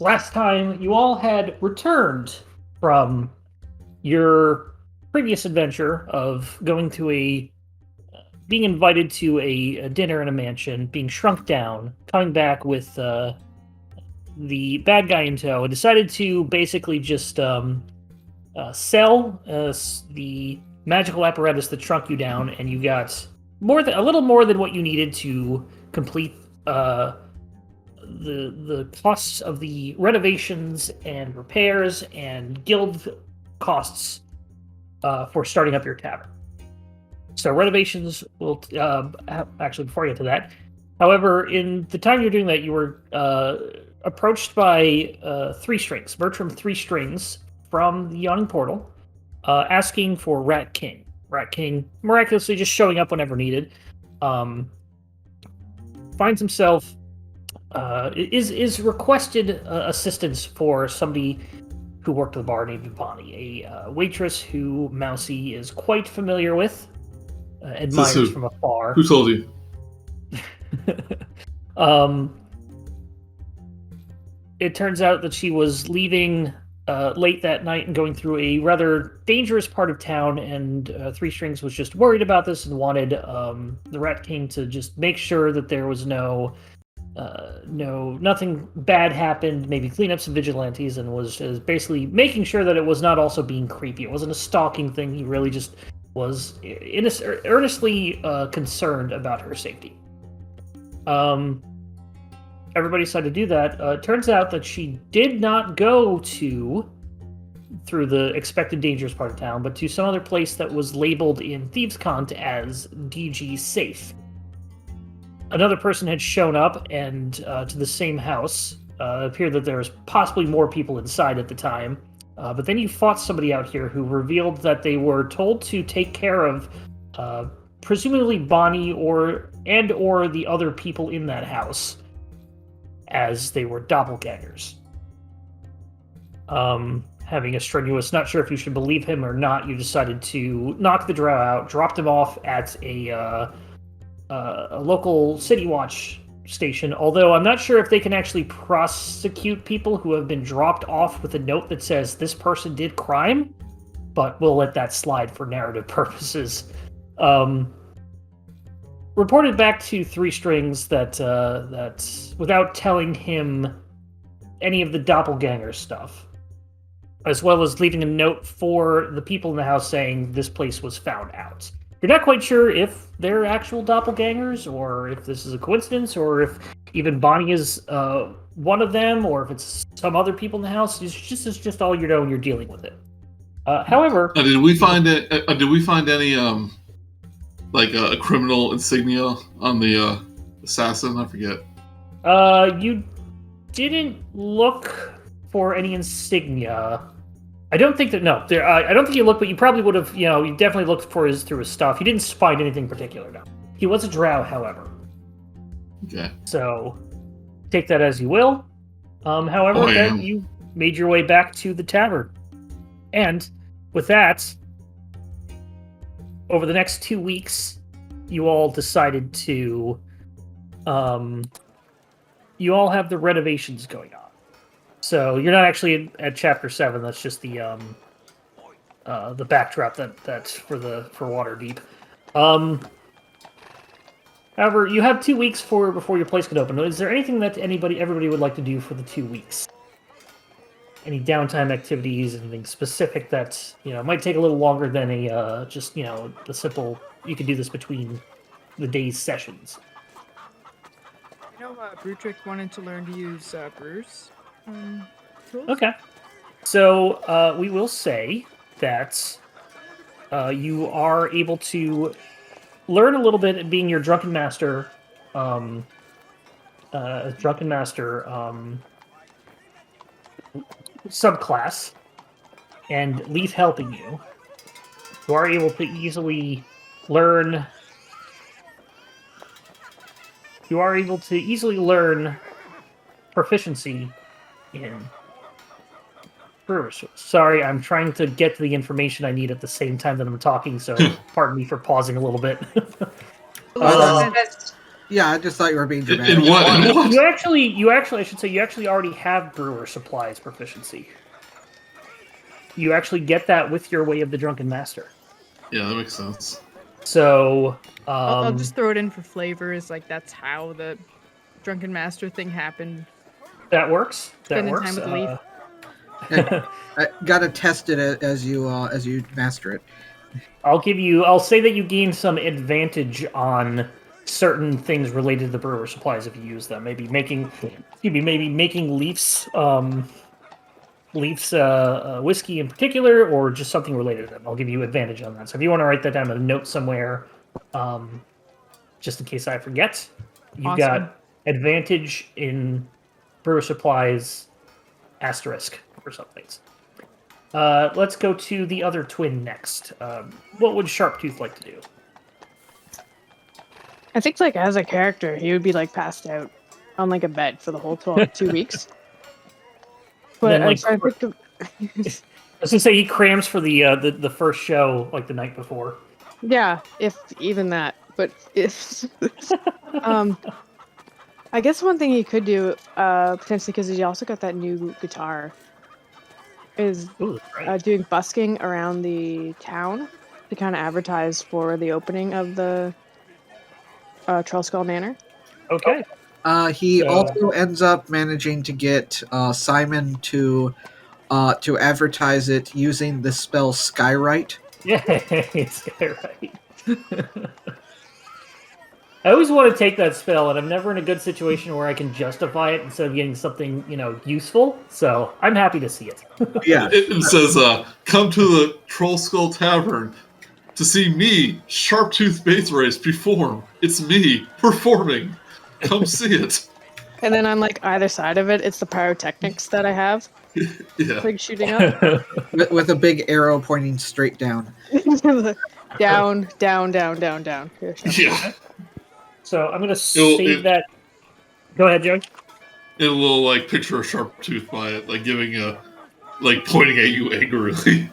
last time you all had returned from your previous adventure of going to being invited to a dinner in a mansion, being shrunk down, coming back with the bad guy in tow, and decided to basically just sell the magical apparatus that shrunk you down, and you got a little more than what you needed to complete the costs of the renovations and repairs and guild costs for starting up your tavern. So renovations will actually, before I get to that, however, in the time you're doing that, you were approached by Three Strings, Bertram Three Strings from the Yawning Portal, asking for Rat King. Rat King miraculously just showing up whenever needed. Finds himself is requested assistance for somebody who worked at the bar named Bonnie, a waitress who Mousey is quite familiar with, admires from afar. Who told you? It turns out that she was leaving late that night and going through a rather dangerous part of town, and Three Strings was just worried about this and wanted the Rat King to just make sure that there was nothing bad happened, maybe clean up some vigilantes, and was basically making sure that it was not also being creepy. It wasn't a stalking thing. He really just was earnestly concerned about her safety. Everybody decided to do that. It turns out that she did not go through the expected dangerous part of town, but to some other place that was labeled in Thieves' Cont as DG Safe. Another person had shown up and to the same house. It appeared that there was possibly more people inside at the time. But then you fought somebody out here who revealed that they were told to take care of presumably Bonnie or the other people in that house, as they were doppelgangers. Having a strenuous, not sure if you should believe him or not, you decided to knock the drow out, dropped him off at a local City Watch station, although I'm not sure if they can actually prosecute people who have been dropped off with a note that says this person did crime, but we'll let that slide for narrative purposes. Reported back to Three Strings that without telling him any of the doppelganger stuff, as well as leaving a note for the people in the house saying this place was found out. You're not quite sure if they're actual doppelgangers, or if this is a coincidence, or if even Bonnie is one of them, or if it's some other people in the house. It's just all you know, and you're dealing with it. However, did we find any like a criminal insignia on the assassin? I forget. You didn't look for any insignia. I don't think that. No, I don't think you looked, but you probably would have. You definitely looked for through his stuff. You didn't find anything particular. No, he was a drow, however. Okay. So take that as you will. However, then you made your way back to the tavern, and with that, over the next 2 weeks, you all decided to. You all have the renovations going on. So you're not actually at Chapter 7. That's just the backdrop that's for Waterdeep. However, you have 2 weeks before your place can open. Is there anything that everybody would like to do for the 2 weeks? Any downtime activities? Anything specific that might take a little longer than the simple? You could do this between the day's sessions. Brutrik wanted to learn to use Bruce. Tools? Okay. So we will say that you are able to learn a little bit, being your Drunken Master, subclass, and Leaf helping you. You are able to easily learn. You are able to easily learn proficiency in brewers. Sorry, I'm trying to get to the information I need at the same time that I'm talking, so pardon me for pausing a little bit. Yeah, I just thought you were being In dramatic. what? In what? You actually, I should say, you actually already have brewer supplies proficiency. You actually get that with your Way of the Drunken Master. Yeah, that makes sense. So, I'll just throw it in for flavors. Like that's how the Drunken Master thing happened. that works. That Spending works. time with Leaf. I gotta test it as you master it. I'll say that you gain some advantage on certain things related to the brewer supplies if you use them. Maybe making Leaf's whiskey in particular, or just something related to them. I'll give you advantage on that. So if you want to write that down in a note somewhere, just in case I forget, you've Awesome. got advantage in brewer supplies asterisk for some things. Let's go to the other twin next. What would Sharptooth like to do? I think, like, as a character, he would be, like, passed out on, like, a bed for the whole 2 weeks. But Then, like, I think I was gonna say he crams for the first show, like the night before. yeah, if even that. But if I guess one thing he could do, potentially, because he also got that new guitar, is Ooh, right. doing busking around the town to kind of advertise for the opening of the Trollskull Manor. Okay. He So- also ends up managing to get Simon to advertise it using the spell Skywrite. Yeah, it's right. I always want to take that spell, and I'm never in a good situation where I can justify it instead of getting something, useful. So I'm happy to see it. Yeah, It says, come to the Troll Skull Tavern to see me, Sharptooth Bates perform. It's me, performing. Come see it. And then on, like, either side of it, it's the pyrotechnics that I have, Yeah. like, shooting up. with a big arrow pointing straight down. down, down, down, down, down. Here, Yeah. So I'm gonna save that. Go ahead, Joey. And a little, like, picture of Sharptooth by it, like, giving pointing at you angrily.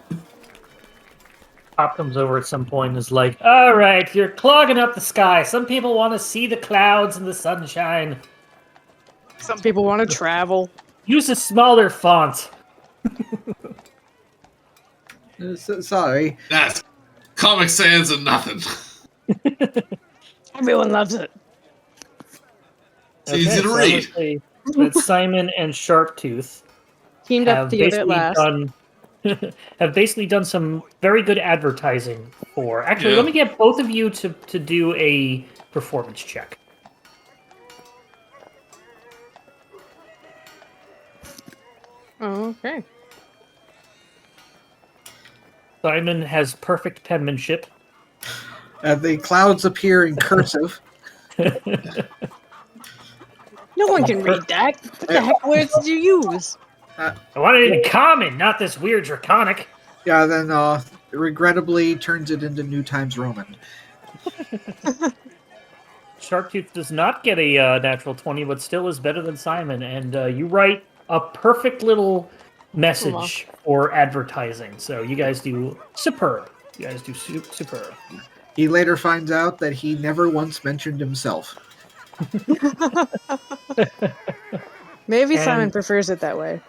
Pop comes over at some point and is like, "All right, you're clogging up the sky. Some people want to see the clouds and the sunshine. Some people want to travel. Use a smaller font." Sorry. That's Comic Sans and nothing. Everyone loves it. It's easy to so read. let's say that Simon and Sharptooth Teamed up together at last. have basically done some very good advertising for. Actually, Yeah. let me get both of you to do a performance check. Oh, okay. Simon has perfect penmanship. The clouds appear in cursive. No one can read that. What the heck words did you use? I want it in common, not this weird draconic. Yeah, then regrettably turns it into New Times Roman. Sharptooth does not get a natural 20, but still is better than Simon. And you write a perfect little message for advertising. So you guys do superb. You guys do superb. He later finds out that he never once mentioned himself. Maybe And- Simon prefers it that way.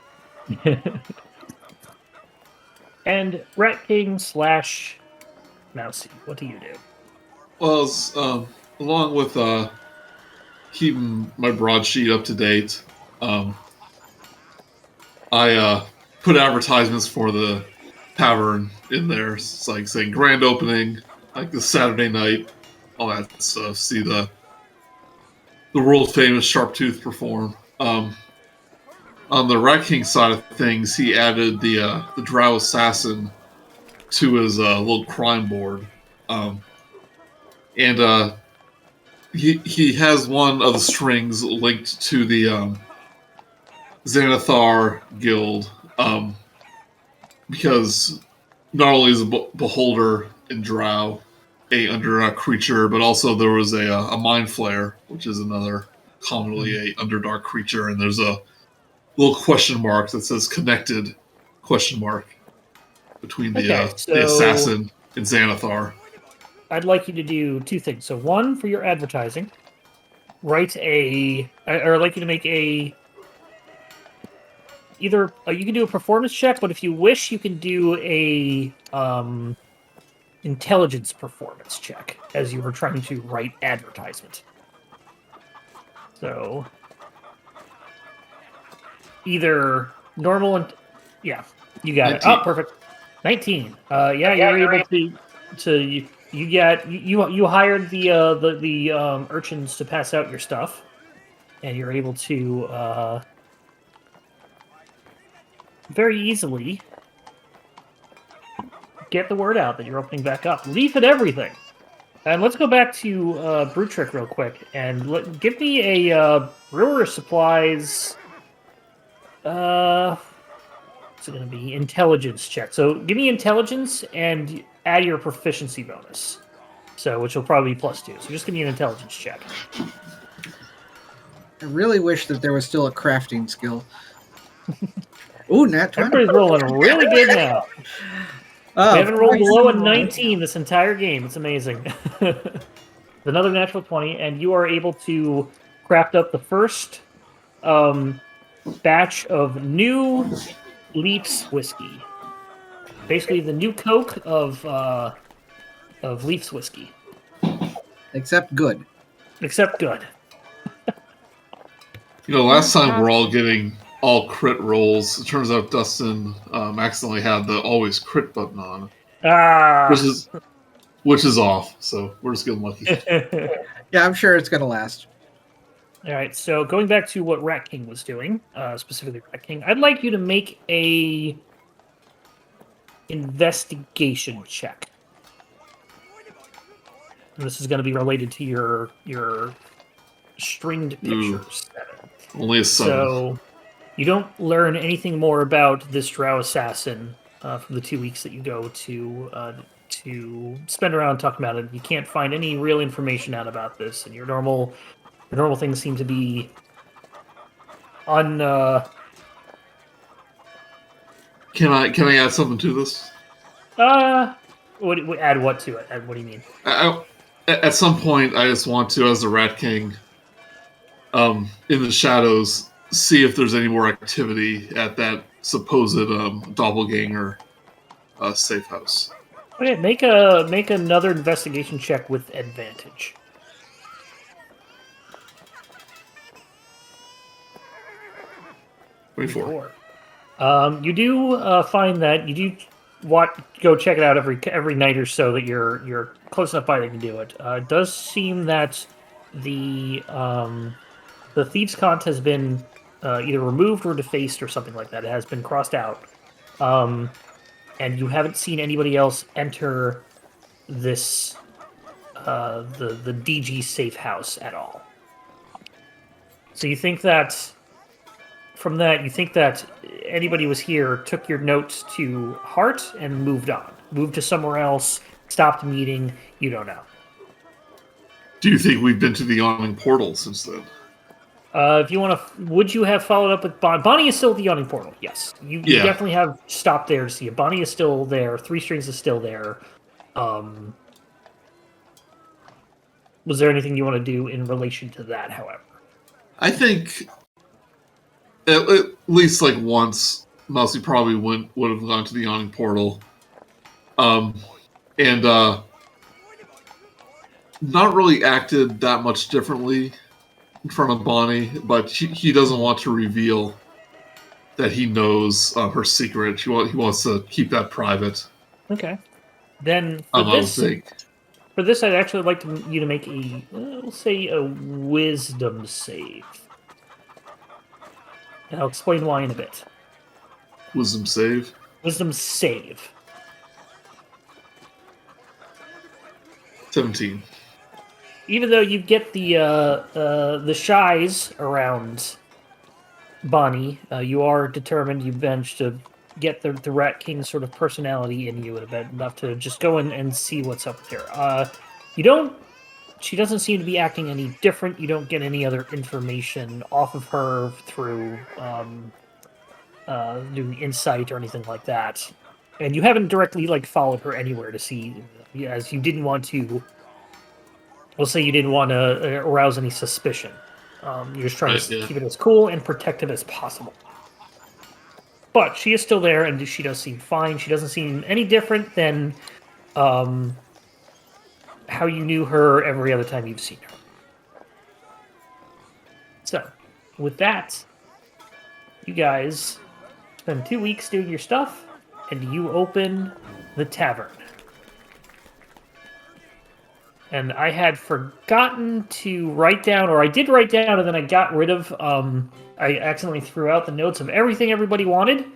And Rat King / Mousey, what do you do? Well, it's, along with keeping my broadsheet up to date, I put advertisements for the tavern in there. It's like saying grand opening, like this Saturday night, all that stuff. See the world famous Sharptooth perform. On the Rat King side of things, he added the Drow Assassin to his little crime board. And he has one of the strings linked to the Xanathar Guild, because not only is a beholder in Drow a underdark creature, but also there was a mind flayer, which is another commonly a underdark creature, and there's a little question mark that says connected question mark between the assassin and Xanathar. I'd like you to do two things. So one for your advertising. write or I'd like you to make either you can do a performance check, but if you wish, you can do a intelligence performance check as you were trying to write advertisement. So either normal and yeah, you got 19. it. Oh, perfect. 19. You're able to you hired the urchins to pass out your stuff, and you're able to very easily get the word out that you're opening back up. Leaf at everything. And let's go back to Brutrik real quick and give me a brewer supplies. What's it going to be? Intelligence check. So give me intelligence and add your proficiency bonus. So which will probably be +2. So just give me an intelligence check. I really wish that there was still a crafting skill. Ooh, nat 20. Everybody's rolling really good now. Oh, We haven't rolled below a reasonable. 19 this entire game. It's amazing. Another natural 20, and you are able to craft up the first batch of new Leafs whiskey. Basically, the new Coke of Leafs whiskey, except good. except good. Last time we're all getting all crit rolls. It turns out Dustin accidentally had the always crit button on, Ah. which is off. So we're just getting lucky. Yeah, I'm sure it's going to last. All right, so going back to what Rat King was doing, specifically Rat King, I'd like you to make a investigation check. And this is going to be related to your stringed pictures. Only a 7. So you don't learn anything more about this Drow assassin from the 2 weeks that you go to spend around talking about it. You can't find any real information out about this, and your normal things seem to be Can I add something to this? add what to it? What do you mean? At some point, I just want to, as the Rat King, in the shadows, see if there's any more activity at that supposed doppelganger safe house. Okay, make another investigation check with advantage. 24. You do find that you do go check it out every night or so that you're close enough by that you can do it. It does seem that the thieves' cont has been either removed or defaced or something like that. It has been crossed out, and you haven't seen anybody else enter this the DG safe house at all. So you think that. From that, you think that anybody was here, took your notes to heart, and moved on. Moved to somewhere else, stopped the meeting, you don't know. Do you think we've been to the yawning portal since then? If you want to, would you have followed up with Bonnie? Bonnie is still at the yawning portal, yes. You definitely have stopped there to see it. Bonnie is still there, Three Strings is still there. Was there anything you want to do in relation to that, however? I think at least like once, Mousey probably would have gone to the yawning portal, and not really acted that much differently in front of Bonnie, but he doesn't want to reveal that he knows her secret. He wants to keep that private. Okay. Then for this, I'd actually like you to make we'll say a wisdom save. And I'll explain why in a bit. Wisdom save? Wisdom save. 17. Even though you get the shies around Bonnie, you are determined. You've managed to get the Rat King sort of personality in you enough to just go in and see what's up with her. She doesn't seem to be acting any different. You don't get any other information off of her through doing insight or anything like that. And you haven't directly followed her anywhere to see, as you didn't want to we'll say you didn't want to arouse any suspicion. You're just trying to Yeah. keep it as cool and protective as possible. But she is still there, and she does seem fine. She doesn't seem any different than how you knew her every other time you've seen her. So, with that, you guys spend 2 weeks doing your stuff, and you open the tavern. And I had forgotten to write down, or I did write down, and then I got rid of, I accidentally threw out the notes of everything everybody wanted.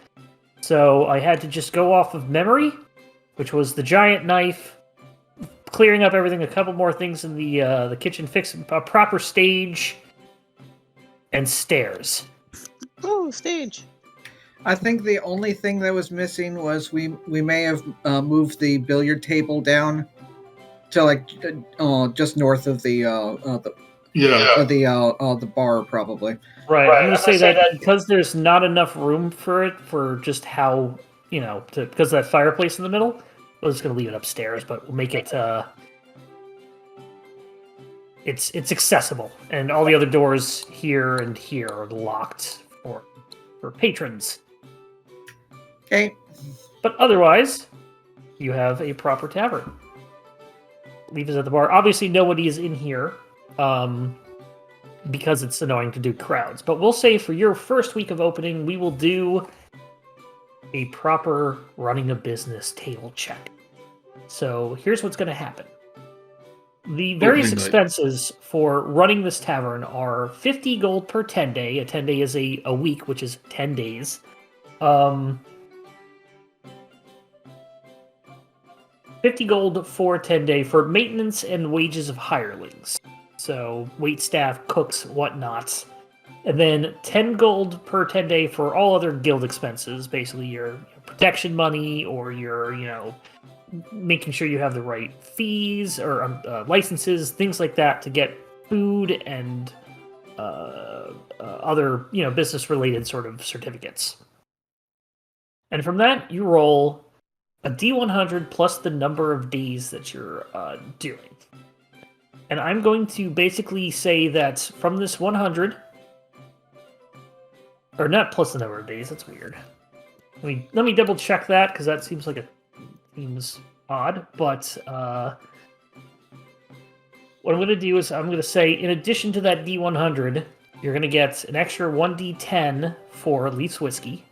So I had to just go off of memory, which was the giant knife, clearing up everything, a couple more things in the kitchen, fix a proper stage, and stairs. Oh, stage. I think the only thing that was missing was we may have moved the billiard table down to like just north of the bar, probably. Right. I'm going to say that because there's not enough room for it, for just how, because of that fireplace in the middle, we're just going to leave it upstairs, but we'll make it, it's accessible. And all the other doors here and here are locked for patrons. Okay. But otherwise, you have a proper tavern. Leave is at the bar. Obviously, nobody is in here because it's annoying to do crowds. But we'll say for your first week of opening, we will do a proper running a business table check. So here's what's going to happen. The various expenses for running this tavern are 50 gold per 10 day. A 10 day is a week, which is 10 days. 50 gold for 10 day for maintenance and wages of hirelings. So wait staff, cooks, whatnot. And then 10 gold per 10 day for all other guild expenses, basically your protection money or your, making sure you have the right fees or licenses, things like that to get food and other, business-related sort of certificates. And from that, you roll a D100 plus the number of days that you're doing. And I'm going to basically say that from this 100, or not plus the number of days, that's weird. Let me double check that, because that seems seems odd, but what I'm going to do is I'm going to say, in addition to that D100, you're going to get an extra 1D10 for Leaf's Whiskey,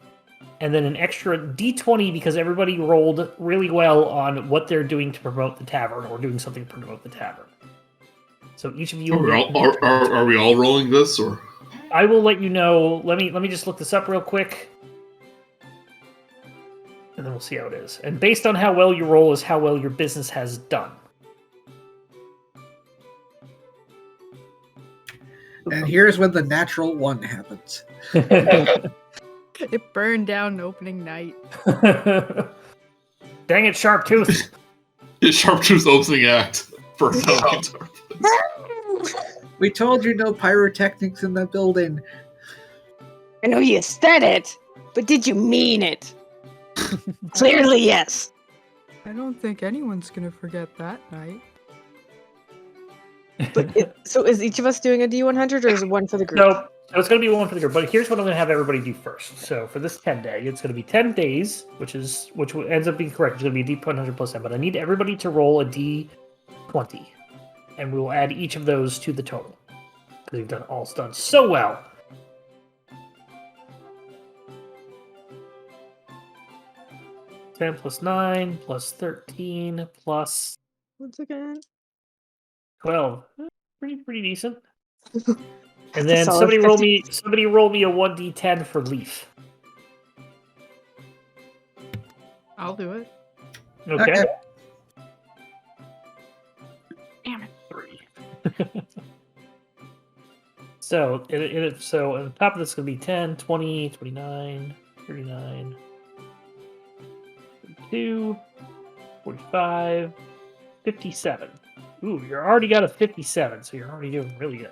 and then an extra D20 because everybody rolled really well on what they're doing to promote the tavern or doing something to promote the tavern. So each of you... Are we all rolling this, or...? I will let you know. Let me just look this up real quick. And then we'll see how it is. And based on how well you roll is how well your business has done. And here's when the natural one happens. It burned down opening night. Dang it, Sharptooth. Sharptooth's opening act. Burned down. We told you no pyrotechnics in the building. I know you said it, but did you mean it? Clearly, yes. I don't think anyone's gonna forget that night. So is each of us doing a D100 or is it one for the group? No, it's going to be one for the group. But here's what I'm going to have everybody do first. So for this 10 day, it's going to be 10 days, which ends up being correct. It's going to be a D100 plus 10. But I need everybody to roll a D20. And we will add each of those to the total. Because you've done so well. $10 plus 9 plus 13 plus Once again. 12. Pretty decent. And then solid somebody 50. roll me a 1d10 for Leaf. I'll do it. Okay. Damn it. 3. So, so on the top of this is going to be 10, 20, 29, 39, 42, 45, 57. Ooh, you're already got a 57, so you're already doing really good.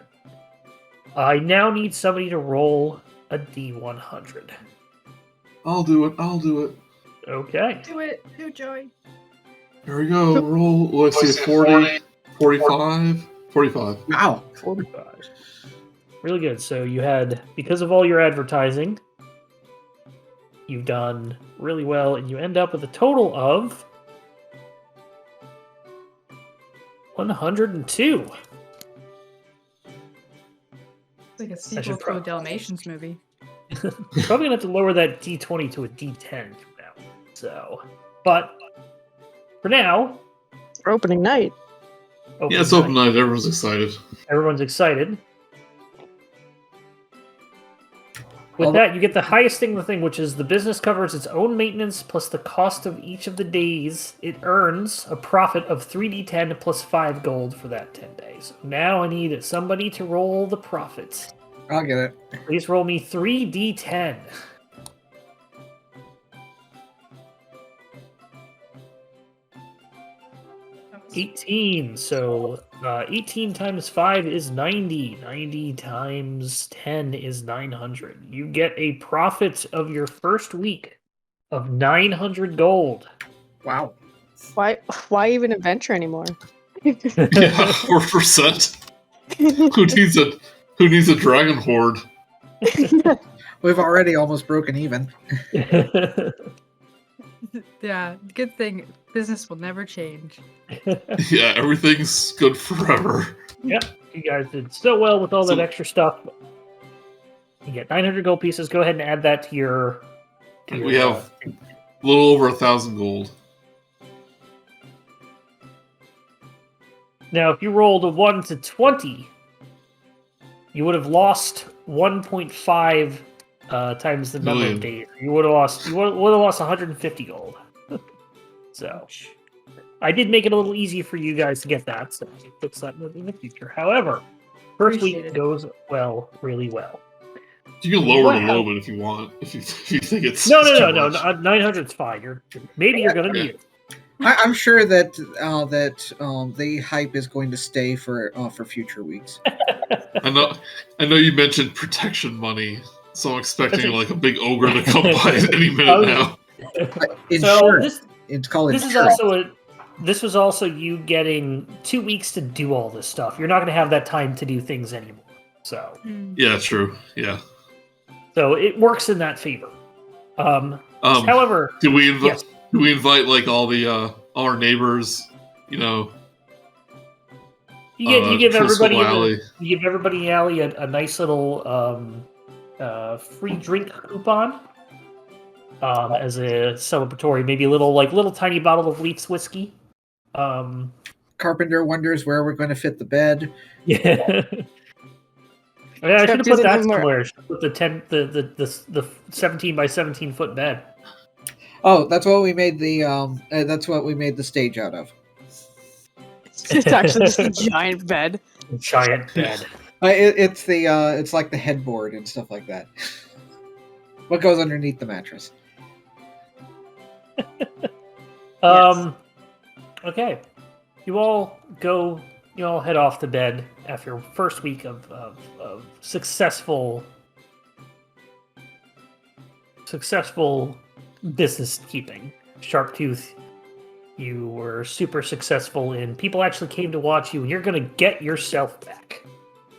I now need somebody to roll a D100. I'll do it. Okay. Do it. Do Joey. Here we go. Roll. Let's see, 40, 45, 45. Wow. 45. Really good. So you had, because of all your advertising, you've done really well, and you end up with a total of 102. It's like a sequel to a Dalmatians movie. Probably gonna have to lower that D20 to a D10 from now. So, but for now, For opening night. Yeah, it's open night. Everyone's excited. Everyone's excited. With that, you get the highest thing in the thing, which is the business covers its own maintenance plus the cost of each of the days. It earns a profit of 3d10 plus 5 gold for that 10 days. Now I need somebody to roll the profits. I'll get it. Please roll me 3d10. 18. So 18 times 5 is 90. 90 times 10 is 900. You get a profit of your first week of 900 gold. Wow. Why even adventure anymore? Yeah, 4%. Who needs a dragon horde? We've already almost broken even. Yeah, good thing business will never change. Yeah, everything's good forever. Yep, you guys did so well with all that extra stuff. You get 900 gold pieces. Go ahead and add that to your. We have a little over 1,000 gold. Now, if you rolled a 1 to 20, you would have lost 1.5 times the number of days. You would have lost 150 gold. So, I did make it a little easy for you guys to get that, so I'll fix that in the future. However, first week goes really well. You can lower it a little bit if you want. If you think it's no. 900's fine. Maybe you're gonna need it. I'm sure that the hype is going to stay for future weeks. I know you mentioned protection money, so I'm expecting like a big ogre to come by at any minute now. Insurance. It's called insurance. This was also you getting 2 weeks to do all this stuff. You're not going to have that time to do things anymore. So yeah, true. Yeah. So it works in that favor. However, do we invite like all our neighbors? You know, you give everybody in the alley a nice little free drink coupon. As a celebratory, maybe a little tiny bottle of Leaf's whiskey. Carpenter wonders where we're going to fit the bed. Yeah, I should have put that somewhere. With the 17 by 17 foot bed. Oh, that's what we made the stage out of. It's actually just a giant bed. Giant bed. It's like the headboard and stuff like that. What goes underneath the mattress? Yes. Okay. You all head off to bed after your first week of successful business keeping. Sharptooth, you were super successful in people actually came to watch you, and you're gonna get yourself back.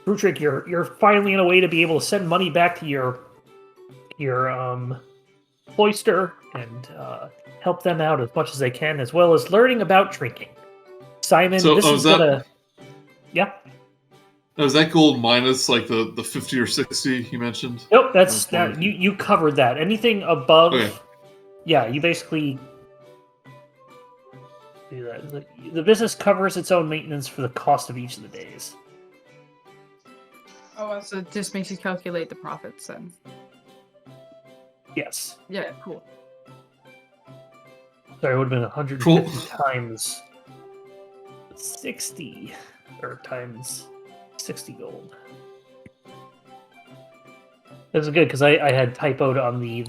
Brutrik, you're finally in a way to be able to send money back to your cloister and help them out as much as they can, as well as learning about drinking. Simon, so, this is gonna... Yeah? Was that gold minus like the 50 or 60 you mentioned? Nope, that's that. You covered that. Anything above... Okay. Yeah, you basically... do that. The business covers its own maintenance for the cost of each of the days. Oh, so it just makes you calculate the profits then. Yes. Yeah, cool. Sorry, it would have been 150 times 60, or times 60 gold. This is good because I had typoed on the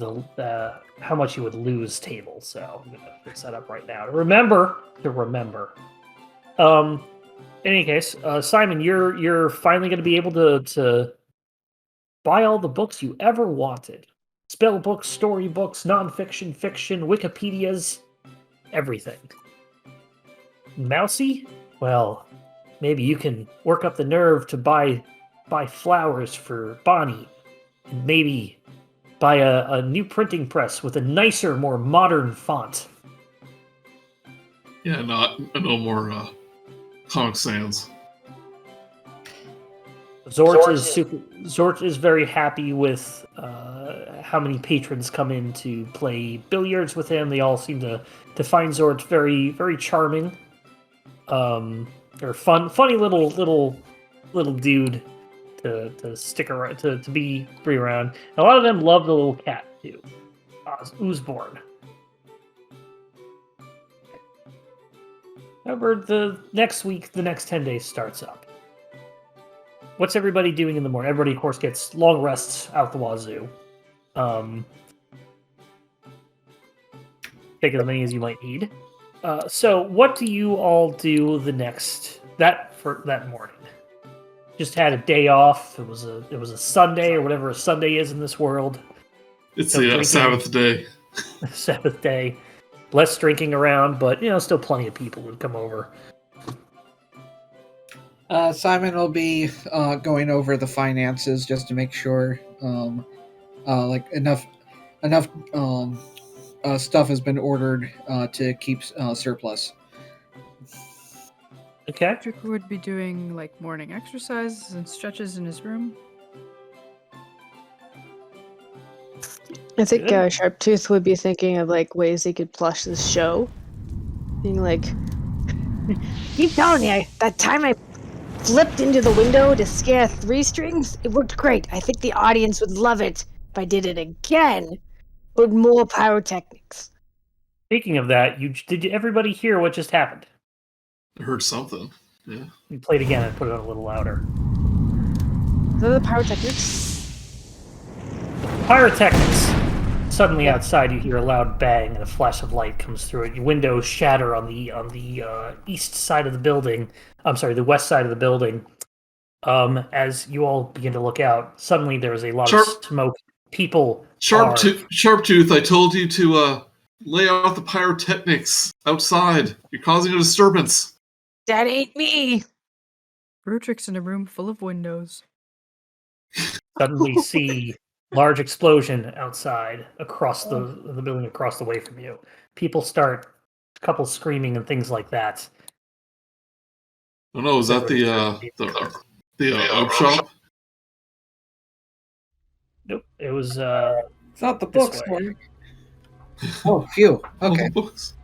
how much you would lose table, so I'm gonna fix that up right now to remember. In any case, Simon, you're finally gonna be able to buy all the books you ever wanted. Spell books, story books, nonfiction, fiction, Wikipedias, everything. Mousey? Well, maybe you can work up the nerve to buy flowers for Bonnie, and maybe buy a new printing press with a nicer, more modern font. Yeah, no more Comic Sans. Zort is very happy with how many patrons come in to play billiards with him. They all seem to find Zort very, very charming. Or funny little dude to stick around to be around. And a lot of them love the little cat too, Oozborn. However, the next 10 days starts up. What's everybody doing in the morning? Everybody, of course, gets long rests out the wazoo. Take as many as you might need. So, what do you all do that morning? Just had a day off. It was a Sunday or whatever a Sunday is in this world. It's the Sabbath day. Sabbath day. Less drinking around, but still plenty of people would come over. Simon will be going over the finances just to make sure like enough stuff has been ordered to keep surplus. Okay. Brutrik would be doing like morning exercises and stretches in his room. I think Sharptooth would be thinking of like ways he could plush this show. Being like, keep telling you, that time I flipped into the window to scare 3 strings, it worked great. I think the audience would love it if I did it again with more pyrotechnics. Speaking of that, did everybody hear what just happened? I heard something. Yeah. You played again and put it on a little louder. Are those the pyrotechnics? Pyrotechnics. Suddenly outside you hear a loud bang and a flash of light comes through it. Your windows shatter on the east side of the building. I'm sorry, the west side of the building. As you all begin to look out, suddenly there is a lot of smoke. People Sharptooth, I told you to lay out the pyrotechnics outside. You're causing a disturbance. That ain't me. Brutrik's in a room full of windows. Suddenly see large explosion outside across the building across the way from you. People start, a couple screaming and things like that. Oh no, is that the herb shop? Nope, it was It's not the bookstore. Oh, phew. Okay. Books.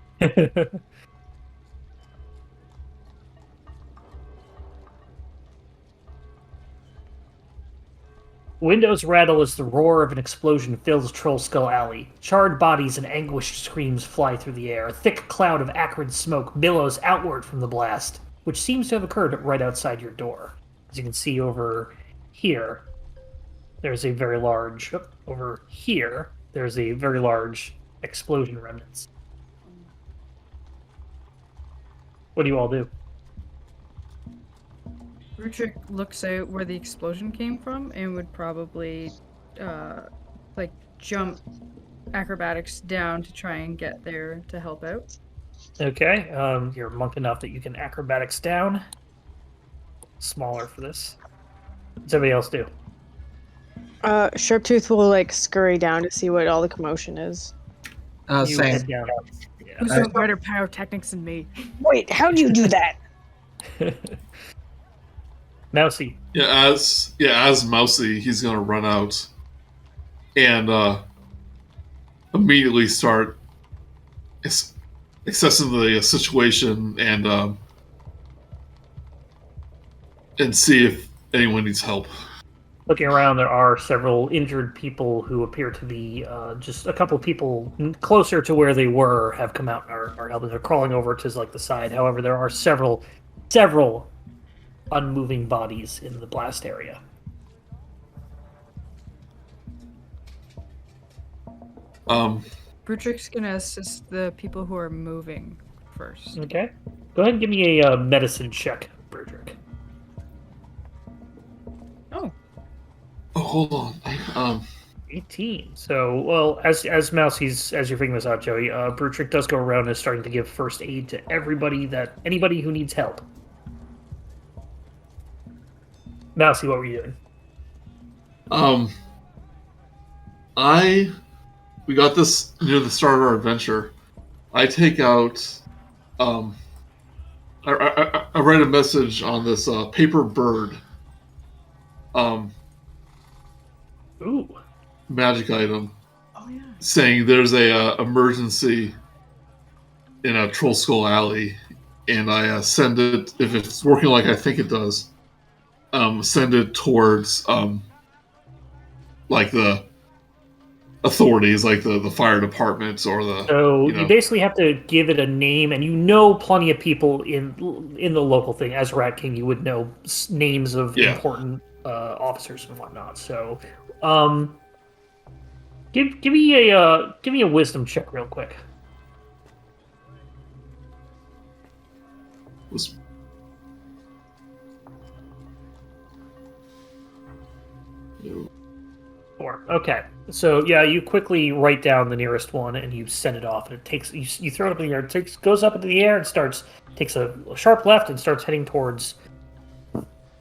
Windows rattle as the roar of an explosion fills Troll Skull Alley. Charred bodies and anguished screams fly through the air. A thick cloud of acrid smoke billows outward from the blast, which seems to have occurred right outside your door. As you can see over here, there's a very large... Over here, there's a very large explosion remnants. What do you all do? Brutrik looks out where the explosion came from and would probably like jump acrobatics down to try and get there to help out. Okay, you're monk enough that you can acrobatics down. Smaller for this. What's everybody else do? Sharptooth will like scurry down to see what all the commotion is. You Same. head down. Who's got better pyrotechnics than me? Wait, how'd you do that? Mousey. Yeah, as Mousey, he's gonna run out and immediately start assessing the situation and see if anyone needs help. Looking around, there are several injured people who appear to be just a couple of people closer to where they were have come out and are helping. They're crawling over to like the side. However, there are several unmoving bodies in the blast area. Brutrik's gonna assist the people who are moving first. Okay. Go ahead and give me a medicine check, Brutrik. Oh, hold on. 18. So, well, as you're figuring this out, Joey, Brutrik does go around and is starting to give first aid to anybody who needs help. Mousey, what were you doing? We got this near the start of our adventure. I take out, I write a message on this paper bird, Ooh. magic item, Oh yeah. saying there's a emergency in a Troll Skull Alley, and I send it, if it's working like I think it does, send it towards like the authorities, like the fire departments or the. So you basically have to give it a name, and you know plenty of people in the local thing. As Rat King, you would know names of important officers and whatnot. So, give me a wisdom check real quick. Was 4. Okay. So yeah, you quickly write down the nearest one and you send it off, and it takes you throw it up in the air. It goes up into the air and takes a sharp left and starts heading towards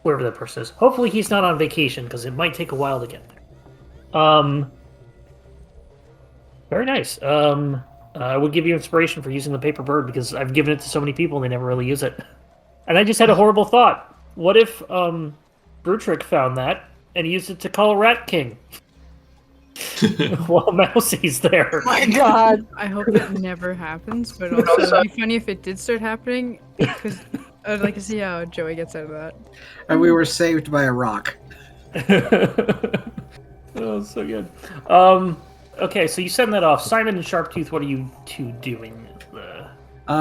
wherever that person is. Hopefully he's not on vacation because it might take a while to get there. Very nice. I would give you inspiration for using the paper bird because I've given it to so many people and they never really use it. And I just had a horrible thought. What if Brutrik found that and used it to call Rat King? While Mousey's there. My God. I hope it never happens, but also it'd be funny if it did start happening, because I'd like to see how Joey gets out of that. And we were saved by a rock. Oh, so good. Okay, so you send that off. Simon and Sharptooth, what are you two doing?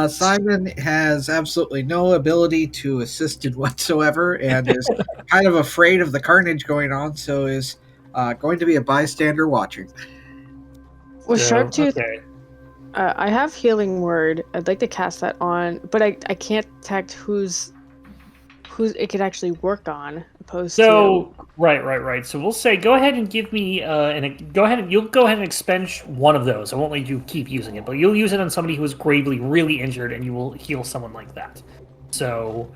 Simon has absolutely no ability to assist in whatsoever and is kind of afraid of the carnage going on, so is going to be a bystander watching. With So, Sharptooth, okay. I have Healing Word. I'd like to cast that on, but I can't detect who's it could actually work on, opposed So right. So we'll say go ahead and give me you'll go ahead and expense one of those. I won't let you keep using it, but you'll use it on somebody who is gravely really injured, and you will heal someone like that. So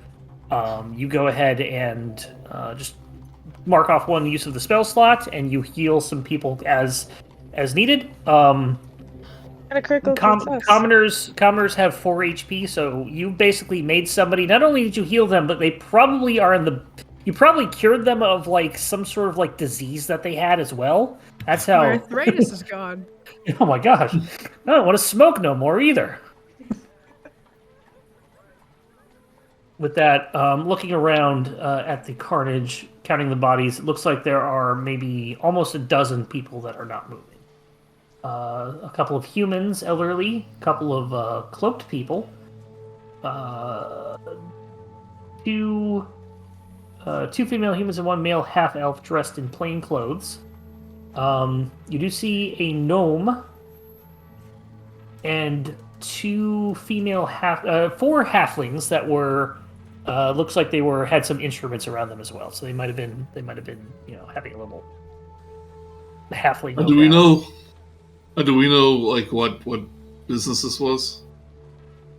you go ahead and just mark off one use of the spell slot, and you heal some people as needed. And a critical success. Commoners have 4 HP, so you basically made somebody. Not only did you heal them, but they probably are you probably cured them of like some sort of like disease that they had as well. That's how. My arthritis is gone. Oh my gosh! I don't want to smoke no more either. With that, looking around at the carnage, counting the bodies, it looks like there are maybe almost a dozen people that are not moving. A couple of humans, elderly, a couple of cloaked people, two female humans and one male half-elf dressed in plain clothes. You do see a gnome and 4 halflings that were looks like they had some instruments around them as well. So they might have been having a little halfling. Do we know like what business this was?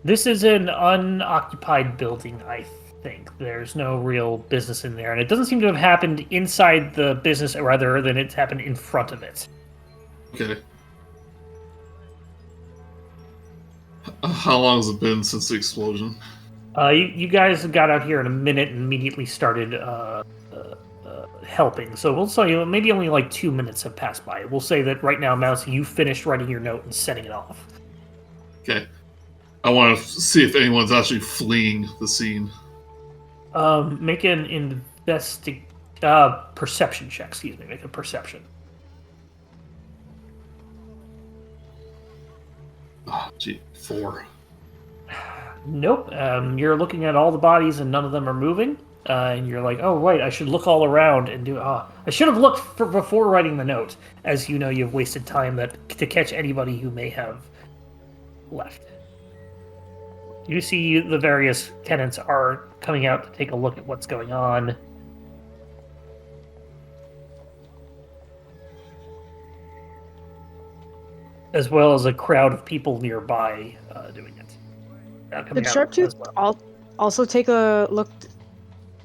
This is an unoccupied building, I think. There's no real business in there, and it doesn't seem to have happened inside the business rather than it's happened in front of it. Okay. How long has it been since the explosion? You guys got out here in a minute and immediately started helping. So we'll say maybe only like 2 minutes have passed by. We'll say that right now, Mousey, you finished writing your note and sending it off. Okay. I want to see if anyone's actually fleeing the scene. Make an perception check. Excuse me. Make a perception. Oh, gee, 4. Nope. You're looking at all the bodies and none of them are moving. And you're like, oh, right, I should look all around and do... I should have looked before writing the note. As you know, you've wasted time to catch anybody who may have left. You see the various tenants are coming out to take a look at what's going on. As well as a crowd of people nearby doing it. Did Sharptooth also take a look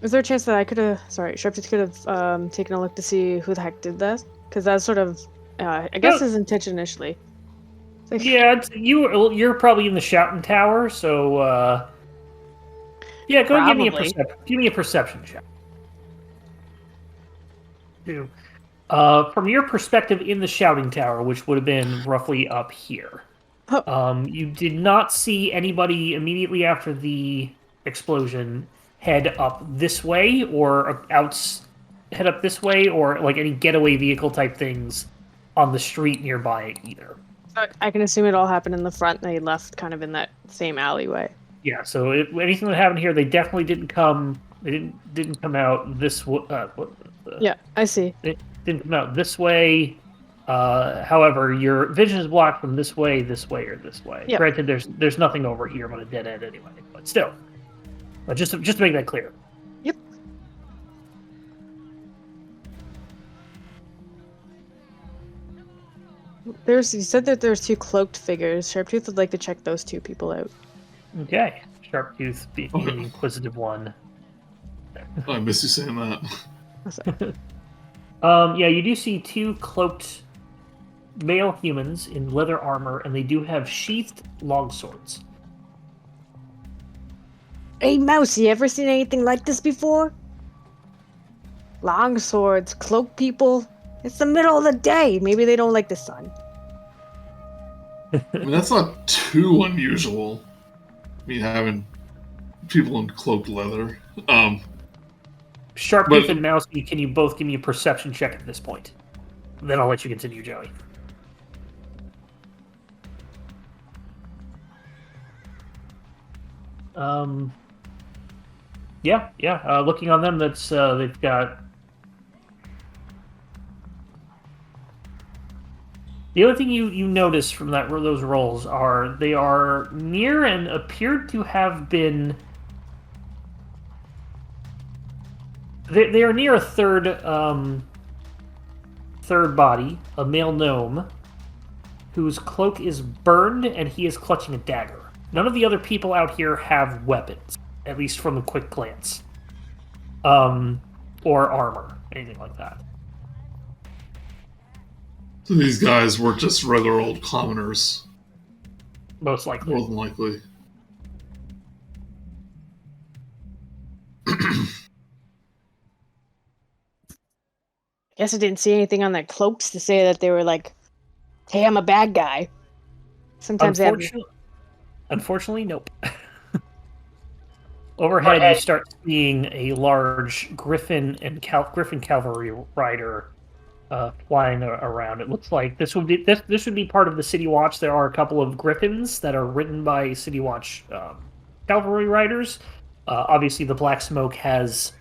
Is there a chance that I could have, sorry, Sharptooth could have taken a look to see who the heck did that? Because that's sort of, I guess his intention initially. Like, Yeah, you're probably in the shouting tower, so yeah, go and give me a Probably. perception check. Two. From your perspective in the shouting tower, which would have been roughly up here, you did not see anybody immediately after the explosion head up this way or head up this way, or like any getaway vehicle type things on the street nearby it either. I can assume it all happened in the front and they left kind of in that same alleyway. Yeah, so anything that happened here, they definitely didn't come. They didn't come out this way. Yeah, I see. They didn't come out this way. However, your vision is blocked from this way, or this way. Yep. Granted, there's nothing over here but a dead end anyway. But still, just to make that clear. Yep. You said that there's two cloaked figures. Sharptooth would like to check those two people out. Okay, Sharptooth being the inquisitive one. I miss you saying that. Yeah, you do see two cloaked male humans in leather armor, and they do have sheathed longswords. Hey, Mousey, ever seen anything like this before? Long swords, cloaked people. It's the middle of the day. Maybe they don't like the sun. I mean, that's not too unusual. I mean, having people in cloaked leather. Sharptooth and Mousey, can you both give me a perception check at this point? Then I'll let you continue, Joey. Yeah. Looking on them, that's they've got. The only thing you notice from those rolls are they are near and appear to have been. They are near a third body, a male gnome, whose cloak is burned and he is clutching a dagger. None of the other people out here have weapons, at least from a quick glance, or armor, anything like that. So these guys were just regular old commoners, Most likely. more than likely. Guess I didn't see anything on their cloaks to say that they were like, hey, I'm a bad guy. Sometimes they have... Unfortunately, nope. Overhead, you start seeing a large griffin cavalry rider flying around. It looks like this would be part of the City Watch. There are a couple of griffins that are ridden by City Watch cavalry riders. Obviously, the Black Smoke has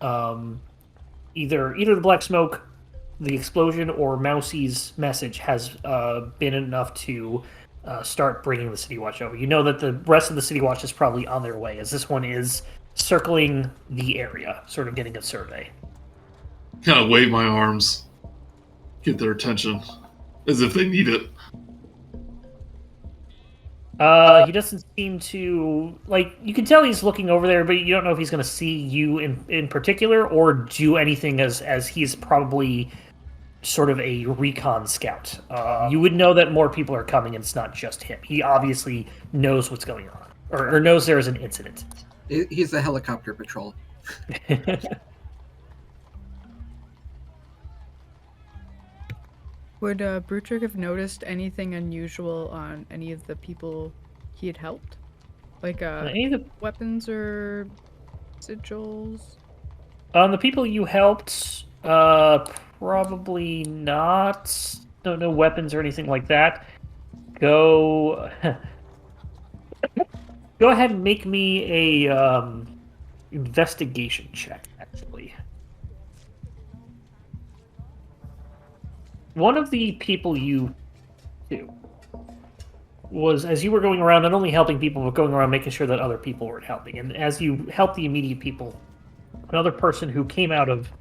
either the Black Smoke, the explosion, or Mousey's message has been enough to start bringing the City Watch over. You know that the rest of the City Watch is probably on their way, as this one is circling the area, sort of getting a survey. Kind of wave my arms, get their attention, as if they need it. He doesn't seem to, like, you can tell he's looking over there, but you don't know if he's going to see you in particular or do anything, as he's probably sort of a recon scout. You would know that more people are coming and it's not just him. He obviously knows what's going on, or knows there is an incident. He's the helicopter patrol. Would Brutrik have noticed anything unusual on any of the people he had helped? Like weapons or sigils? The people you helped, probably not. No weapons or anything like that. Go ahead and make me a investigation check, actually. One of the people you do was, as you were going around, not only helping people, but going around making sure that other people were helping. And as you helped the immediate people, another person who came out of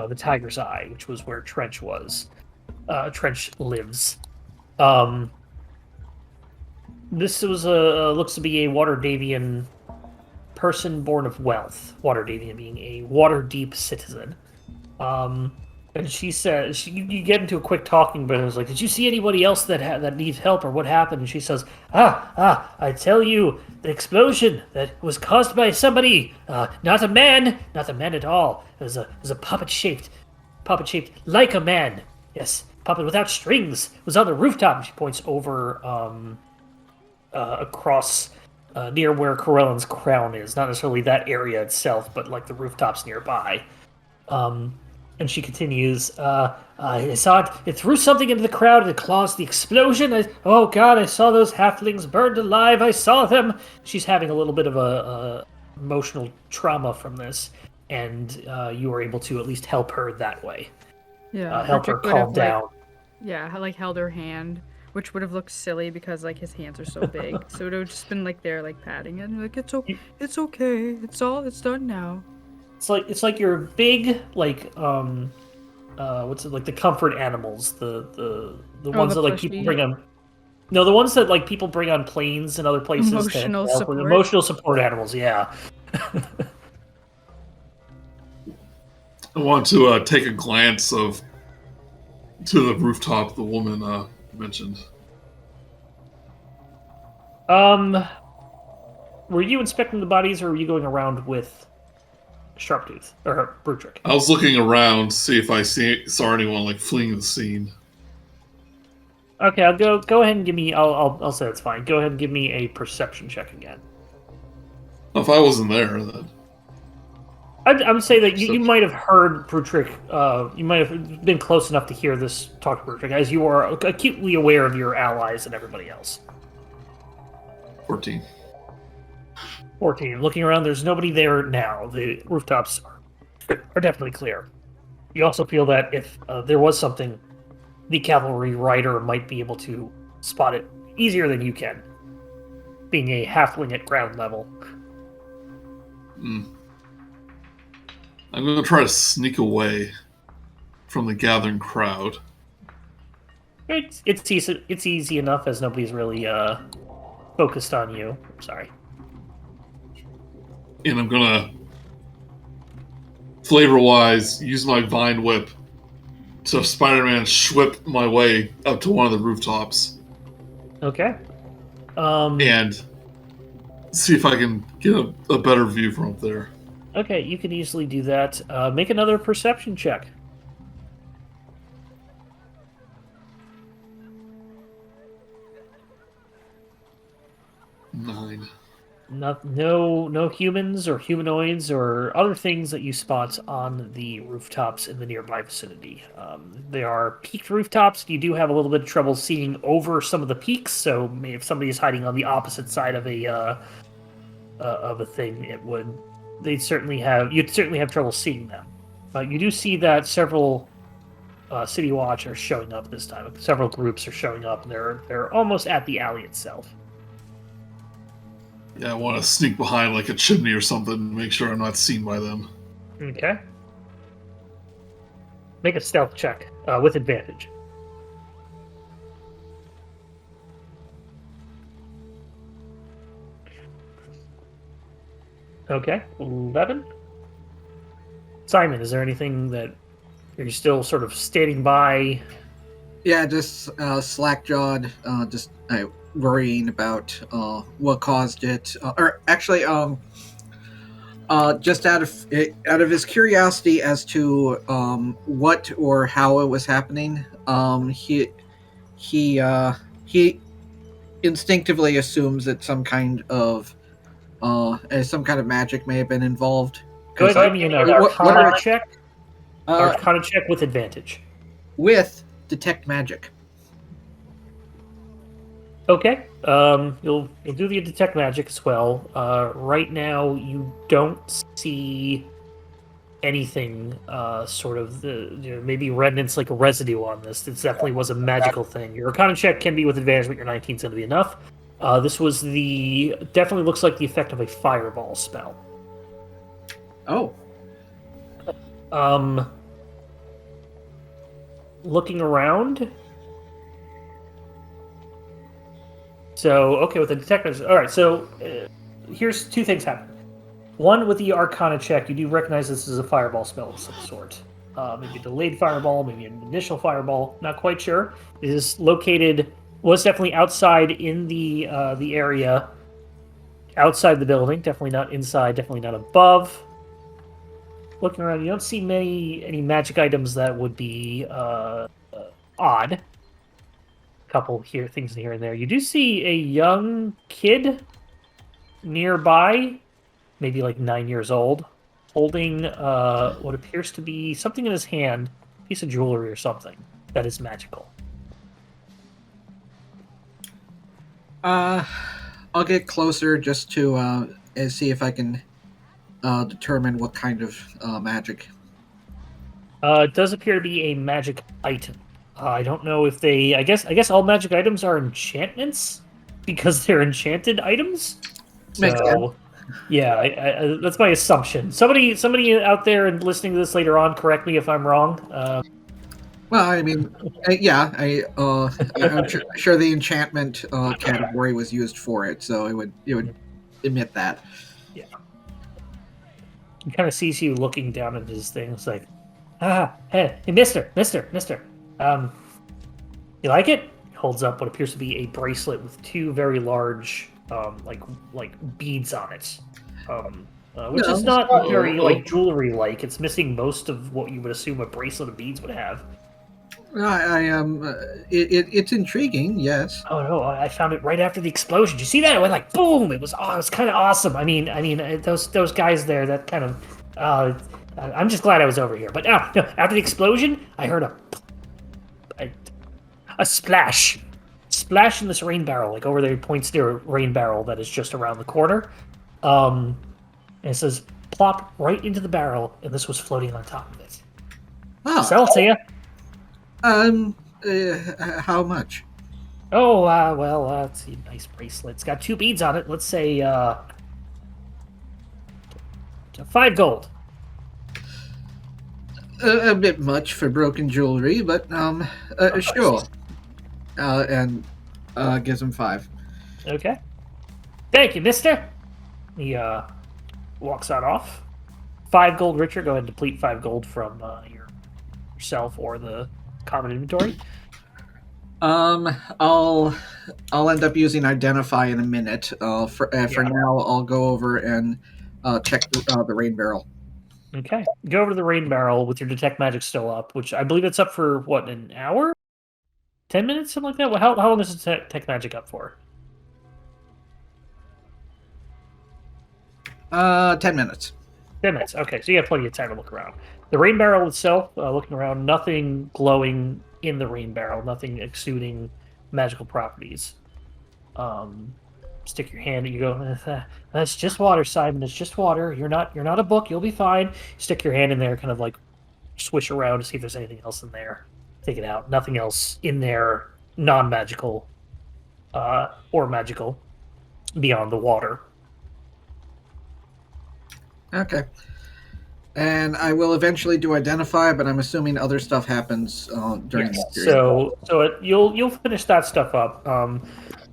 the Tiger's Eye, which was where Trench was, Trench lives. This was looks to be a Waterdeepian person born of wealth, Waterdeep being a Waterdeep citizen. And she says, you get into a quick talking, but it was like, did you see anybody else that needs help, or what happened? And she says, I tell you, the explosion that was caused by somebody, not a man at all. It was a puppet shaped like a man. Yes, puppet without strings. It was on the rooftop. And she points over, across, near where Corellan's crown is. Not necessarily that area itself, but like the rooftops nearby. And she continues, I saw it. It threw something into the crowd and it caused the explosion. Oh God, I saw those halflings burned alive. I saw them. She's having a little bit of a emotional trauma from this, and you were able to at least help her that way. Yeah. Help her Brutrik would calm have, down. like held her hand, which would have looked silly because like his hands are so big. So it would have just been like there, like patting it, and like it's okay, it's done now. It's like your big what's it, like the comfort animals, the ones the that like people plushie? bring on. No, the ones that like people bring on planes and other places. Emotional to help with support. emotional support animals. Yeah. I want to take a glance to the rooftop the woman mentioned. Were you inspecting the bodies, or were you going around with Sharptooth or Brutrik? I was looking around to see if I saw anyone like fleeing the scene. Okay, I'll go ahead and give me. I'll say it's fine. Go ahead and give me a perception check again. If I wasn't there, then I would say that you might have heard Brutrik. You might have been close enough to hear this talk to Brutrik, as you are acutely aware of your allies and everybody else. 14. 14. Looking around, there's nobody there now. The rooftops are definitely clear. You also feel that if there was something, the cavalry rider might be able to spot it easier than you can, being a halfling at ground level. I'm going to try to sneak away from the gathering crowd. It's easy enough, as nobody's really focused on you. Sorry. And I'm going to, flavor-wise, use my vine whip to Spider-Man whip my way up to one of the rooftops. Okay. And see if I can get a better view from up there. Okay, you can easily do that. Make another perception check. Nine. No humans or humanoids or other things that you spot on the rooftops in the nearby vicinity. They are peaked rooftops. You do have a little bit of trouble seeing over some of the peaks, so maybe if somebody is hiding on the opposite side of a thing, you'd certainly have trouble seeing them. You do see that several City Watch are showing up this time. Several groups are showing up, and they're almost at the alley itself. Yeah, I want to sneak behind like a chimney or something and make sure I'm not seen by them. Okay. Make a stealth check with advantage. Okay, 11. Simon, is there anything that you're still sort of standing by? Yeah, just slack-jawed, just worrying about what caused it, or actually, just out of his curiosity as to what or how it was happening. He instinctively assumes that some kind of magic may have been involved. Go ahead and give me an Arcana check. Arcana check with advantage. With detect magic. Okay. You'll do the detect magic as well. Right now, you don't see anything. Maybe remnants like a residue on this. This definitely was a magical thing. Your Arcana check can be with advantage, but your 19 is going to be enough. This was definitely looks like the effect of a fireball spell. Oh. Looking around. So, okay, with the detectives. All right, so here's two things happen. One, with the Arcana check, you do recognize this is a fireball spell of some sort. Maybe a delayed fireball, maybe an initial fireball. Not quite sure. It is located. Was definitely outside in the area, outside the building. Definitely not inside. Definitely not above. Looking around, you don't see any magic items that would be odd. Couple things here and there. You do see a young kid nearby, maybe like 9 years old, holding what appears to be something in his hand, a piece of jewelry or something that is magical. I'll get closer just to and see if I can determine what kind of magic. It does appear to be a magic item. I don't know if they. I guess all magic items are enchantments because they're enchanted items. Makes sense. Yeah, I, that's my assumption. Somebody out there and listening to this later on, correct me if I'm wrong. Well, I mean, I'm sure the enchantment category was used for it, so it would admit that. Yeah. He kind of sees you looking down at his thing. It's like, hey, Mister. You like it? He holds up what appears to be a bracelet with two very large, like beads on it, which is not very like jewelry-like. It's missing most of what you would assume a bracelet of beads would have. It's intriguing, yes. Oh no! I found it right after the explosion. Did you see that? It went like boom! It was kind of awesome. I mean, those guys there. That kind of. I'm just glad I was over here. But no, after the explosion, I heard a splash in this rain barrel. Like over there, he points to a rain barrel that is just around the corner. And it says plop right into the barrel, and this was floating on top of it. Oh, Sell it to you. How much? Oh, let's see. Nice bracelet. It's got 2 beads on it. Let's say 5 gold. A bit much for broken jewelry, but sure. And gives him 5. Okay. Thank you, mister. He walks on off. 5 gold, Richard. Go ahead and deplete 5 gold from yourself or the common inventory. I'll end up using identify in a minute. For now, I'll go over and check the rain barrel. Okay. Go over to the rain barrel with your detect magic still up, which I believe it's up for what, an hour? 10 minutes, something like that. Well, how long is the detect magic up for? 10 minutes. 10 minutes. Okay, so you have plenty of time to look around. The rain barrel itself, looking around, nothing glowing in the rain barrel, nothing exuding magical properties. Stick your hand, you go, that's just water, Simon, it's just water. You're not a book, you'll be fine. Stick your hand in there, kind of like swish around to see if there's anything else in there. Take it out. Nothing else in there, non-magical or magical, beyond the water. Okay. And I will eventually do identify, but I'm assuming other stuff happens during this period. So you'll finish that stuff up.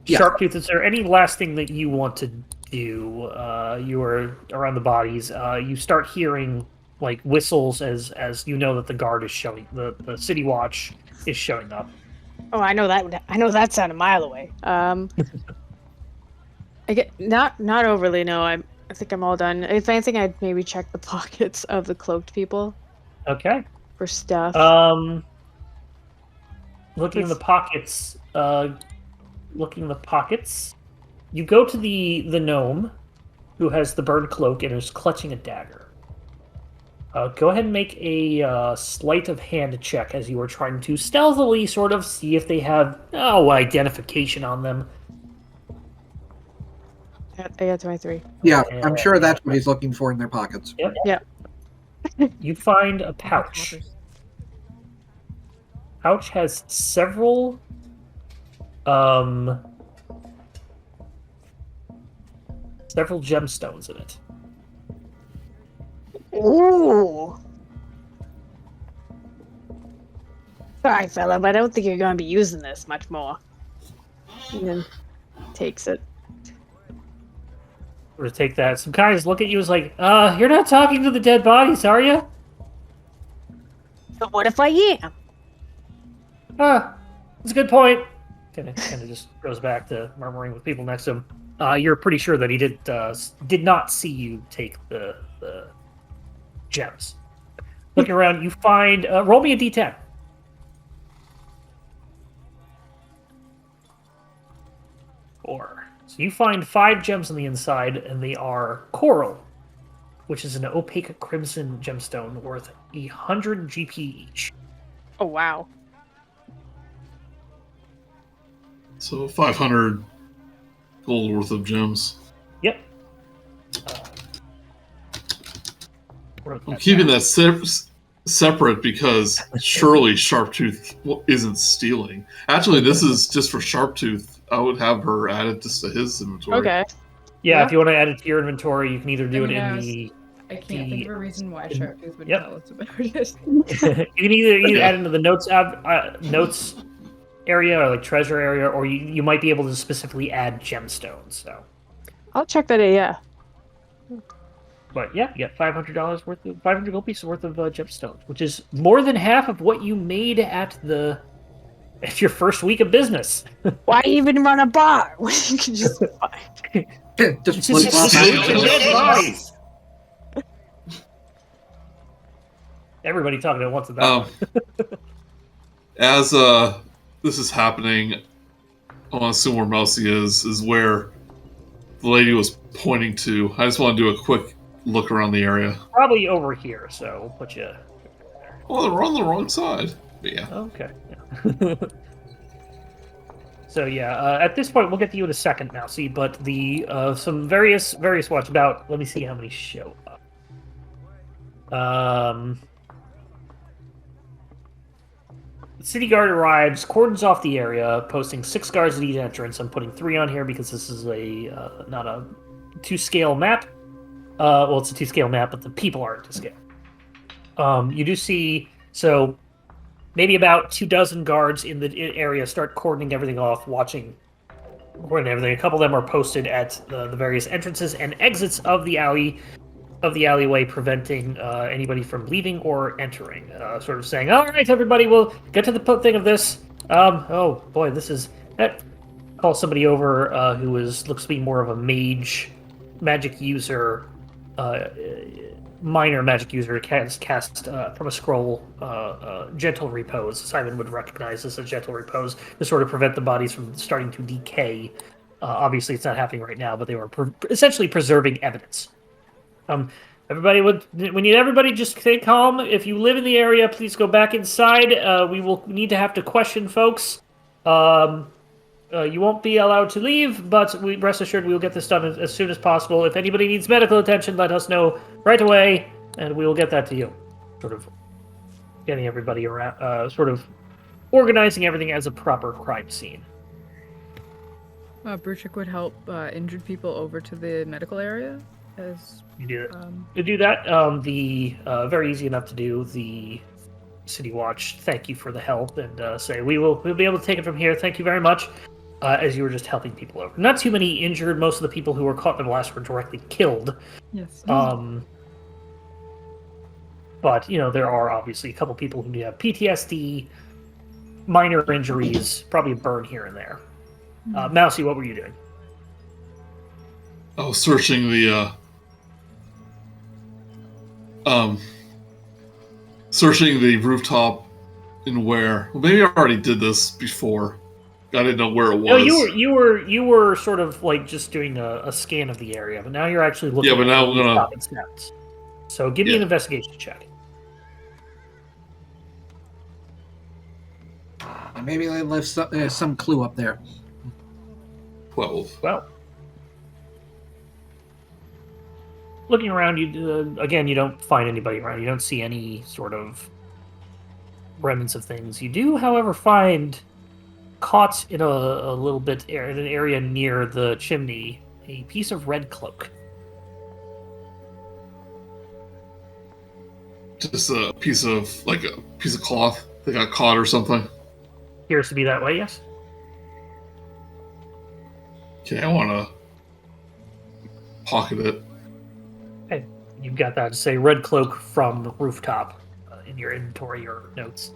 Sharptooth, is there any last thing that you want to do? You are around the bodies. You start hearing like whistles as you know that the guard is showing. The city watch is showing up. Oh, I know that sound a mile away. I get not overly. No, I think I'm all done. If anything, I'd maybe check the pockets of the cloaked people. Okay. For stuff. Looking in the pockets. You go to the gnome, who has the burned cloak and is clutching a dagger. Go ahead and make a sleight of hand check as you are trying to stealthily sort of see if they have identification on them. I got 23. Yeah, I'm sure that's what he's looking for in their pockets. Yep. Yeah. You find a pouch. Pouch has several gemstones in it. Ooh. Sorry, fella, but I don't think you're going to be using this much more. And then takes it. Or to take that. Some guys look at you as like, you're not talking to the dead bodies, are you? But what if I am? That's a good point. Kind of just goes back to murmuring with people next to him. You're pretty sure that he did not see you take the gems. Looking around, you find. Roll me a d10. Four. So you find 5 gems on the inside, and they are coral, which is an opaque crimson gemstone worth 100 GP each. Oh wow. So 500 gold worth of gems. Yep. I'm keeping that separate because surely Sharptooth isn't stealing. Actually, this is just for Sharptooth. I would have her add it just to his inventory. Okay. Yeah, if you want to add it to your inventory, you can either do it in the. I can't think of a reason why Sharptooth would Yep. tell us about it. You can either add into the notes area or like treasure area, or you might be able to specifically add gemstones. So, I'll check that out, yeah. but yeah, you get $500 worth of 500 gold pieces worth of gemstones, which is more than half of what you made at your first week of business. Why even run a bar when you can just Just It's flip off. dead bodies. Everybody talking at once about As this is happening, I want to assume where Mousey is where the lady was pointing to. I just want to do a quick look around the area. probably over here. So we'll put you. Oh, they're on the wrong side. But yeah. Okay. Yeah. So yeah, at this point we'll get to you in a second, Mousey. But the some various watch about. Let me see how many show up. The city guard arrives, cordons off the area, posting 6 guards at each entrance. I'm putting 3 on here because this is not a 2-scale map. Well, it's a 2-scale map, but the people aren't to scale. You do see maybe about 24 guards in the area start cordoning everything off, watching everything. A couple of them are posted at the various entrances and exits of the alleyway, preventing anybody from leaving or entering. Sort of saying, "All right, everybody, we'll get to the thing of this." Oh boy, this is that. Call somebody over who looks to be more of a magic user, minor magic user, cast from a scroll, gentle repose. Simon would recognize this as gentle repose to sort of prevent the bodies from starting to decay. Obviously, it's not happening right now, but they were essentially preserving evidence. Everybody we need everybody just stay calm. If you live in the area, please go back inside. We will need to have to question folks. You won't be allowed to leave, but rest assured we will get this done as soon as possible. If anybody needs medical attention, let us know right away, and we will get that to you. Sort of getting everybody around, sort of organizing everything as a proper crime scene. Brutrik would help injured people over to the medical area. As You do it. To do that, very easy enough to do. The City Watch thank you for the help and say we'll be able to take it from here. Thank you very much. As you were just helping people over. Not too many injured. Most of the people who were caught in the blast were directly killed. yes. But there are obviously a couple people who have PTSD, minor injuries, probably a burn here and there. Mousey, what were you doing? I was searching the rooftop and where. Well, maybe I already did this before. I didn't know where it was. No, you were sort of like just doing a scan of the area, but now you're actually looking. Yeah, but now at we're gonna. stats. So give me an investigation check. Maybe they left some clue up there. 12. Well, looking around, you don't find anybody around. You don't see any sort of remnants of things. You do, however, find caught in a little bit in an area near the chimney a piece of red cloak. Just a piece of cloth that got caught or something. Appears to be that way, yes. Okay, I want to pocket it. Okay, you've got that. Say red cloak from the rooftop in your inventory or notes.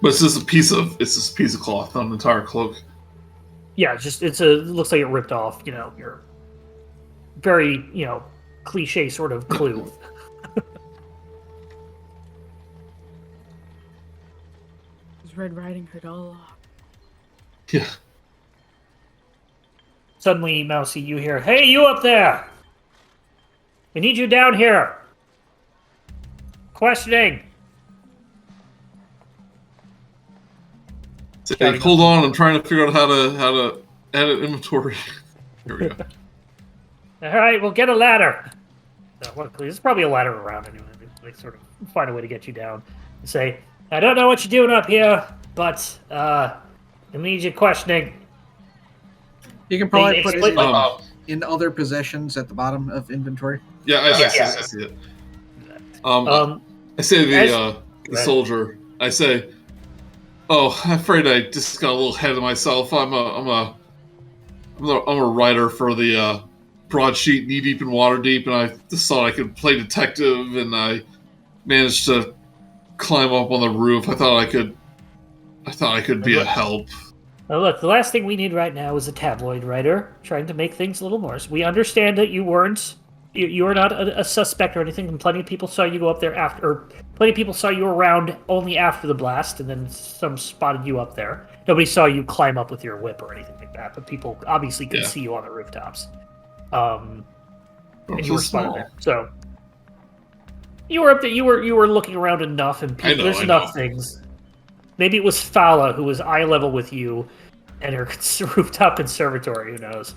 But it's just a piece of cloth, not an entire cloak. Yeah, it looks like it ripped off. Your very cliche sort of clue. Was Red Riding Hood all along? Yeah. Suddenly, Mousey, you hear, "Hey, you up there! We need you down here! Questioning!" Say, hold on, I'm trying to figure out how to edit inventory. Here we go. All right, well, get a ladder. There's probably a ladder around anyway. They sort of find a way to get you down. And say, "I don't know what you're doing up here, but I need you questioning." You can probably put explain- it in other possessions at the bottom of inventory. Yeah, I see it. I say the soldier. I say, "Oh, I'm afraid I just got a little ahead of myself. I'm a writer for the broadsheet knee deep in Waterdeep, and I just thought I could play detective, and I managed to climb up on the roof. I thought I could be a help." Well, look, the last thing we need right now is a tabloid writer trying to make things a little worse. We understand that you weren't, you were not a suspect or anything, and plenty of people saw you go up there after, or plenty of people saw you around only after the blast, and then some spotted you up there. Nobody saw you climb up with your whip or anything like that, but people obviously could see you on the rooftops. And you were spotted there. So you were up there. You were looking around enough, and there's enough things. Maybe it was Fala who was eye level with you, and her rooftop conservatory. Who knows?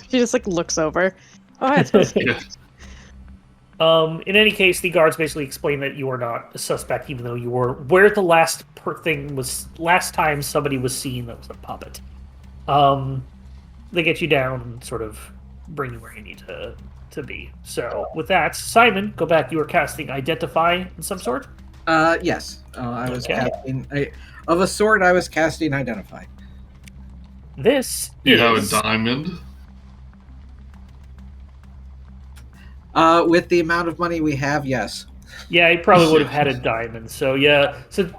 She just looks over. Oh, it's perfect. In any case, the guards basically explain that you are not a suspect, even though you were where the last time somebody was seen that was a puppet. They get you down and sort of bring you where you need to be. So with that, Simon, go back. You were casting Identify in some sort? Yes. I was casting... of a sort, I was casting Identify. This You have a diamond? With the amount of money we have, yes. Yeah, he probably would have had a diamond. So yeah, so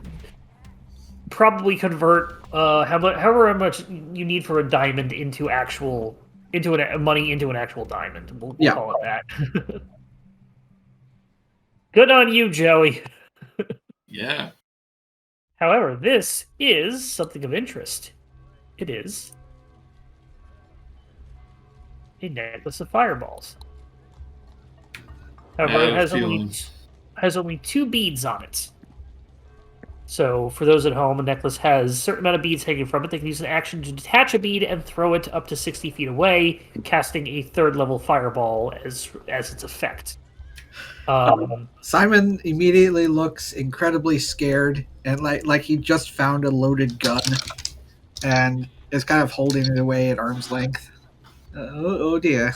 probably convert however much you need for a diamond into money into an actual diamond. We'll call it that. Good on you, Joey. Yeah. However, this is something of interest. It is a necklace of fireballs. However, it has only 2 beads on it. So, for those at home, a necklace has a certain amount of beads hanging from it. They can use an action to detach a bead and throw it up to 60 feet away, casting a 3rd level fireball as its effect. Simon immediately looks incredibly scared and like he just found a loaded gun and is kind of holding it away at arm's length. Oh dear.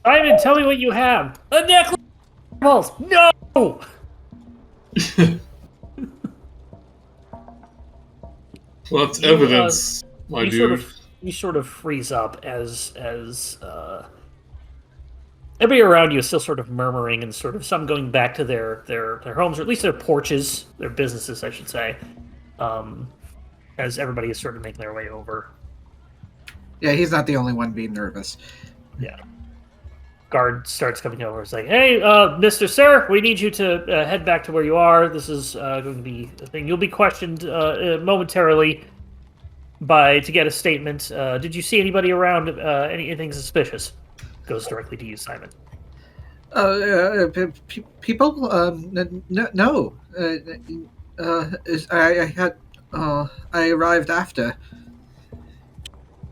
Simon, tell me what you have. A necklace of fireballs. No! Well, that's evidence, my dude. You sort of freeze up as everybody around you is still sort of murmuring and sort of some going back to their homes, or at least their porches, their businesses, I should say, as everybody is sort of making their way over. Yeah, he's not the only one being nervous. Yeah. Guard starts coming over. It's like, "Hey, Mr. Sir, we need you to head back to where you are. This is going to be a thing. You'll be questioned momentarily to get a statement. Did you see anybody around? Anything suspicious?" Goes directly to you, Simon. People? No. I arrived after.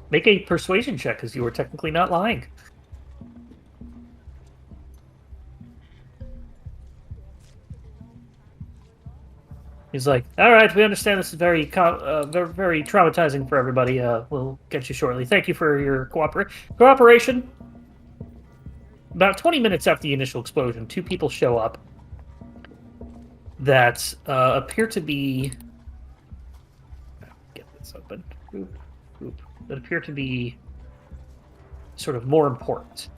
Make a persuasion check, because you were technically not lying. He's like, "All right, we understand this is very traumatizing for everybody. We'll get you shortly. Thank you for your cooperation." About 20 minutes after the initial explosion, 2 people show up that appear to be... Get this open. That appear to be sort of more important.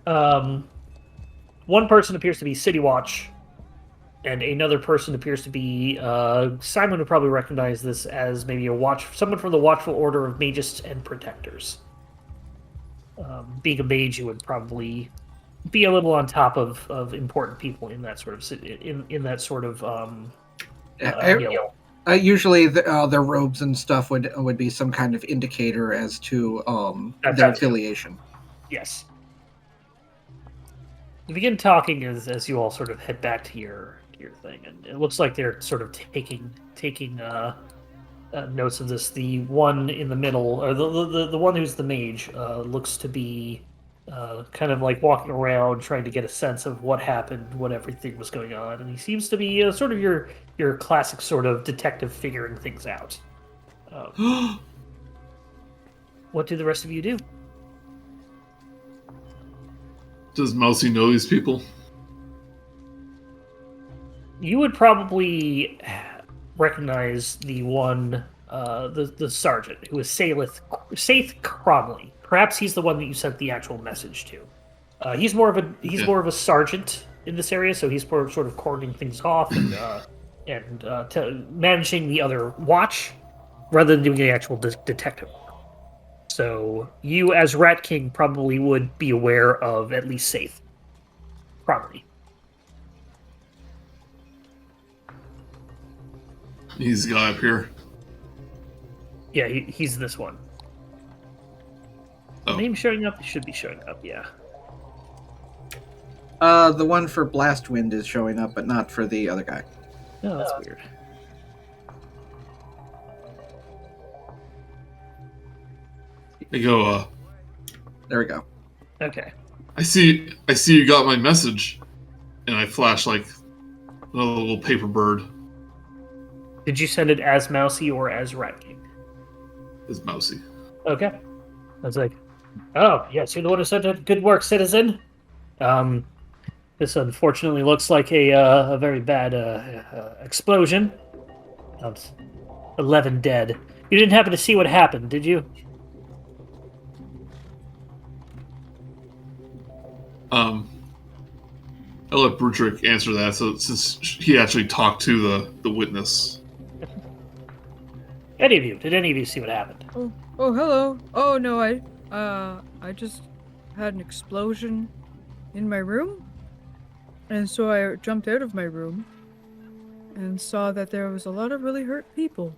One person appears to be City Watch, and another person appears to be Simon would probably recognize this as maybe someone from the Watchful Order of Mages and Protectors. Being a mage, you would probably be a little on top of important people in that sort of in that sort of guild. Usually, their robes and stuff would be some kind of indicator as to their affiliation. Yes. You begin talking as you all sort of head back to your thing, and it looks like they're sort of taking notes of this. The one in the middle, or the one who's the mage, looks to be kind of like walking around trying to get a sense of what happened, what everything was going on, and he seems to be sort of your classic sort of detective figuring things out. What do the rest of you do? Does Mousey know these people? You would probably recognize the one, the sergeant, who is Saith Cromley. Perhaps he's the one that you sent the actual message to. He's more of a sergeant in this area, so he's sort of cordoning things off and managing the other watch rather than doing the actual detective work. So you, as Rat King, probably would be aware of at least Saith. Probably. He's the guy up here. Yeah, he's this one. Oh. Name showing up? Should be showing up, yeah. The one for Blastwind is showing up, but not for the other guy. Oh, that's weird. I go, There we go. Okay. I see you got my message. And I flash like a little paper bird. Did you send it as Mousey or as Rat King? It's Mousey. Okay. I was like, oh, yes, you're the one who sent it. Good work, citizen. This unfortunately looks like a very bad explosion. 11 dead. You didn't happen to see what happened, did you? I'll let Brutrik answer that. So since he actually talked to the witness. Did any of you see what happened? Oh, hello. Oh no, I just had an explosion in my room, and so I jumped out of my room and saw that there was a lot of really hurt people.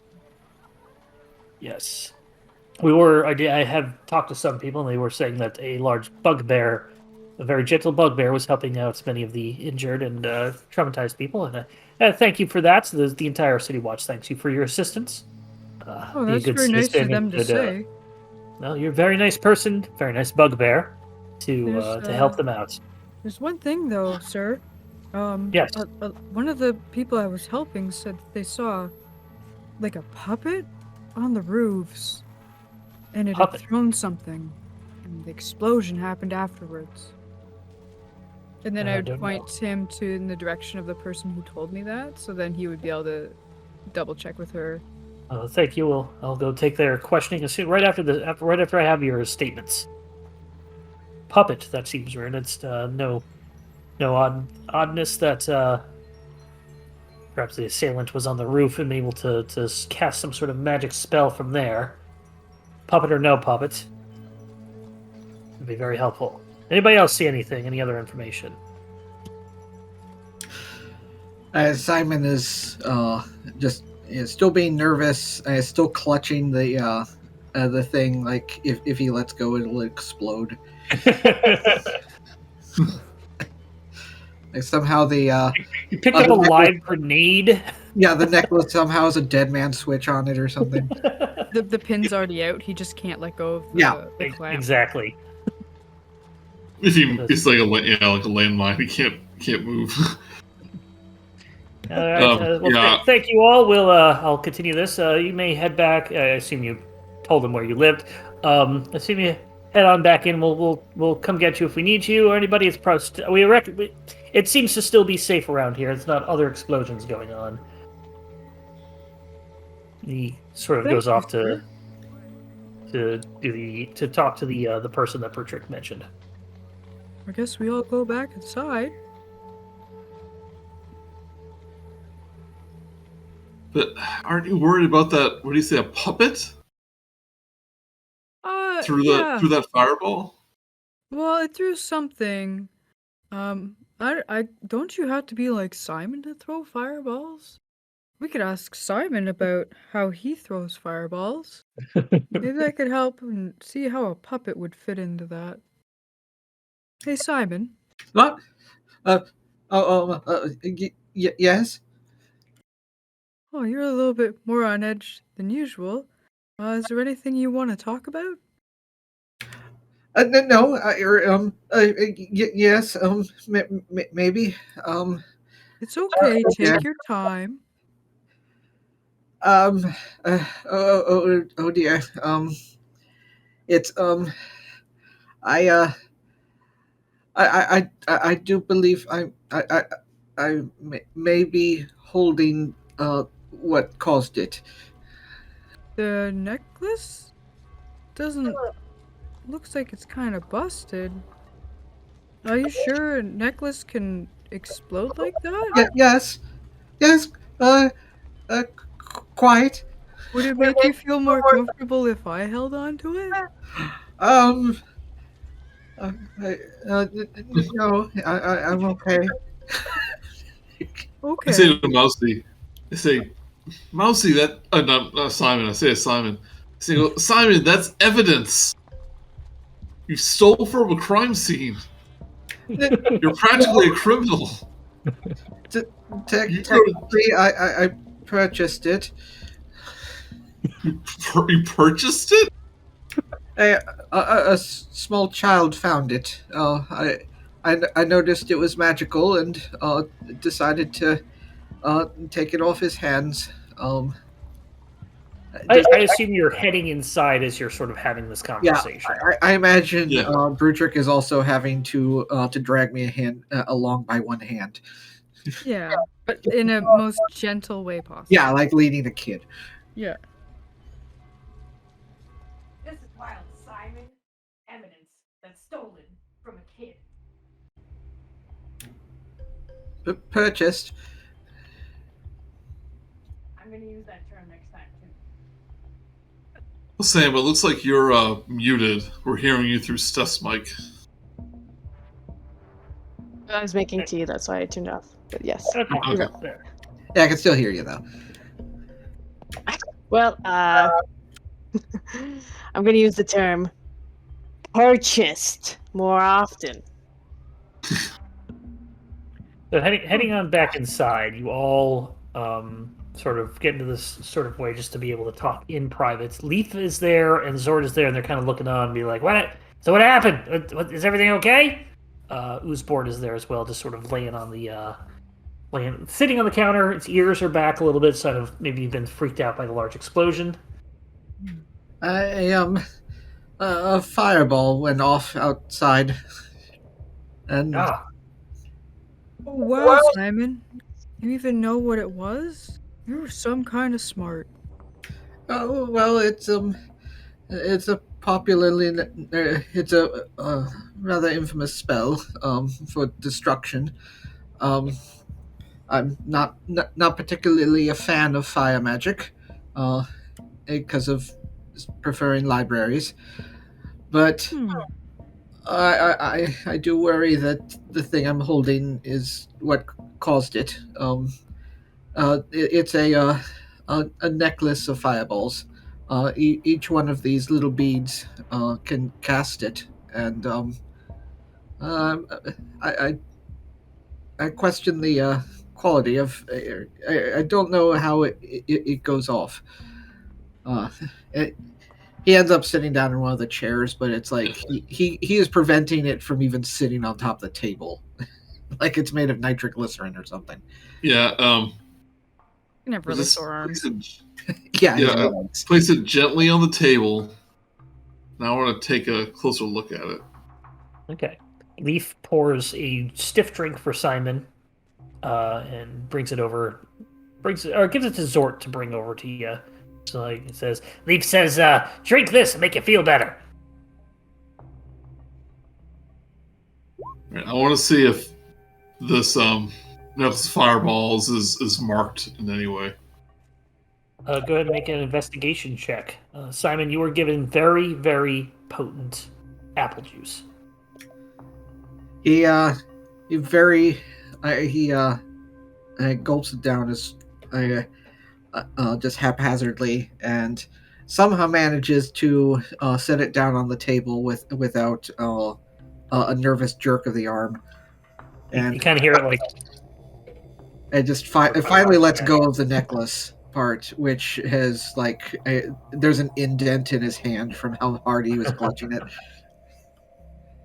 Yes. I have talked to some people, and they were saying that a large bugbear, a very gentle bugbear, was helping out many of the injured and traumatized people. And thank you for that. So the entire City Watch thanks you for your assistance. Oh, that's very nice of them to say. Well, you're a very nice person, very nice bugbear to help them out. There's one thing, though, sir. Yes. One of the people I was helping said that they saw, like, a puppet on the roofs, and it had thrown something, and the explosion happened afterwards. And then I would point him in the direction of the person who told me that, so then he would be able to double check with her. Thank you. I'll go take their questioning right after I have your statements. Puppet, that seems weird. It's no oddness that perhaps the assailant was on the roof and able to cast some sort of magic spell from there. Puppet or no puppet, would be very helpful. Anybody else see anything? Any other information? Simon is still being nervous. Still clutching the thing. Like if he lets go, it'll explode. Like somehow you picked up a live grenade. Yeah, the necklace somehow has a dead man switch on it or something. The pin's already out. He just can't let go of the clamp. Exactly. It's like a landmine. He can't move. All right. Thank you all. I'll continue this. You may head back. I assume you told them where you lived. Assume you head on back in. We'll come get you if we need you or anybody. It seems to still be safe around here. It's not other explosions going on. He sort of goes off to to talk to the person that Brutrik mentioned. I guess we all go back inside. But aren't you worried about that? What do you say? A puppet through Yeah. that fireball? Well, it threw something. I don't you have to be like Simon to throw fireballs? We could ask Simon about how he throws fireballs. Maybe that could help and see how a puppet would fit into that. Hey, Simon. What? Yes. Oh, you're a little bit more on edge than usual. Is there anything you want to talk about? No. Yes. Maybe. It's okay. Yeah. Take your time. Oh dear. It's I I do believe I may be holding what caused it. The necklace doesn't. Looks like it's kind of busted. Are you sure a necklace can explode like that? Yes. Yes. Quite. Would it make you feel more comfortable if I held on to it? Um. No. I'm okay. I say Okay. to Mousey, I say, Mousey, that not Simon. I say to Simon, I say, well, Simon, that's evidence. You stole from a crime scene. You're practically a criminal. Technically, I purchased it. You purchased it? A small child found it. I noticed it was magical and decided to take it off his hands. I assume you're heading inside as you're sort of having this conversation. I imagine Yeah. Brutrik is also having to drag me along by one hand. Yeah, but in a most gentle way possible. Yeah, like leading a kid. Yeah. This is wild, Simon. Evidence that's stolen from a kid. Purchased. I'm gonna use that term next time too. Well, Sam, it looks like you're muted. We're hearing you through Steph's mic. I was making tea, that's why I tuned off. But yes. Okay. Okay. There. Yeah, I can still hear you though. Well, I'm going to use the term purchased more often. So heading on back inside, you all sort of get into this sort of way just to be able to talk in private. Leaf is there and Zord is there, and they're kind of looking on and be like, "What? So what happened? Is everything okay?" Oozeboard is there as well, just sort of laying on the sitting on the counter. Its ears are back a little bit, sort of maybe been freaked out by the large explosion. A fireball went off outside, and Ah, Oh, wow, Simon. You even know what it was? You're some kind of smart. oh well, it's a popularly it's a rather infamous spell for destruction. I'm not particularly a fan of fire magic, because of preferring libraries, but Hmm. I do worry that the thing I'm holding is what caused it. It's a necklace of fireballs. Each one of these little beads can cast it, and um, I question the quality of. I don't know how it goes off. Uh, it, he ends up sitting down in one of the chairs, but it's like he is preventing it from even sitting on top of the table, like it's made of nitroglycerin or something. Yeah. You can have really Just sore arms. Yeah, Yeah, place it gently on the table. Now I want to take a closer look at it. okay. Leaf pours a stiff drink for Simon, and brings it over. Gives it to Zort to bring over to you. So like it says, Leaf says, drink this and make you feel better. Right, I want to see if this necklace of fireballs is marked in any way. Go ahead and make an investigation check. Simon, you were given very, very potent apple juice. He gulps it down as just haphazardly, and somehow manages to set it down on the table without a nervous jerk of the arm. And You kind of hear it like it just it finally lets go of the necklace part, which has there's an indent in his hand from how hard he was clutching it.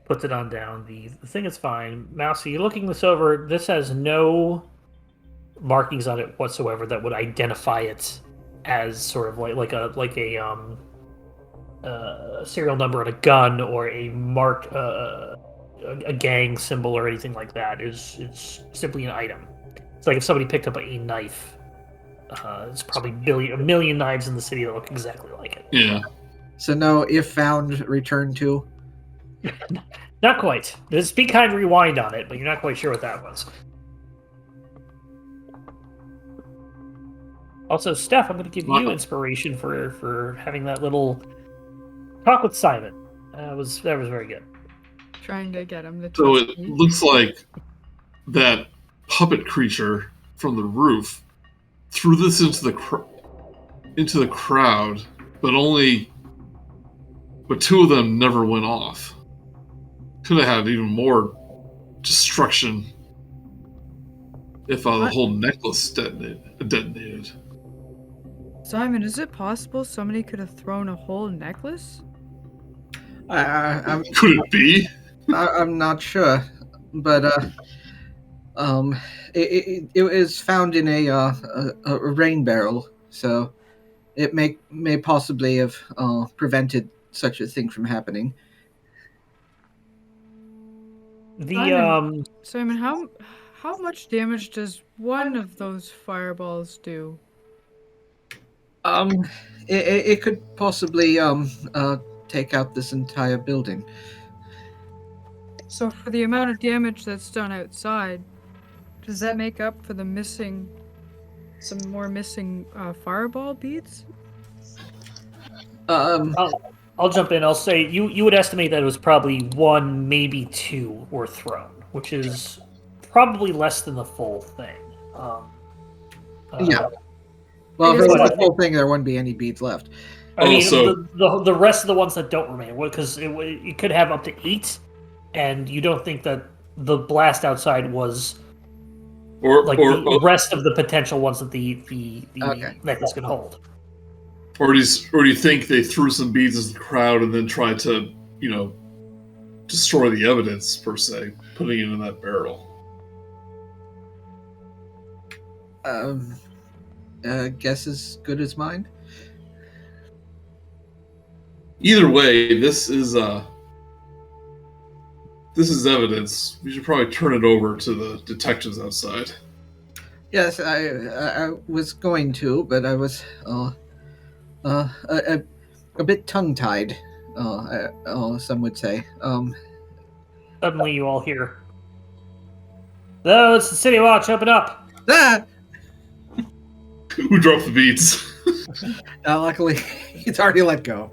puts it on down. The thing is fine. Mousey, you're looking this over. This has no markings on it whatsoever that would identify it as sort of like a serial number on a gun or a mark, a gang symbol or anything like that. It's simply an item. It's like if somebody picked up a knife. There's probably a million knives in the city that look exactly like it. Yeah. So no, if found, return to. Not quite. There's Be Kind Rewind on it, but you're not quite sure what that was. Also, Steph, I'm going to give you inspiration for having that little talk with Simon. That was very good. Trying to get him to So trust it me. looks like that puppet creature from the roof threw this into the crowd, but two of them never went off. Could have had even more destruction if the whole necklace detonated. Simon, is it possible somebody could have thrown a whole necklace? I'm Could it be? I'm not sure, but it was found in a rain barrel, so it may possibly have prevented such a thing from happening. Simon, how much damage does one of those fireballs do? It could possibly take out this entire building. So for the amount of damage that's done outside, does that make up for some more missing fireball beads? I'll jump in. I'll say you would estimate that it was probably one, maybe two were thrown, which is probably less than the full thing. Yeah. Well, if it was the full thing, there wouldn't be any beads left. I mean, the rest of the ones that don't remain, because it could have up to 8, and you don't think that the blast outside was the rest of the potential ones that the necklace could hold. Or do you think they threw some beads into the crowd and then tried to, destroy the evidence, per se, putting it in that barrel? Guess as good as mine. Either way, this is evidence. We should probably turn it over to the detectives outside. Yes, I was going to, but I was a bit tongue-tied, some would say. Suddenly you all hear, "Oh, it's the City Watch, open up!" Ah! Who dropped the beads? Luckily, he's already let go.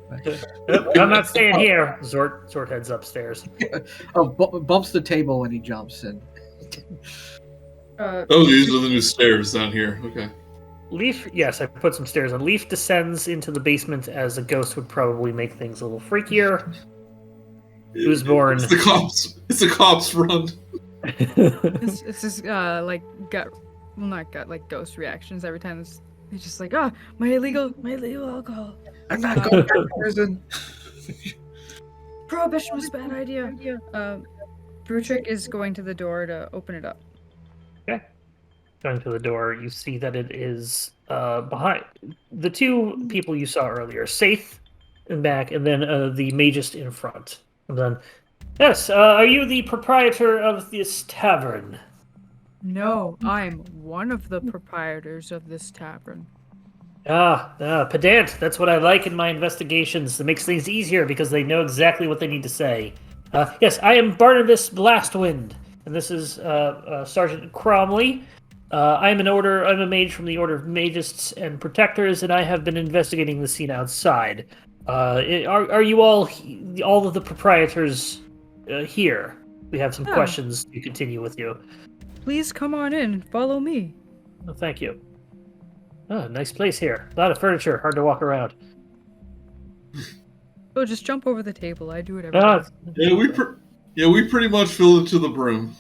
I'm not staying here. Zort heads upstairs. Bumps the table when he jumps in. These are the new stairs down here. Okay. Leaf, yes, I put some stairs on. Leaf descends into the basement as a ghost would probably make things a little freakier. He was born. It's the cops. It's the cops. Run. It's just like ghost reactions every time. He's just like, my illegal alcohol. I'm not going to prison. Prohibition was a bad idea. Brutrik is going to the door to open it up. Okay. Going to the door, you see that it is behind the two people you saw earlier, Saith in back, and then the magist in front. And then, yes, are you the proprietor of this tavern? No, I'm one of the proprietors of this tavern. Pedant. That's what I like in my investigations. It makes things easier because they know exactly what they need to say. Yes, I am Barnabas Blastwind, and this is Sergeant Cromley. I'm a mage from the Order of Magists and Protectors, and I have been investigating the scene outside. Are you all of the proprietors here? We have some Yeah. questions to continue with you. Please come on in and follow me. Oh, thank you. Oh, nice place here. A lot of furniture, hard to walk around. Oh, just jump over the table. I do it every Ah, time. We pretty much filled it to the brim.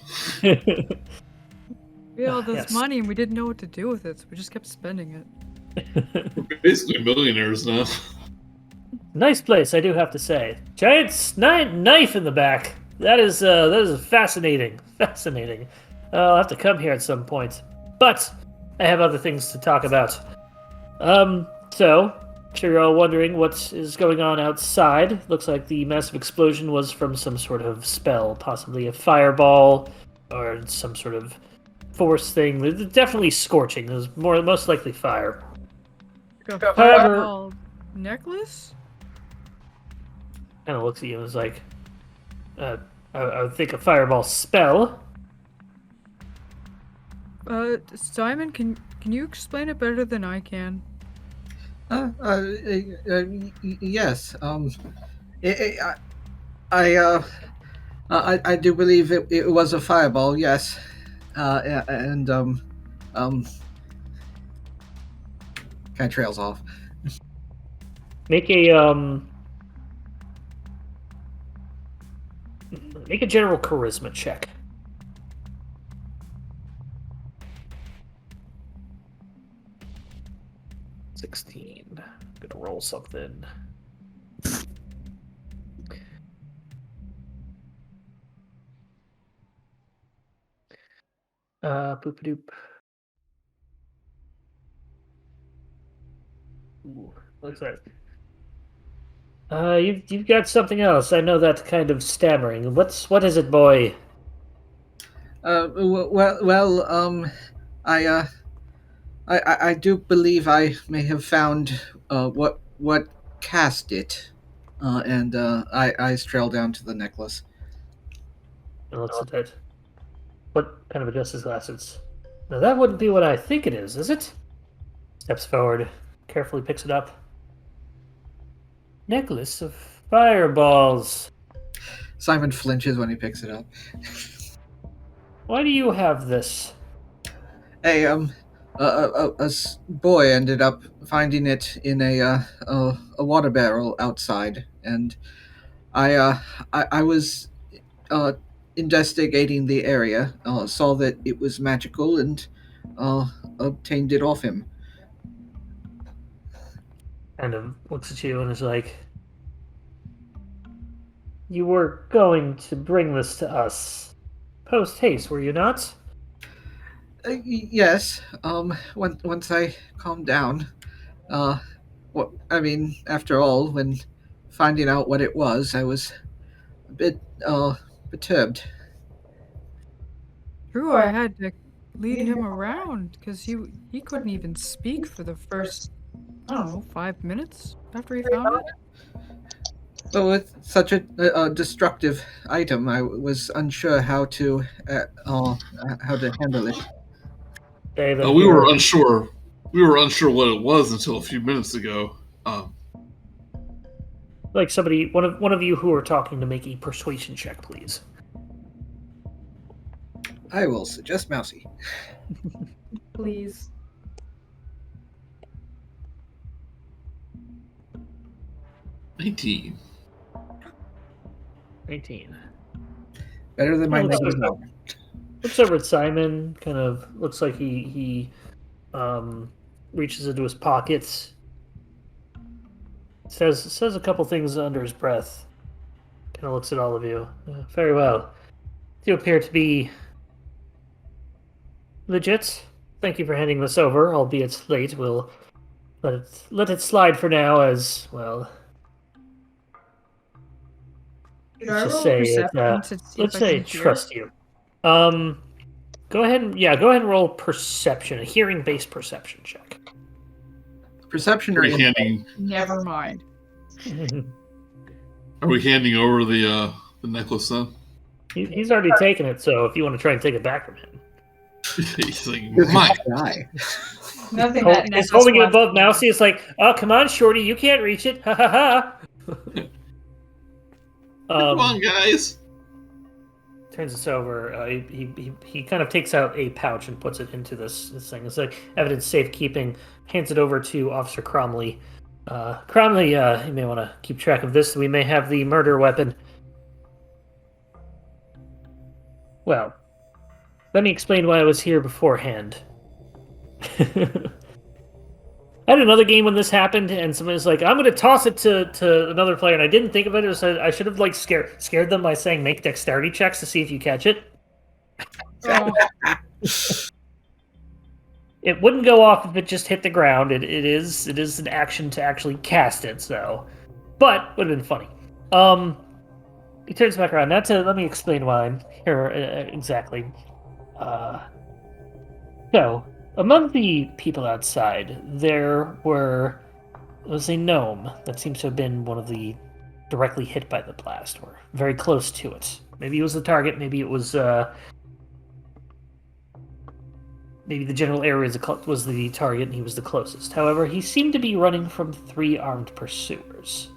We had all this yes. money and we didn't know what to do with it, so we just kept spending it. We're basically millionaires now. Nice place, I do have to say. Giant knife in the back. That is fascinating. Fascinating. I'll have to come here at some point. But I have other things to talk about. So, I'm sure you're all wondering what is going on outside. Looks like the massive explosion was from some sort of spell, possibly a fireball or some sort of force thing. It's definitely scorching. It was most likely fire. Like a However- fireball necklace? Kind of looks at you and is like, I would think a fireball spell. Simon, can you explain it better than I can? Yes. I do believe it was a fireball. Yes. And kind of trails off. Make a general charisma check. $16. Gonna roll something. Boop-a-doop. Ooh, what's that? You've got something else. I know that kind of stammering. What is it, boy? I do believe I may have found what cast it, and I trail down to the necklace. And looks at it. What kind of adjusts his glasses? Now that wouldn't be what I think it is it? Steps forward, carefully picks it up. Necklace of fireballs. Simon flinches when he picks it up. Why do you have this? Hey, boy ended up finding it in a water barrel outside, and I was investigating the area, saw that it was magical, and obtained it off him. Kind of looks at you and is like, you were going to bring this to us post haste, were you not? Yes. Once I calmed down, after all, when finding out what it was, I was a bit perturbed. True, I had to lead him around because he couldn't even speak for the first, I don't know, 5 minutes after he found it. But with such a destructive item, I was unsure how to handle it. Okay, then We were here- unsure. We were unsure what it was until a few minutes ago. like somebody, one of you who are talking to make a persuasion check, please. I will suggest Mousey. Please. $19. 19. Better than my Yeah, negative looks one. Looks over at Simon, kind of looks like he reaches into his pockets, says a couple things under his breath, kind of looks at all of you. Very well. You appear to be legit. Thank you for handing this over, albeit late. We'll let it slide for now, as well. Did I Let's just roll say perception to see let's if I say can hear? trust you. Go ahead and roll perception, a hearing-based perception check. Perception Are or we insight? handing? Never mind. Are we handing over the necklace then? He's already taken it, so if you want to try and take it back from him. He's like, Does Mike. he die? Nothing Oh, that he's necklace holding it wants above to do. Mousey. It's like, oh, come on, Shorty, you can't reach it. Ha ha ha. Come on, guys. Turns this over. He kind of takes out a pouch and puts it into this thing. It's like evidence safekeeping. Hands it over to Officer Cromley. Cromley, you may want to keep track of this. We may have the murder weapon. Well, let me explain why I was here beforehand. I had another game when this happened, and someone was like, "I'm going to toss it to another player," and I didn't think of it. So I should have like scared them by saying, "Make dexterity checks to see if you catch it." Oh, It wouldn't go off if it just hit the ground. It is an action to actually cast it, so. But would have been funny. He turns back around. Let me explain why I'm here exactly. So, among the people outside, there was a gnome that seems to have been one of the directly hit by the blast, or very close to it. Maybe it was the target. Maybe it was. Maybe the general area was the target and he was the closest. However, he seemed to be running from 3 armed pursuers.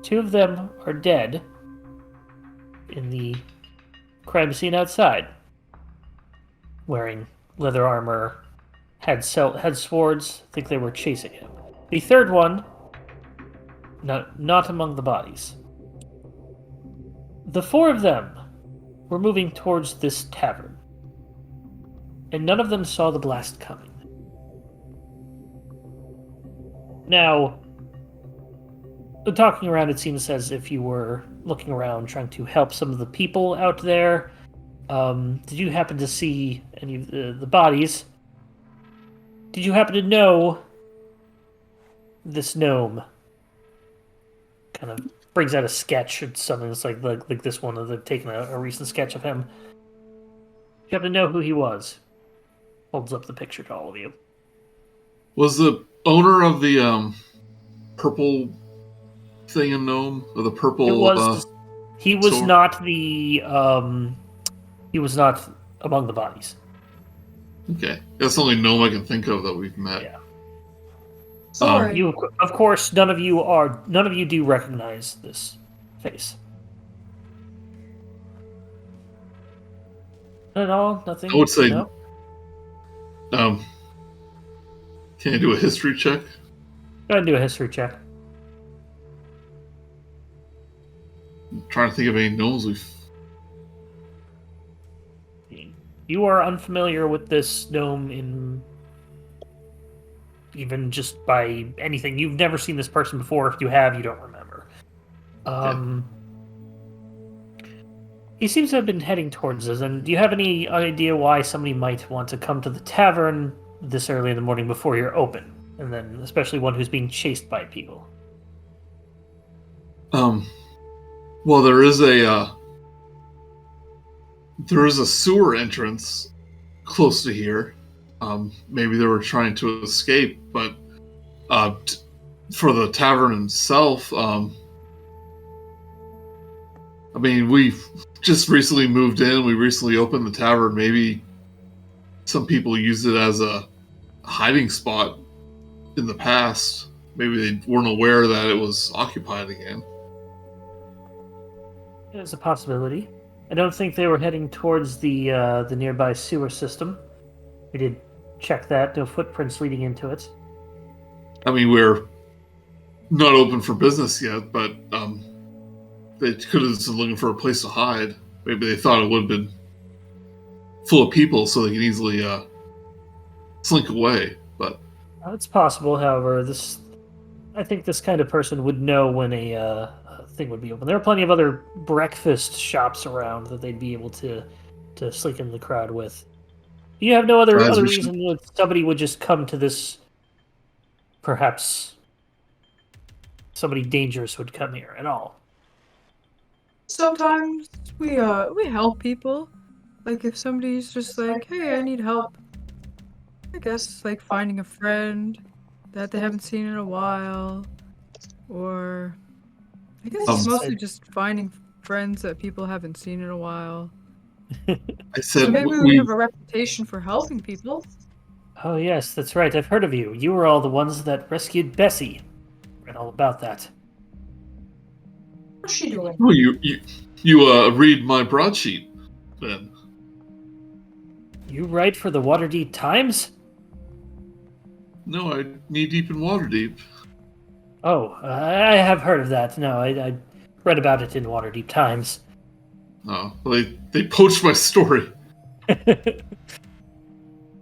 2 of them are dead in the crime scene outside, wearing leather armor, had swords. I think they were chasing him. The third one, not among the bodies. The 4 of them were moving towards this tavern, and none of them saw the blast coming. Now, talking around, it seems as if you were looking around trying to help some of the people out there. Did you happen to see any of the bodies? Did you happen to know this gnome? Kind of brings out a sketch or something that's like this one. They've taken a recent sketch of him. You happen to know who he was? Holds up the picture to all of you. Was the owner of the purple thing a gnome? Or the purple It was. He was sword? not the. He was not among the bodies. Okay. That's the only gnome I can think of that we've met. Yeah. sorry. You, of course, none of you do recognize this face. Not at all. Nothing. I would say No? Can I do a history check? Go ahead and do a history check. I'm trying to think of any gnomes we've. You are unfamiliar with this gnome in even just by anything. You've never seen this person before. If you have, you don't remember. He seems to have been heading towards us. And do you have any idea why somebody might want to come to the tavern this early in the morning before you're open? And then especially one who's being chased by people. Well, there is a sewer entrance close to here. Maybe they were trying to escape, but for the tavern itself, I mean, we've just recently moved in. We recently opened the tavern. Maybe some people used it as a hiding spot in the past. Maybe they weren't aware that it was occupied again. It's a possibility. I don't think they were heading towards the nearby sewer system. We did check that. No footprints leading into it. I mean, we're not open for business yet, but they could have been looking for a place to hide. Maybe they thought it would have been full of people so they can easily slink away. But It's possible, however, I think this kind of person would know when a thing would be open. There are plenty of other breakfast shops around that they'd be able to slink in the crowd with. You have no other reason that somebody would just come to this. Perhaps somebody dangerous would come here at all. Sometimes we help people. Like if somebody's just like, hey, I need help. I guess like finding a friend, that they haven't seen in a while, or I guess Um, it's mostly just finding friends that people haven't seen in a while. I So said maybe we have a reputation for helping people. Oh, yes, that's right. I've heard of you. You were all the ones that rescued Bessie. Read all about that. What's she doing? Oh, read my broadsheet, then. You write for the Waterdeep Times? No, I'm knee deep in Waterdeep. Oh, I have heard of that. No, I read about it in Waterdeep Times. Oh, well, they poached my story.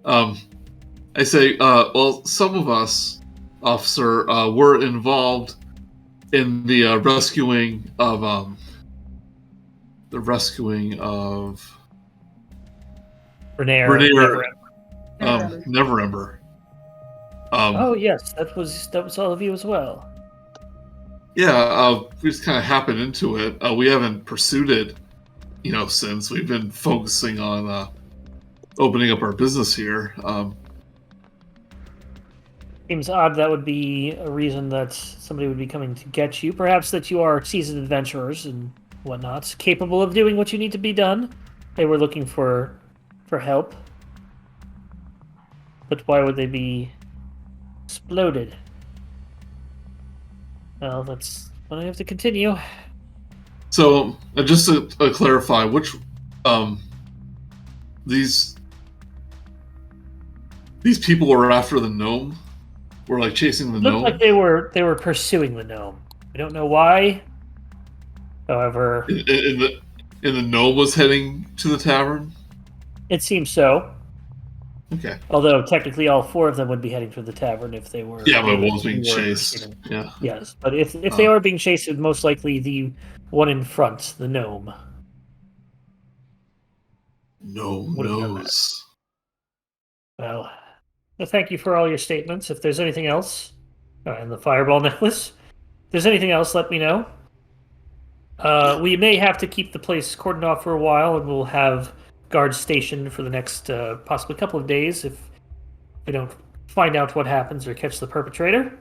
I say, well, some of us, officer, were involved in the rescuing of Renair, Neverember. Oh yes, that was all of you as well. Yeah, we just kind of happened into it. We haven't pursued it, since we've been focusing on opening up our business here. Seems odd that would be a reason that somebody would be coming to get you. Perhaps that you are seasoned adventurers and whatnot, capable of doing what you need to be done. They were looking for help. But why would they be exploded? Well, that's what I have to continue. So, just to clarify, which these people were after the gnome? Were like chasing the gnome? Looked like they were pursuing the gnome. We don't know why. However, And the gnome was heading to the tavern. it seems so. Okay. Although technically, all four of them would be heading to the tavern if they were. Yeah, but one was being if they were chased. pursuing. Yeah. Yes, but if they are being chased, it would most likely the one in front, the gnome. No Would have done knows. Well, thank you for all your statements. If there's anything else, and the fireball necklace. If there's anything else, let me know. We may have to keep the place cordoned off for a while, and we'll have guards stationed for the next possibly couple of days if we don't find out what happens or catch the perpetrator.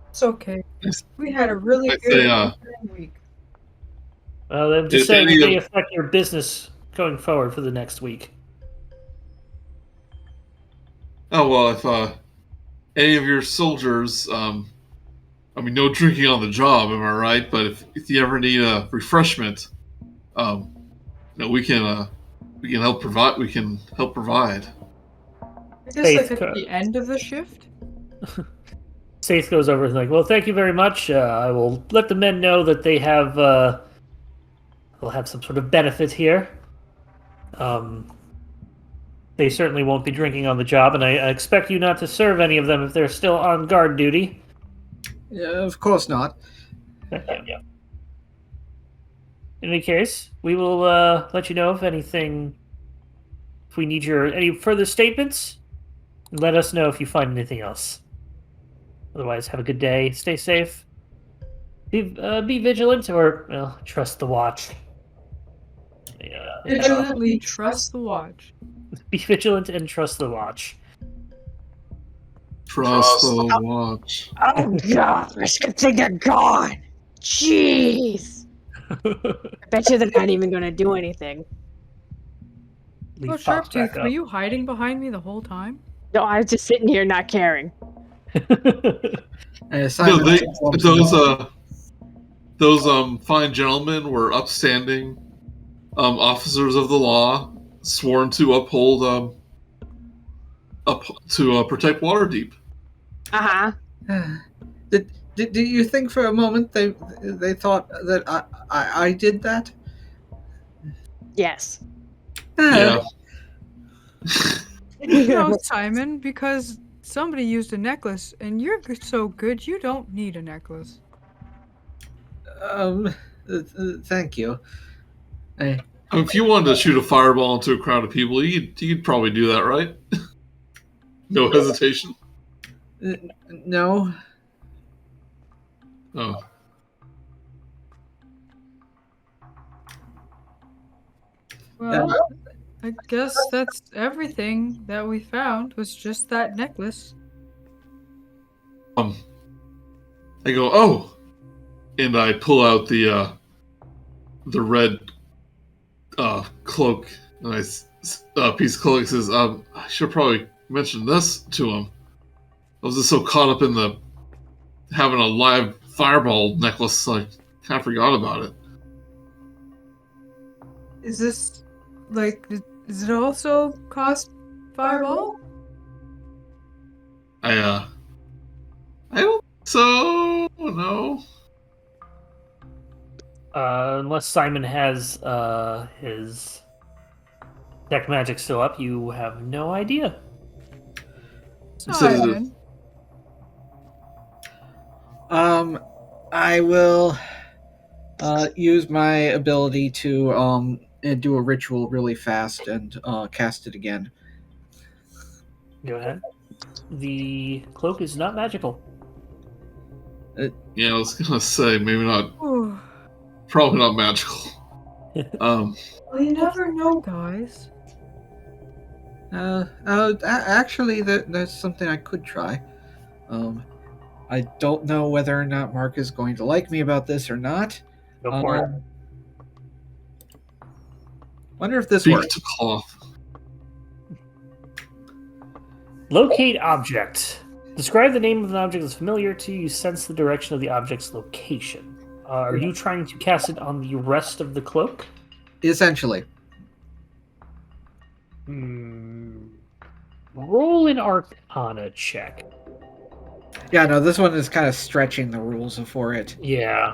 It's okay. We had a really I'd good say, week. Well, then just If saying it any may of- affect your business going forward for the next week. Oh well, if any of your soldiers, no drinking on the job, am I right? But if you ever need a refreshment, we can help provide. We can help provide. I guess Faith like at co- the end of the shift. Saith goes over and is like, well, thank you very much. I will let the men know that they have will have some sort of benefit here. They certainly won't be drinking on the job, and I expect you not to serve any of them if they're still on guard duty. Yeah, of course not. Yeah. In any case, we will let you know if anything. If we need any further statements, let us know if you find anything else. Otherwise, have a good day. Stay safe. Be vigilant, or trust the watch. Vigilantly trust the watch. Be vigilant and trust the watch. Trust the watch. Oh gosh, good thing they're gone. Jeez. I bet you they're not even gonna do anything. Leaf Oh, pops back Sharptooth, were you hiding behind me the whole time? No, I was just sitting here not caring. No, Simon, those fine gentlemen were upstanding officers of the law, sworn to uphold protect Waterdeep. Uh-huh. Did you think for a moment they thought that I did that? Yes. Yeah. No, Simon, because somebody used a necklace, and you're so good you don't need a necklace. Thank you. If you wanted to shoot a fireball into a crowd of people, you'd probably do that, right? No hesitation. No. Oh. Well, I guess that's everything that we found was just that necklace. I go, oh, and I pull out the red cloak, and piece of cloak says, I should probably mention this to him. I was just so caught up in the having a live fireball necklace, I kind of forgot about it. Is this like? Does it also cost fireball? I don't so no. Unless Simon has his deck magic still up, you have no idea. Simon. I will use my ability to do a ritual really fast and cast it again. Go ahead. The cloak is not magical. Yeah, I was gonna say maybe not. Oh, Probably not magical. well, you never know, guys. Actually, that's something I could try. I don't know whether or not Mark is going to like me about this or not. Go for it. Wonder if this Speak works. to cloth. Locate object. Describe the name of an object that's familiar to you. Sense the direction of the object's location. Are you trying to cast it on the rest of the cloak? Essentially. Roll an Arcana check. Yeah, no, this one is kind of stretching the rules for it. Yeah.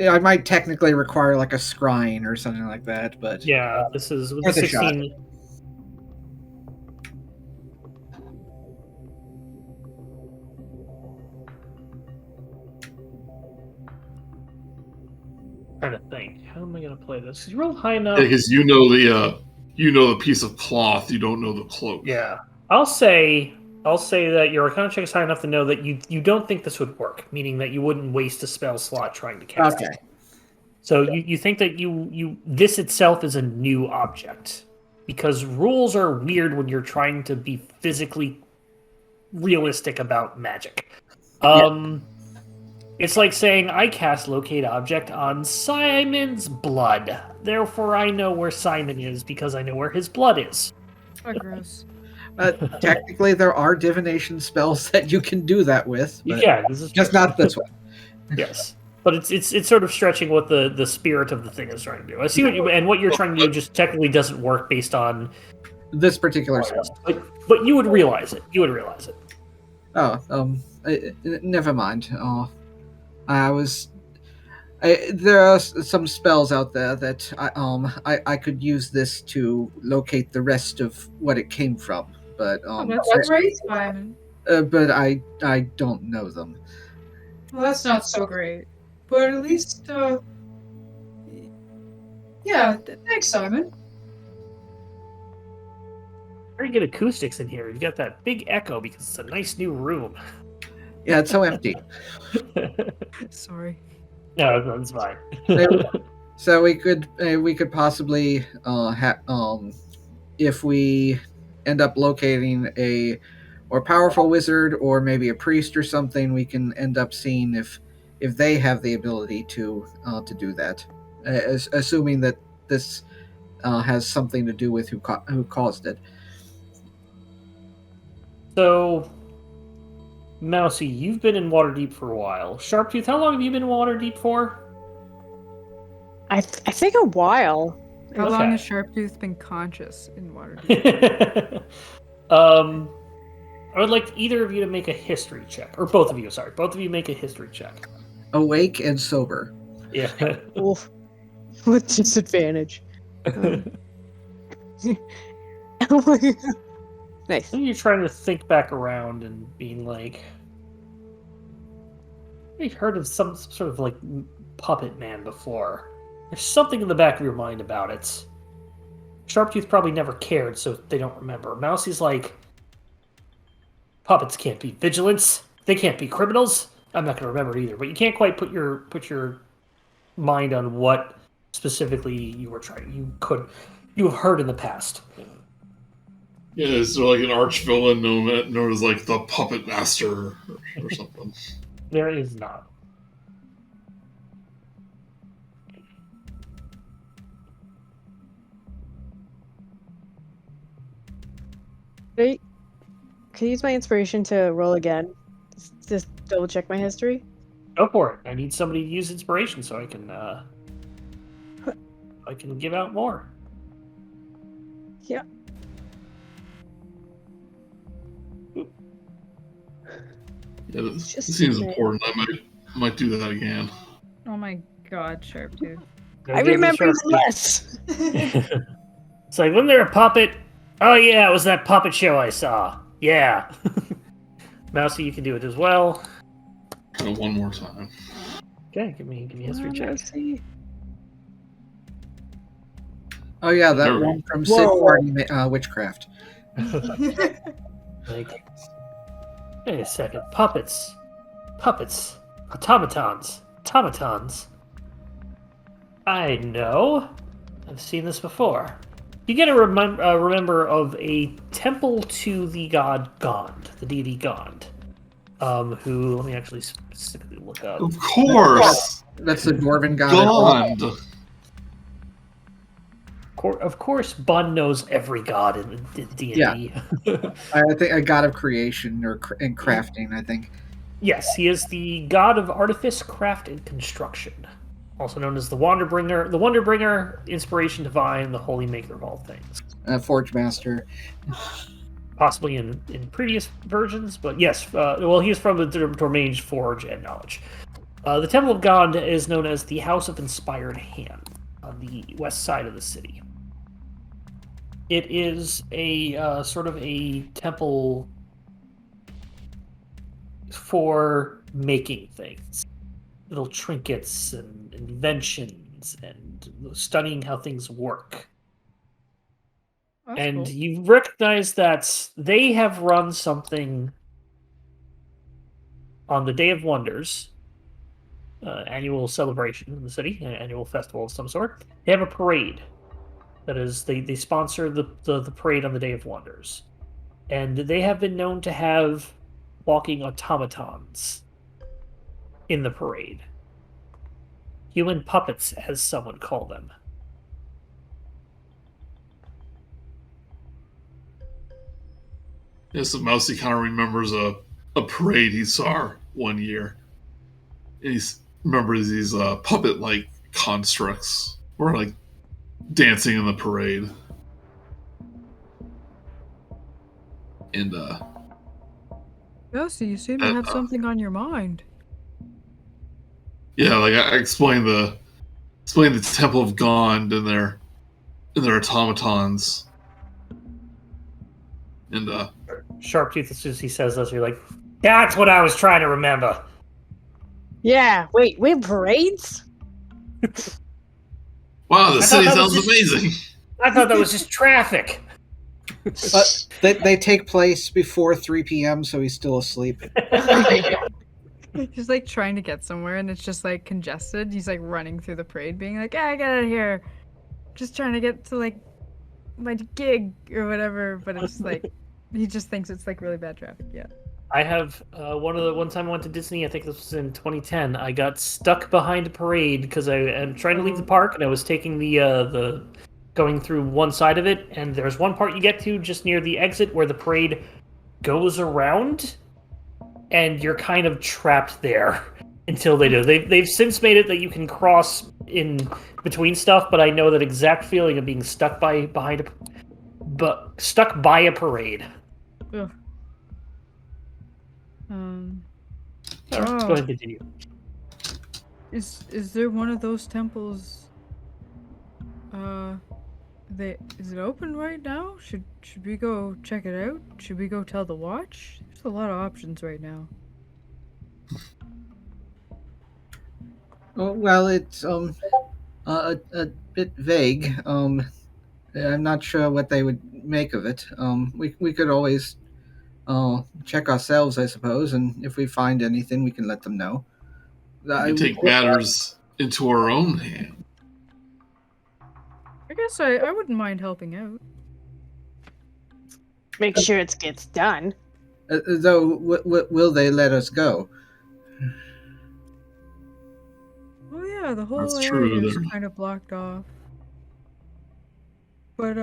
I might technically require like a scrying or something like that, but Yeah, this is with worth the a shot. 16. Trying to think. How am I going to play this? 'Cause you rolled high enough. Because you know the piece of cloth, you don't know the cloak. Yeah. I'll say that your Arcana check is high enough to know that you don't think this would work, meaning that you wouldn't waste a spell slot trying to cast Okay. it. So you think that you this itself is a new object. Because rules are weird when you're trying to be physically realistic about magic. It's like saying I cast locate object on Simon's blood. Therefore I know where Simon is because I know where his blood is. Oh, gross. Technically, there are divination spells that you can do that with. But Yeah, this is just true. not this one. Yes. But it's sort of stretching what the spirit of the thing is trying to do. I see what you're trying to do just technically doesn't work based on This particular spell. but you would realize it. You would realize it. Oh, never mind. There are some spells out there that I could use this to locate the rest of what it came from, but That's great, Simon. but I don't know them. Well, that's not so great. But at least, yeah, thanks, Simon. Very good acoustics in here. You've got that big echo because it's a nice new room. Yeah, it's so empty. Sorry. No, that's fine. So we could possibly if we end up locating a more powerful wizard or maybe a priest or something, we can end up seeing if they have the ability to do that, assuming that this has something to do with who caused it. So, Mousey, you've been in Waterdeep for a while. Sharptooth, how long have you been in Waterdeep for? I think a while. How Okay. long has Sharptooth been conscious in Waterdeep? I would like either of you to make a history check, or both of you. Sorry, both of you make a history check. Awake and sober. Yeah. Oof. With disadvantage. Oh my God. Nice. You're trying to think back around and being like, I've heard of some sort of like puppet man before. There's something in the back of your mind about it. Sharptooth probably never cared, so they don't remember. Mousey's like, puppets can't be vigilants. They can't be criminals. I'm not going to remember it either. But you can't quite put your mind on what specifically you were trying. You heard in the past. Yeah, is there like an arch villain known as like the Puppet Master or something? There is not. Can I use my inspiration to roll again? Just double check my history? Go for it. I need somebody to use inspiration so I can give out more. Yeah. Yeah, this Just seems a minute. important. I might do that again. Oh my god, Sharptooth. Go I give it a remember even sharp less. It's like, wasn't there a puppet? Oh yeah, it was that puppet show I saw. Yeah. Mousey, you can do it as well. Try one more time. Okay, give me a history check. See. Oh yeah, that There we one from Whoa. Sid Party Witchcraft. Like, wait a second. Puppets. Automatons. I know. I've seen this before. You get a remember of a temple to the god Gond, the deity Gond, who, let me actually specifically look up. Of course! That's the dwarven god. Gond! Of course, Bun knows every god in D&D. Yeah. I think a god of creation and crafting. I think. Yes, he is the god of artifice, craft, and construction. Also known as the Wonderbringer, Inspiration Divine, the Holy Maker of all things. Forge Master. Possibly in previous versions, but yes. Well, he is from the domains Forge and Knowledge. The Temple of God is known as the House of Inspired Hand on the west side of the city. It is a sort of a temple for making things. Little trinkets and inventions and studying how things work. That's And cool. you recognize that they have run something on the Day of Wonders, annual celebration in the city, an annual festival of some sort. They have a parade. That is, they sponsor the parade on the Day of Wonders. And they have been known to have walking automatons in the parade. Human puppets, as some would call them. Yeah, so Mousey kind of remembers a parade he saw one year. And he remembers these puppet-like constructs were like dancing in the parade. And Elsie, you seem to have something on your mind. yeah, like I explained the Temple of Gond and their automatons. And Sharptooth, as soon as he says this, you're like, that's what I was trying to remember. Yeah, wait, we have parades? wow, the I city thought that was sounds amazing. I thought that was just traffic. But they take place before 3 p.m., so he's still asleep. He's like trying to get somewhere and it's just like congested. He's like running through the parade being like, I get out of here. Just trying to get to like my gig or whatever, but it's like he just thinks it's like really bad traffic. Yeah. I have one time I went to Disney, I think this was in 2010. I got stuck behind a parade because I am trying to leave the park and I was taking the going through one side of it, and there's one part you get to just near the exit where the parade goes around, and you're kind of trapped there until they do. They've since made it that you can cross in between stuff, but I know that exact feeling of being stuck stuck by a parade. Ugh. All right, let's go ahead and continue. Is there one of those temples? Is it open right now? Should we go check it out? Should we go tell the watch? There's a lot of options right now. Oh, well, it's a bit vague. I'm not sure what they would make of it. We could always check ourselves, I suppose, and if we find anything, we can let them know. We take matters into our own hands. I guess I wouldn't mind helping out. make sure it gets done. Though, will they let us go? Oh yeah, the whole That's area true, is they're- kind of blocked off. But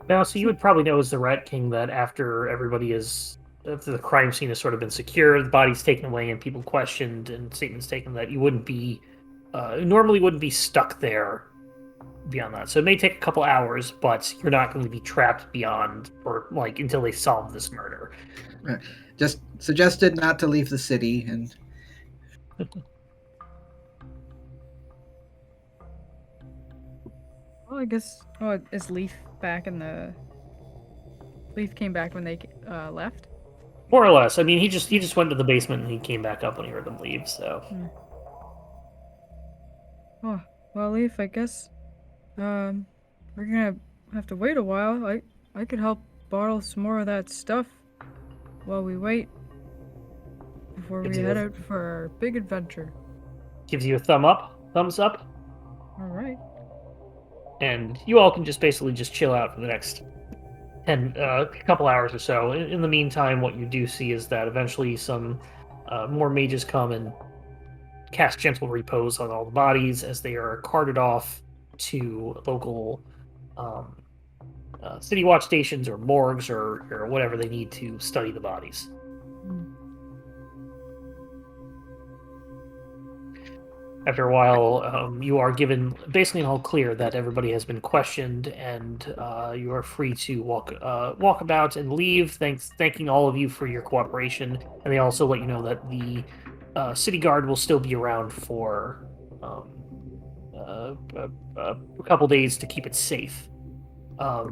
Now, so you would probably know as the Rat King that after the crime scene has sort of been secured, the body's taken away, and people questioned, and statements taken, that you wouldn't be, normally wouldn't be stuck there beyond that. So it may take a couple hours, but you're not going to be trapped beyond, or like until they solve this murder. Just suggested not to leave the city, and well, I guess. Oh, is Leaf back in the? Leaf came back when they left. More or less. I mean, he just went to the basement and he came back up when he heard them leave. So Oh, well, Leaf, I guess. We're gonna have to wait a while. I could help borrow some more of that stuff while we wait before we head out for our big adventure. gives you a thumbs up, All right. and you all can just basically just chill out for the next couple hours or so. In the meantime, what you do see is that eventually some more mages come and cast gentle repose on all the bodies as they are carted off to local city watch stations or morgues or whatever they need to study the bodies. After a while, you are given basically an all clear that everybody has been questioned, and you are free to walk about and leave. Thanking all of you for your cooperation, and they also let you know that the city guard will still be around for a couple days to keep it safe. I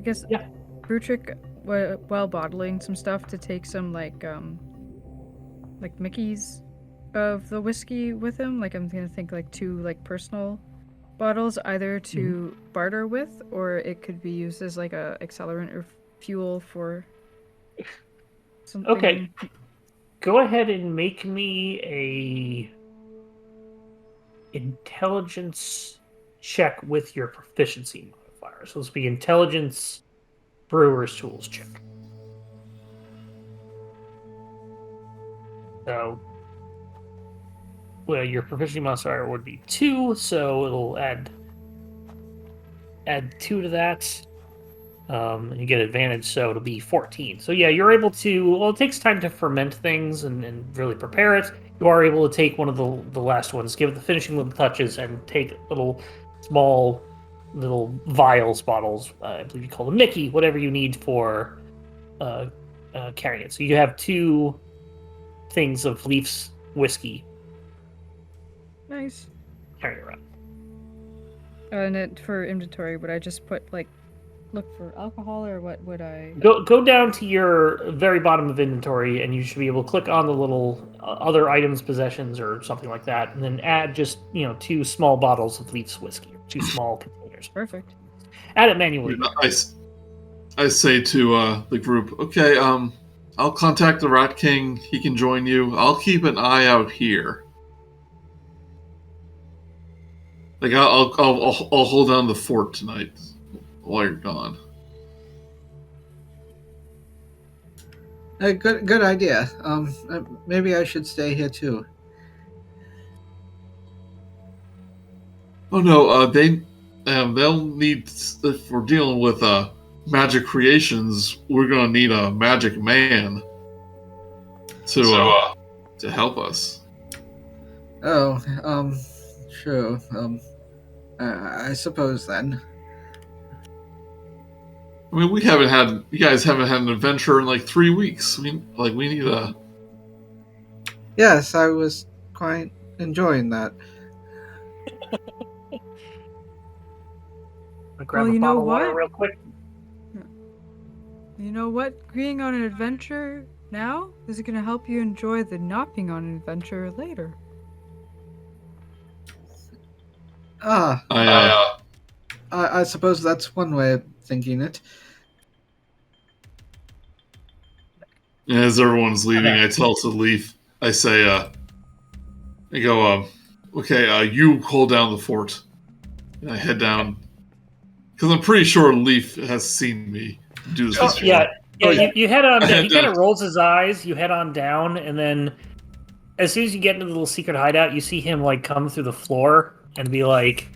guess. Yeah. Brutrik, while bottling some stuff, to take some like Mickey's of the whiskey with him. Like I'm gonna think like 2 like personal bottles, either to barter with, or it could be used as like a accelerant or fuel for something. Okay, go ahead and make me a intelligence check with your proficiency modifier. So this will be intelligence brewer's tools check. So, well, your proficiency modifier would be 2, so it'll add 2 to that. And you get advantage, so it'll be 14. So yeah, you're able to. Well, it takes time to ferment things and really prepare it. You are able to take one of the last ones, give it the finishing little touches, and take small little vials, bottles. I believe you call them Mickey, whatever you need for carrying it. So you have 2 things of Leaf's whiskey. Nice. Carrying around. And it for inventory, would I just put like look for alcohol, or what would I? Go down to your very bottom of inventory, and you should be able to click on the little other items, possessions, or something like that, and then add just 2 small bottles of Leaf's whiskey, or 2 small containers. Perfect. Add it manually. I say to the group, okay, I'll contact the Rat King. He can join you. I'll keep an eye out here. Like I'll hold down the fort tonight while you're gone. Good idea. Maybe I should stay here too. Oh no, they'll need, if we're dealing with magic creations, we're gonna need a magic man to help us. Oh, true. I suppose then. I mean, you guys haven't had an adventure in like 3 weeks. We need a. Yes, I was quite enjoying that. I'll grab Well, a you know bottle of water what? real quick. You know what? Being on an adventure now is going to help you enjoy the not being on an adventure later. I suppose that's one way of thinking it. As everyone's leaving, I tell to Leaf. I say, I go, okay, you hold down the fort. And I head down because I'm pretty sure Leaf has seen me do this. Oh, before. yeah. Oh, yeah. You head on. I head He kind down. of rolls his eyes. You head on down, and then as soon as you get into the little secret hideout, you see him like come through the floor and be like,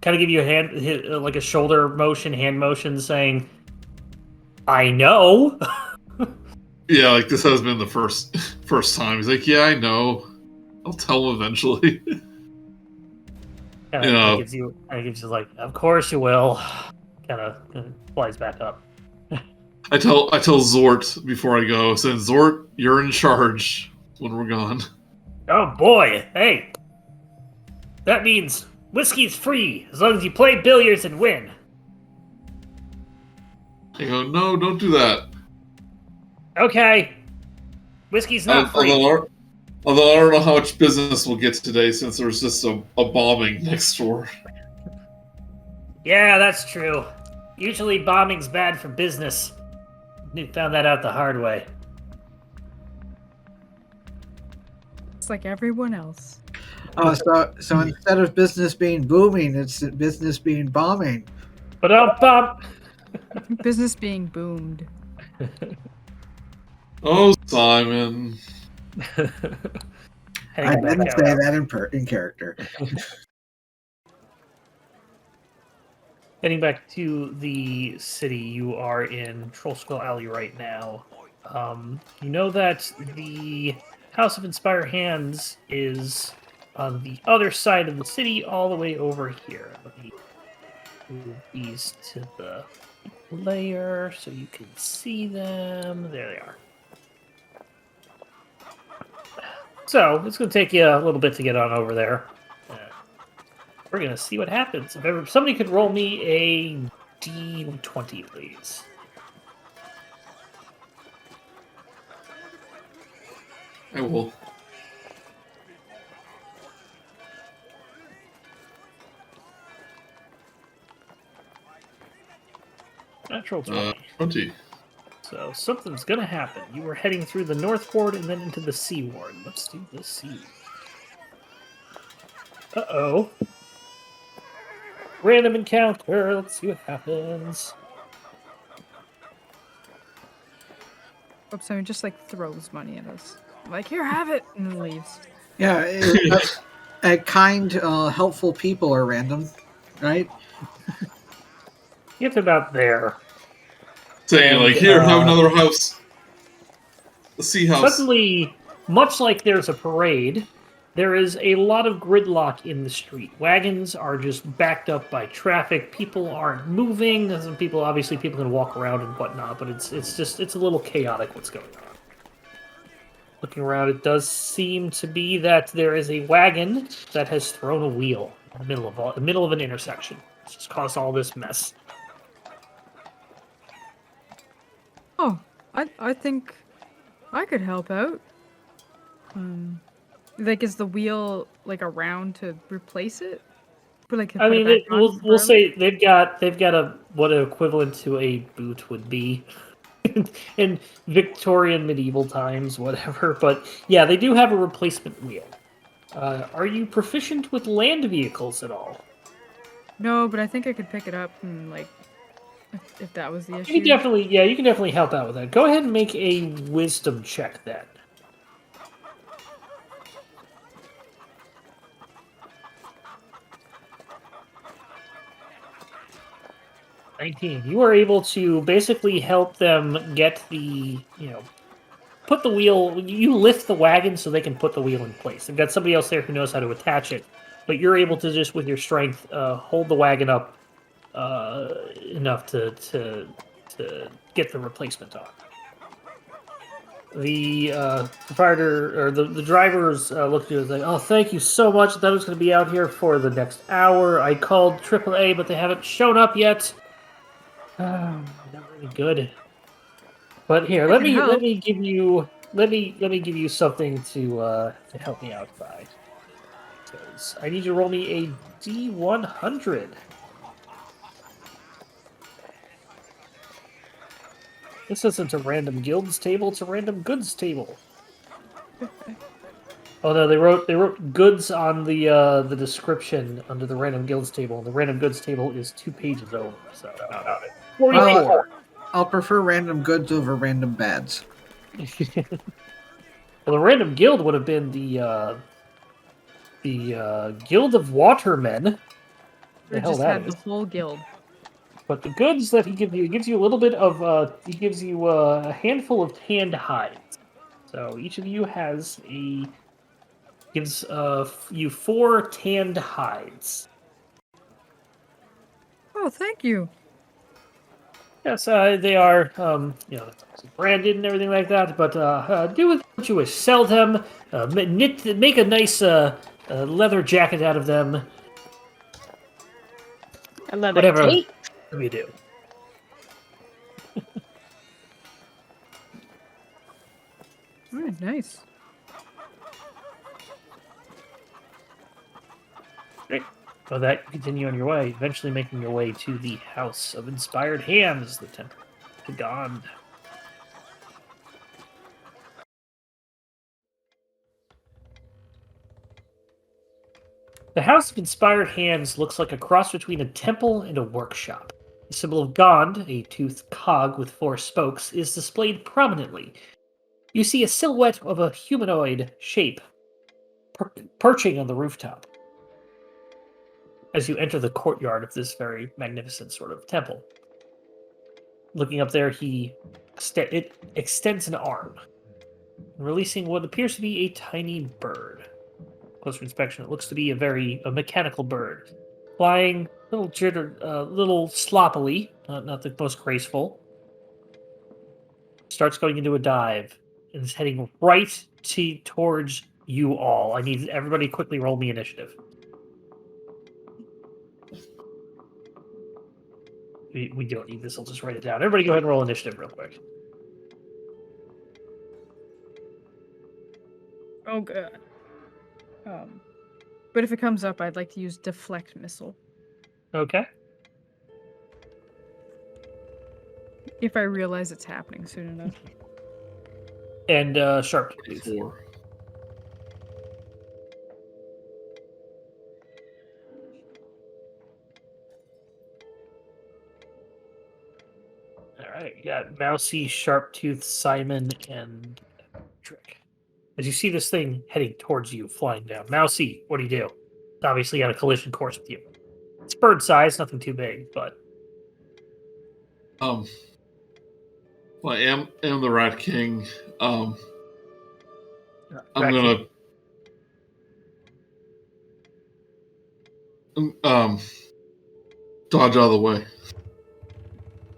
kind of give you a hand, like a shoulder motion, hand motion, saying, "I know." Yeah, like this has been the first time. He's like, "Yeah, I know. I'll tell him eventually." Kind Yeah. of gives you like, "Of course you will." Kind of flies back up. I tell Zort before I go. Saying, "Zort, you're in charge when we're gone." Oh boy, hey, that means whiskey's free as long as you play billiards and win. I go, "No, don't do that." Okay, whiskey's not free. Although I don't know how much business we'll get today since there's just a bombing next door. Yeah, that's true. Usually bombing's bad for business. We found that out the hard way. It's like everyone else. Oh, so instead of business being booming, it's business being bombing. But bump. Business being boomed. Oh, Simon. I didn't say that in character. Heading back to the city, you are in Troll Skull Alley right now. You know that the House of Inspire Hands is on the other side of the city, all the way over here. Let me move these to the layer so you can see them. There they are. So, it's going to take you a little bit to get on over there. We're going to see what happens. If somebody could roll me a D20, please. I will. Natural 20. 20. So something's going to happen. You were heading through the North Ward and then into the Sea Ward. Let's do the Sea. Uh-oh. Random encounter. Let's see what happens. Oops, I mean, just like throws money at us. Like, here, have it, and then leaves. Yeah, kind, helpful people are random, right? Get about there. Saying, like, here, have another house. The sea house. Suddenly, much like there's a parade, there is a lot of gridlock in the street. Wagons are just backed up by traffic. People aren't moving. Some people, obviously, people can walk around and whatnot, but it's a little chaotic what's going on. Looking around, it does seem to be that there is a wagon that has thrown a wheel in the middle of an intersection. It's just caused all this mess. Oh, I think I could help out. Like, is the wheel like around to replace it? But like, I mean, we'll say they've got what an equivalent to a boot would be in Victorian medieval times, whatever. But yeah, they do have a replacement wheel. Are you proficient with land vehicles at all? No, but I think I could pick it up and like, if that was the issue. You can definitely help out with that. Go ahead and make a wisdom check then. You are able to basically help them get put the wheel. You lift the wagon so they can put the wheel in place. They've got somebody else there who knows how to attach it, but you're able to just with your strength hold the wagon up enough to get the replacement on. The proprietor or the drivers look at you and say, "Oh, thank you so much. I thought I was going to be out here for the next hour. I called AAA, but they haven't shown up yet. Not really good. But here, let me give you something to help me out by. Because I need you to roll me a D100. This isn't a random guilds table, it's a random goods table. Oh no, they wrote goods on the description under the random guilds table, and the random goods table is 2 pages over. So 44. I'll prefer random goods over random bads. Well, the random guild would have been the Guild of Watermen. The Or hell just that had the is. whole guild. But the goods that he gives you a little bit of he gives you a handful of tanned hides. So each of you gives you 4 tanned hides. Oh, thank you. Yes, they are branded and everything like that. But do with what you wish. Sell them, make a nice leather jacket out of them. Another Whatever cape. we do. All right, nice. Great. Well, that you continue on your way, eventually making your way to the House of Inspired Hands, the Temple to God. The House of Inspired Hands looks like a cross between a temple and a workshop. The symbol of Gond, a toothed cog with 4 spokes, is displayed prominently. You see a silhouette of a humanoid shape perching on the rooftop as you enter the courtyard of this very magnificent sort of temple. Looking up there, it extends an arm, releasing what appears to be a tiny bird. Closer inspection, it looks to be a mechanical bird, flying a little sloppily, not the most graceful. Starts going into a dive and is heading right towards you all. I need everybody quickly roll me initiative. We don't need this. I'll just write it down. Everybody go ahead and roll initiative real quick. Oh, good. But if it comes up, I'd like to use deflect missile. Okay. If I realize it's happening soon enough. And sharp. 4. All right, you got Mousey, Sharptooth, Simon, and Trick. As you see this thing heading towards you, flying down. Mousey, what do you do? It's obviously on a collision course with you. It's bird size, nothing too big, but Well, I am the Rat King. I'm gonna dodge out of the way.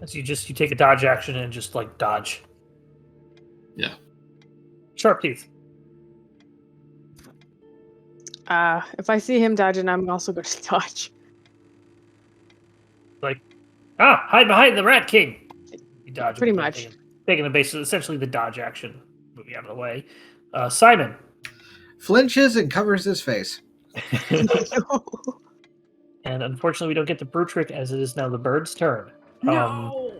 as you take a dodge action and just like dodge. Yeah. Sharptooth. If I see him dodging, I'm also going to dodge. Hide behind the Rat King. You dodge. Pretty much. Taking the base, essentially the dodge action. Moving out of the way. Simon. Flinches and covers his face. And unfortunately, we don't get to Brutrik as it is now the bird's turn. No!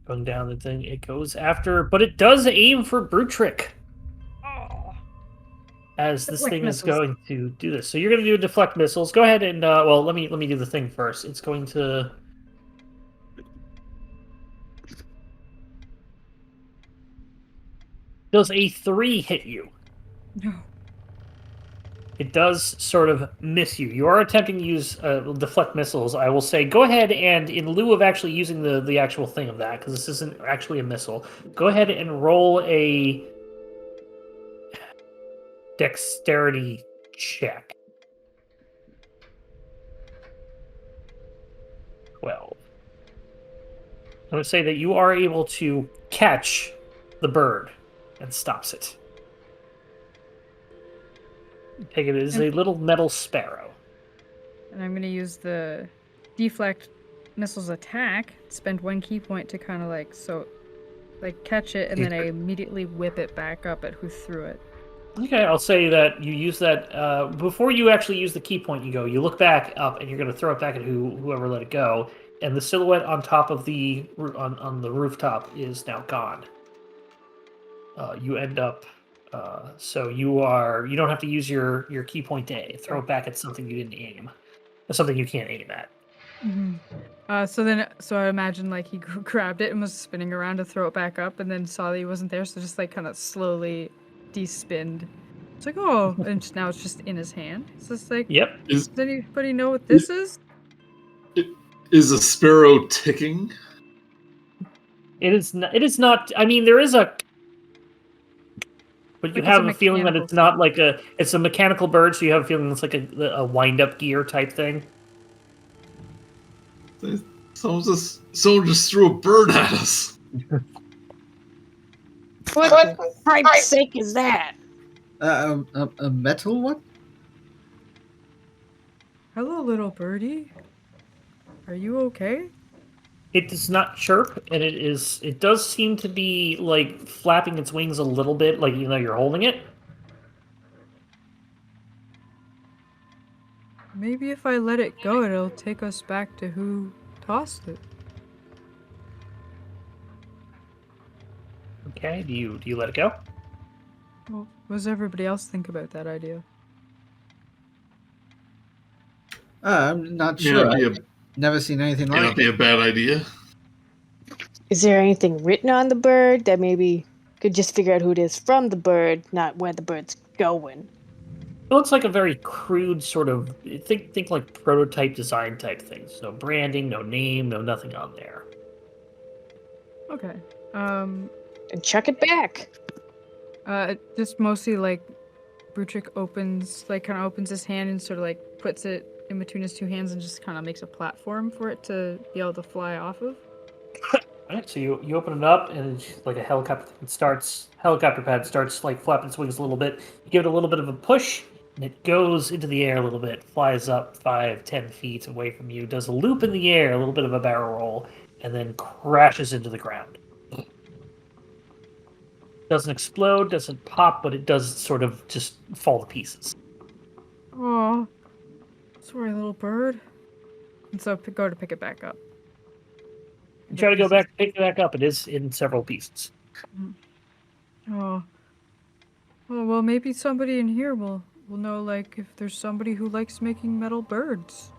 Going down the thing, it goes after, but it does aim for Brutrik. Oh. As this Deflect thing is missiles. going to do this. So you're going to do deflect missiles. Go ahead and let me do the thing first. It's going to does a 3 hit you? No. It does sort of miss you. You are attempting to use deflect missiles. I will say, go ahead and in lieu of actually using the actual thing of that, because this isn't actually a missile, go ahead and roll a dexterity check. 12. I'm going to say that you are able to catch the bird and stops it. Take it as a little metal sparrow. And I'm going to use the deflect missiles attack, spend 1 key point to kind of catch it, and then I immediately whip it back up at who threw it. Okay, I'll say that you use that before you actually use the key point. You look back up, and you're going to throw it back at whoever let it go. and the silhouette on top of on the rooftop is now gone. You end up. So you don't have to use your key point to throw it back at something you didn't aim. Something you can't aim at. So I imagine like he grabbed it and was spinning around to throw it back up, and then saw that he wasn't there, so just like kind of slowly despinned. It's like, oh, and now it's just in his hand. It's just like, Yep. Does anybody know what this is? Is a sparrow ticking? It is not. It is not. I mean, there is a. But you Like it's have a a feeling that mechanical it's not like a. It's a mechanical bird, so you have a feeling it's like a wind-up gear type thing. Someone just threw a bird at us. What for Christ's sake is that? A metal one? Hello, little birdie. Are you okay? It does not chirp, and it does seem to be like flapping its wings a little bit, like even though you're holding it. Maybe if I let it go, it'll take us back to who tossed it. Okay, do you let it go? Well, what does everybody else think about that idea? I'm not May sure. not be I've never seen anything may like not be it. a bad idea. Is there anything written on the bird that maybe could just figure out who it is from the bird, not where the bird's going? It looks like a very crude sort of think like prototype design type things. No branding, no name, no nothing on there. Okay. And chuck it back. Just mostly like Brutrik kind of opens his hand and sort of like puts it in between his two hands and just kind of makes a platform for it to be able to fly off of. Alright, so you open it up, and it's like a helicopter pad starts like flapping its wings a little bit. You give it a little bit of a push, and it goes into the air a little bit, flies up 5-10 feet away from you, does a loop in the air, a little bit of a barrel roll, and then crashes into the ground. Doesn't explode, doesn't pop, but it does sort of just fall to pieces. Oh, sorry, little bird. And so go to pick it back up. You try to go back, pick it back up. It is in several pieces. Oh. Well, maybe somebody in here will know, like, if there's somebody who likes making metal birds.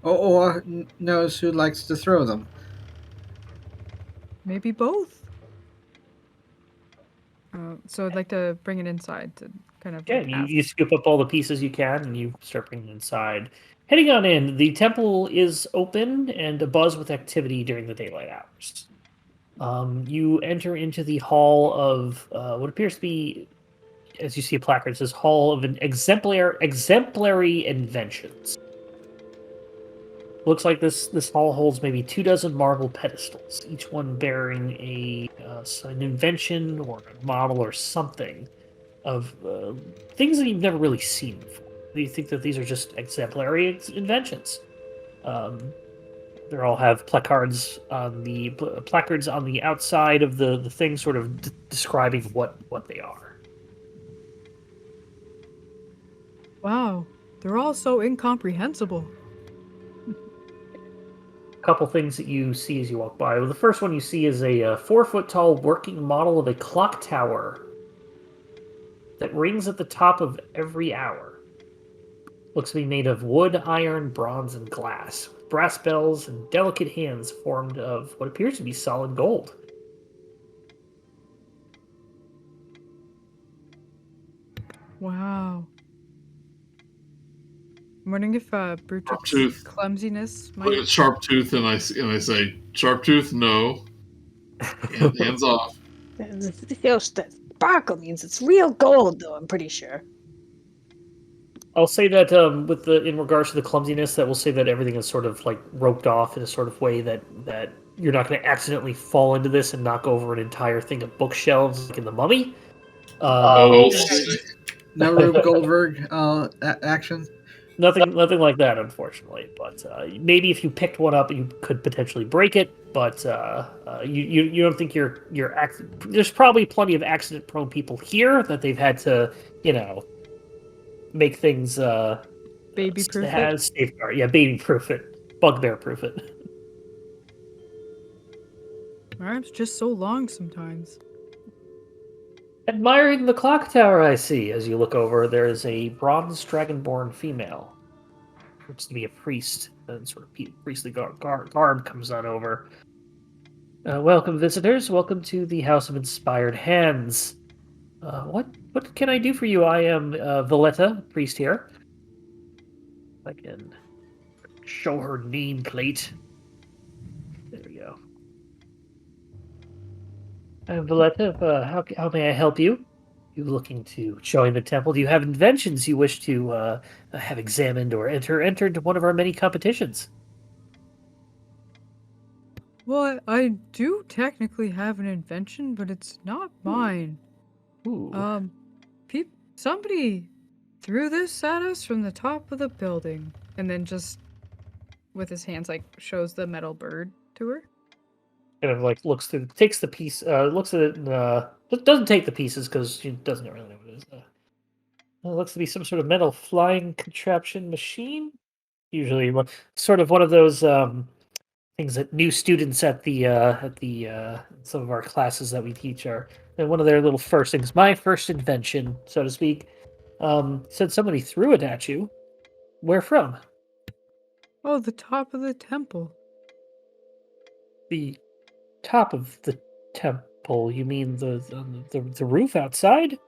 Or knows who likes to throw them. Maybe both. So I'd like to bring it inside to kind of. Yeah, like, you scoop up all the pieces you can, and you start bringing it inside. Heading on in, the temple is open and abuzz with activity during the daylight hours. You enter into the hall of what appears to be, as you see a placard, it says Hall of an Exemplary Inventions. Looks like this hall holds maybe 24 marble pedestals, each one bearing an invention or a model or something of things that you've never really seen before. You think that these are just exemplary inventions. They all have placards on the outside of the thing, sort of describing what they are. Wow, they're all so incomprehensible. Couple things that you see as you walk by. Well, the first one you see is a 4-foot-tall working model of a clock tower that rings at the top of every hour. Looks to be made of wood, iron, bronze, and glass, with brass bells and delicate hands formed of what appears to be solid gold. Wow. I'm wondering if Brutrik's Tooth. clumsiness Look might. at Sharptooth, and I say, Sharptooth, no. Hands off. The sparkle means it's real gold, though, I'm pretty sure. I'll say that in regards to the clumsiness, that we'll say that everything is sort of like roped off in a sort of way that you're not going to accidentally fall into this and knock over an entire thing of bookshelves like in The Mummy. Oh, No Rube Goldberg action. Nothing like that, unfortunately. But maybe if you picked one up, you could potentially break it. But you don't think there's probably plenty of accident-prone people here that they've had to, make things Baby proof it. has safeguard. Yeah, baby proof it. Bugbear proof it. My arm's just so long sometimes. Admiring the clock tower, I see. As you look over, there is a bronze dragonborn female. Looks to be a priest. And sort of priestly garb comes on over. Welcome, visitors. Welcome to the House of Inspired Hands. What can I do for you? I am Valletta, priest here. I can show her nameplate. There we go. I'm Valletta. How may I help you? You looking to join the temple? Do you have inventions you wish to have examined or enter into one of our many competitions? Well, I do technically have an invention, but it's not mine. Ooh. Somebody threw this at us from the top of the building, and then just with his hands like shows the metal bird to her. Kind of like looks through, takes the piece, looks at it, and doesn't take the pieces because she doesn't really know what it is. It looks to be some sort of metal flying contraption machine. Usually, sort of one of those things that new students at the some of our classes that we teach are. And one of their little first things, my first invention, so to speak. Said somebody threw it at you. Where from? Oh, the top of the temple. The top of the temple? You mean the roof outside?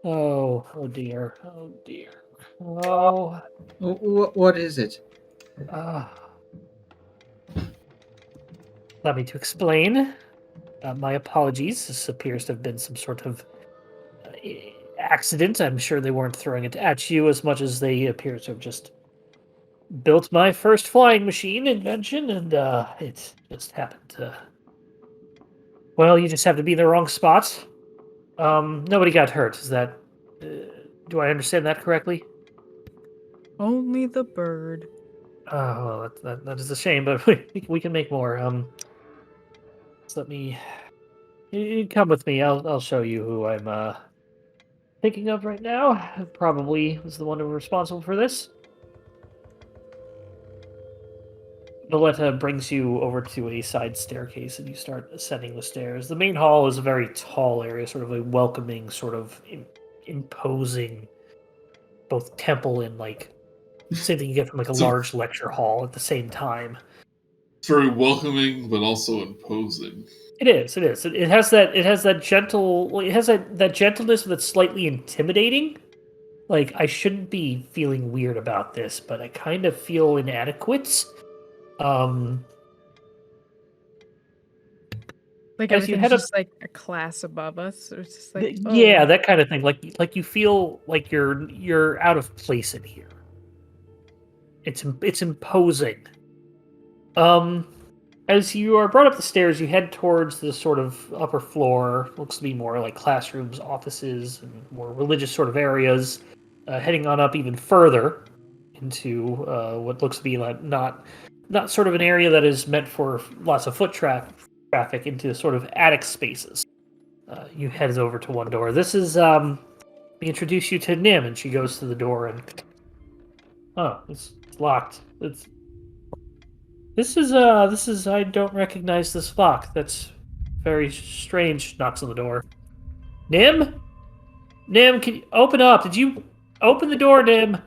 Oh dear. Oh dear. Oh. What is it? Allow me to explain. My apologies. This appears to have been some sort of accident. I'm sure they weren't throwing it at you as much as they appear to have just built my first flying machine invention, and it just happened to... Well, you just have to be in the wrong spot. Nobody got hurt. Is that... do I understand that correctly? Only the bird. Oh, well, that is a shame, but we can make more. So let me... You come with me. I'll show you who I'm thinking of right now. Probably was the one who was responsible for this. Valletta brings you over to a side staircase, and you start ascending the stairs. The main hall is a very tall area, sort of a welcoming, sort of imposing, both temple and like same thing you get from like a large lecture hall at the same time. It's very welcoming, but also imposing. It is. It has that gentle. It has that gentleness that's slightly intimidating. Like, I shouldn't be feeling weird about this, but I kind of feel inadequate. Like as you everything's head just like a class above us. It's just like yeah, that kind of thing. Like you feel like you're out of place in here. It's imposing. As you are brought up the stairs, you head towards the sort of upper floor. Looks to be more like classrooms, offices, and more religious sort of areas. Heading on up even further into what looks to be like not sort of an area that is meant for lots of foot traffic into sort of attic spaces. You head over to one door. This is we introduce you to Nim, and she goes to the door and it's locked. This is I don't recognize this lock. That's very strange. Knocks on the door. Nim, can you open up? Did you open the door, Nim?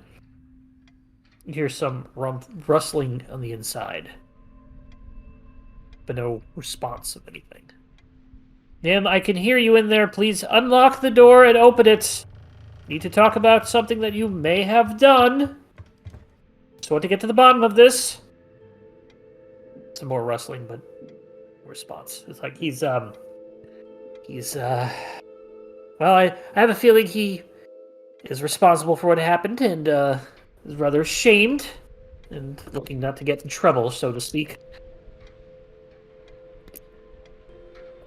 You hear some rustling on the inside, but no response of anything. Nim, I can hear you in there. Please unlock the door and open it. Need to talk about something that you may have done. Just want to get to the bottom of this. Some more rustling, but no response. It's like he's well, I have a feeling he is responsible for what happened and is rather ashamed and looking not to get in trouble, so to speak.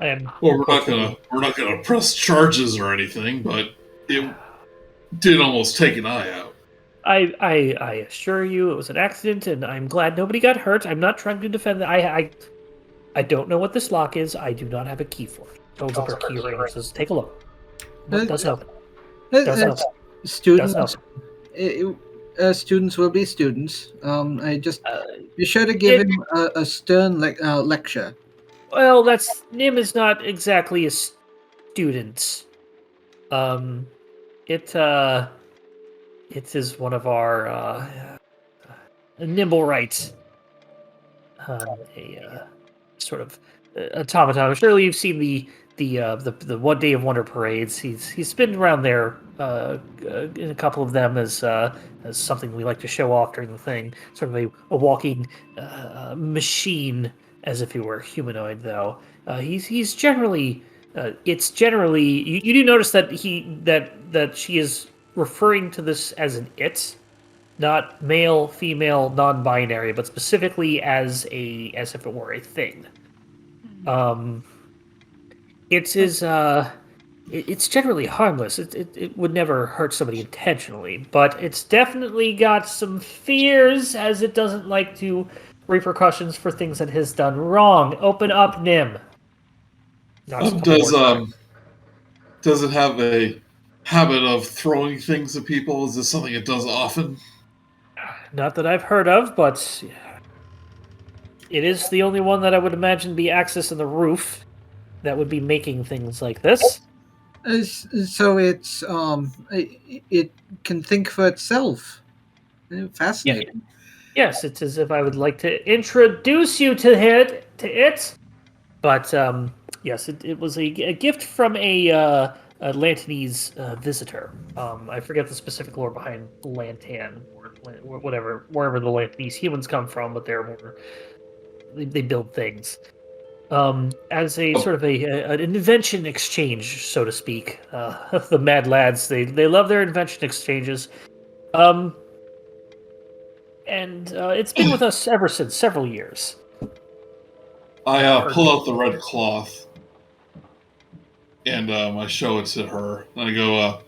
Well, we're not gonna press charges or anything, but it did almost take an eye out. I assure you it was an accident, and I'm glad nobody got hurt. I'm not trying to defend that. I don't know what this lock is. I do not have a key for it. Holds up her key ring and says, take a look. Does help. Does help. Students, students will be students. I just Uh, you should have given it- him a stern lecture. well, that's Nim is not exactly a student. Um, it it is one of our nimble rights. A sort of automaton. Surely you've seen the 1 Day of Wonder parades. He's been around there in a couple of them as something we like to show off during the thing. Sort of a walking machine, as if he were humanoid. Though he's generally it's generally you do notice that that she is referring to this as an it, not male, female, non-binary, but specifically as if it were a thing. Um, it is it's generally harmless. It would never hurt somebody intentionally, but it's definitely got some fears, as it doesn't like to repercussions for things it has done wrong. Open up, Nim. Not a couple Does more times. does it have a habit of throwing things at people? Is this something it does often? Not that I've heard of, but it is the only one that I would imagine be accessing the roof that would be making things like this. So it can think for itself. Fascinating. Yes, it's as if I would like to introduce you to it. But yes, it was a gift from a Lantanese visitor. I forget the specific lore behind Lantan or whatever, wherever the Lantanese humans come from, but they're more they build things. As a sort of an invention exchange, so to speak. The Mad Lads, they love their invention exchanges. And it's been with us ever since, several years. I pull out the red cloth and I show it to her. And I go,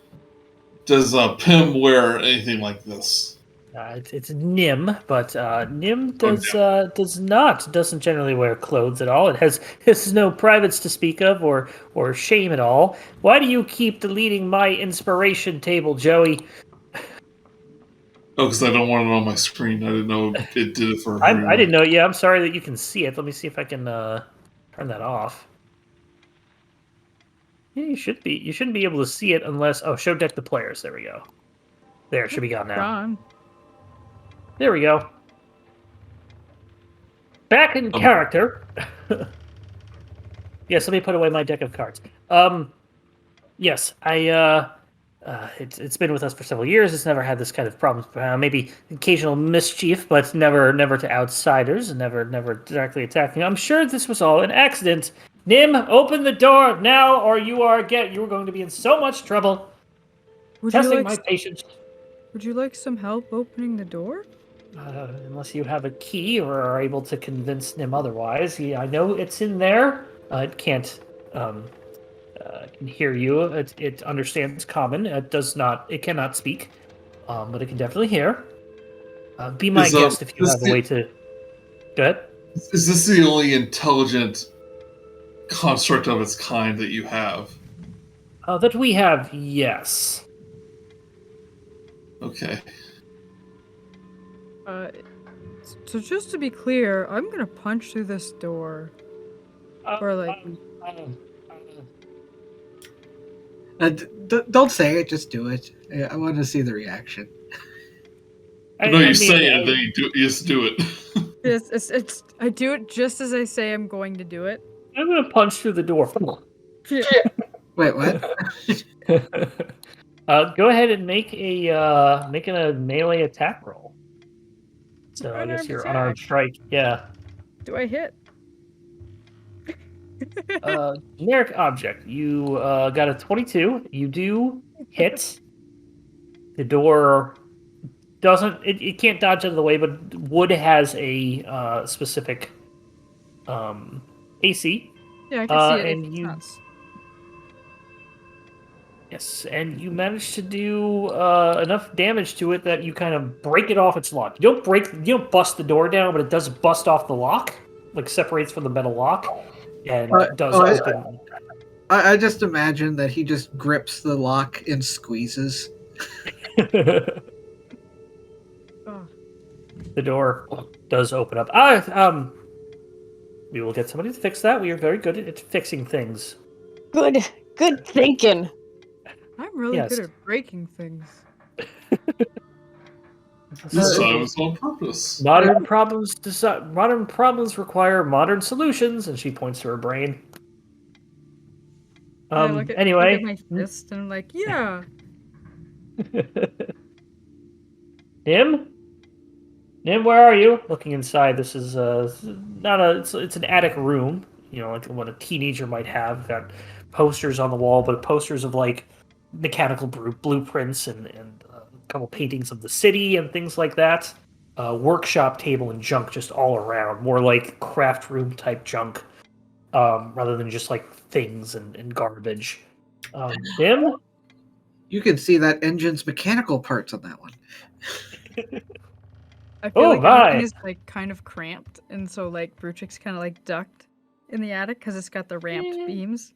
does Pim wear anything like this? It's Nim, but Nim doesn't generally wear clothes at all. It has no privates to speak of or shame at all. Why do you keep deleting my inspiration table, Joey? Oh, because I don't want it on my screen. I didn't know it did it for I everyone. didn't know. Yeah, I'm sorry that you can see it. Let me see if I can turn that off. Yeah, you shouldn't be able to see it unless show deck the players. There we go. There, it should be gone now. Gone. There we go. Back in character. Yes, let me put away my deck of cards. Yes, it's been with us for several years. It's never had this kind of problem. Maybe occasional mischief, but never to outsiders, and never directly attacking. I'm sure this was all an accident. Nim, open the door now, or you are going to be in so much trouble. Testing my patience. Would you like some help opening the door? Unless you have a key or are able to convince Nim otherwise. I know it's in there. It can't can hear you. It understands common. It cannot speak, but it can definitely hear. Be my guest if you have a way to. Go ahead. Is this the only intelligent construct of its kind that you have? That we have, yes. Okay. So just to be clear, I'm gonna punch through this door. Or like... Don't say it, just do it. I want to see the reaction. You say it, then you just do it. I do it just as I say I'm going to do it. I'm gonna punch through the door. Wait, what? Go ahead and make a melee attack roll. So I guess you're unarmed strike. Yeah. Do I hit? Generic object. You got a 22. You do hit. The door doesn't. It can't dodge out of the way, but wood has a specific AC. Yeah, I can see it. And you. Yes, and you manage to do enough damage to it that you kind of break it off its lock. You don't bust the door down, but it does bust off the lock, like separates from the metal lock, and does open. I just imagine that he just grips the lock and squeezes. The door does open up. We will get somebody to fix that. We are very good at fixing things. Good thinking. I'm really Yes. good at breaking things. This time it's on purpose. Modern problems require modern solutions, and she points to her brain. I look at Anyway, my fist and I'm like, yeah. Nim, where are you? Looking inside, this is not a. It's an attic room. You know, like what a teenager might have. Got posters on the wall, but posters of like mechanical blueprints and a couple paintings of the city and things like that. Workshop table and junk just all around. More like craft room type junk, rather than just like things and garbage. Nim? You can see that engine's mechanical parts on that one. I feel Oh, like my. everything is like kind of cramped, and so like Brutrik's kind of like ducked in the attic because it's got the ramped beams.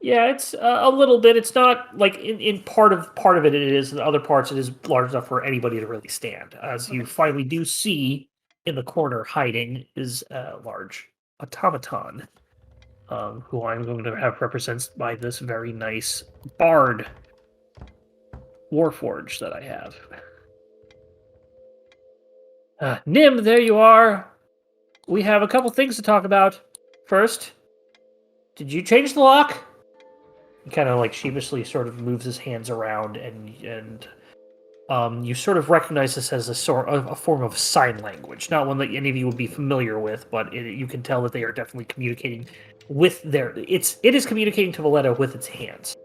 Yeah, it's a little bit. It's not like in part of it is, in other parts it is large enough for anybody to really stand. As you finally do see in the corner hiding is a large automaton, who I'm going to have represented by this very nice bard warforge that I have. Nim, there you are. We have a couple things to talk about. First, did you change the lock? He kind of like sheepishly sort of moves his hands around, and you sort of recognize this as a form of sign language, not one that any of you would be familiar with, but you can tell that they are definitely communicating with it is communicating to Valletta with its hands.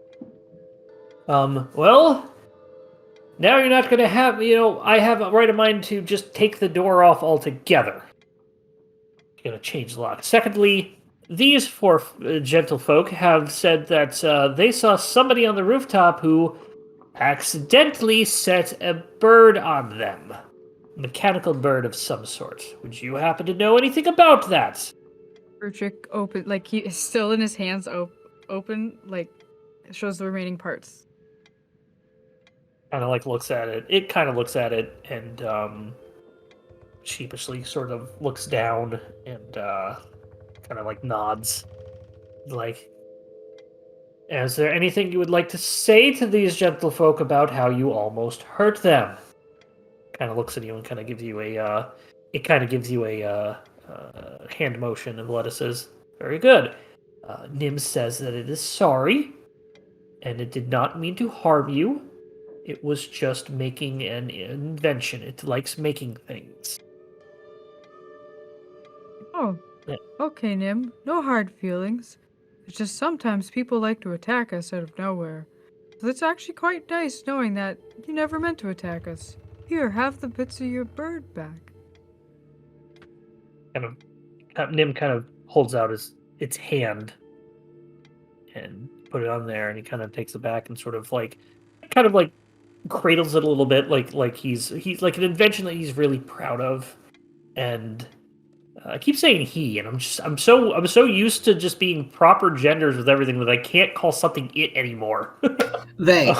Well, now you're not going to have, I have a right of mind to just take the door off altogether. You're going to change the lock. Secondly, these four gentlefolk have said that they saw somebody on the rooftop who accidentally set a bird on them. A mechanical bird of some sort. Would you happen to know anything about that? Brutrik open, like he is still in his hands open, like shows the remaining parts. Kind of like looks at it. It kind of looks at it and sheepishly sort of looks down and kind of like nods. Like, is there anything you would like to say to these gentlefolk about how you almost hurt them? Kind of looks at you and kind of gives you a hand motion, and Valletta says, "Very good." Nim says that it is sorry, and it did not mean to harm you. It was just making an invention. It likes making things. Oh, Yeah. okay, Nim. No hard feelings. It's just sometimes people like to attack us out of nowhere. So it's actually quite nice knowing that you never meant to attack us. Here, have the bits of your bird back. Nim kind of holds out its hand and put it on there, and he kind of takes it back and sort of like cradles it a little bit, like he's like an invention that he's really proud of. And I keep saying he, and I'm so used to just being proper genders with everything that I can't call something it anymore. They.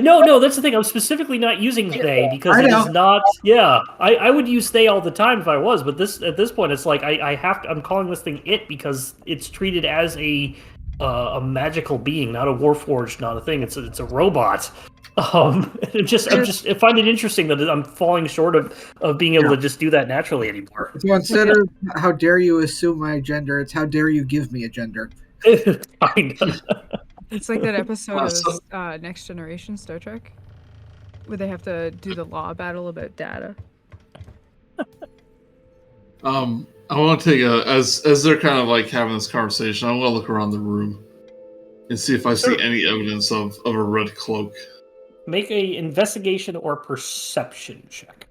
No, that's the thing. I'm specifically not using they because I it know. is not. Yeah, I would use they all the time if I was, but at this point, it's like I have to. I'm calling this thing it because it's treated as a magical being, not a warforged, not a thing. It's a robot. I find it interesting that I'm falling short of being able to just do that naturally anymore. So instead of how dare you assume my gender, it's how dare you give me a gender. Kind of. It's like that episode So- of Next Generation Star Trek, where they have to do the law battle about data. I want to take as they're kind of like having this conversation. I want to look around the room and see if I see Sure. any evidence of a red cloak. Make a investigation or perception check.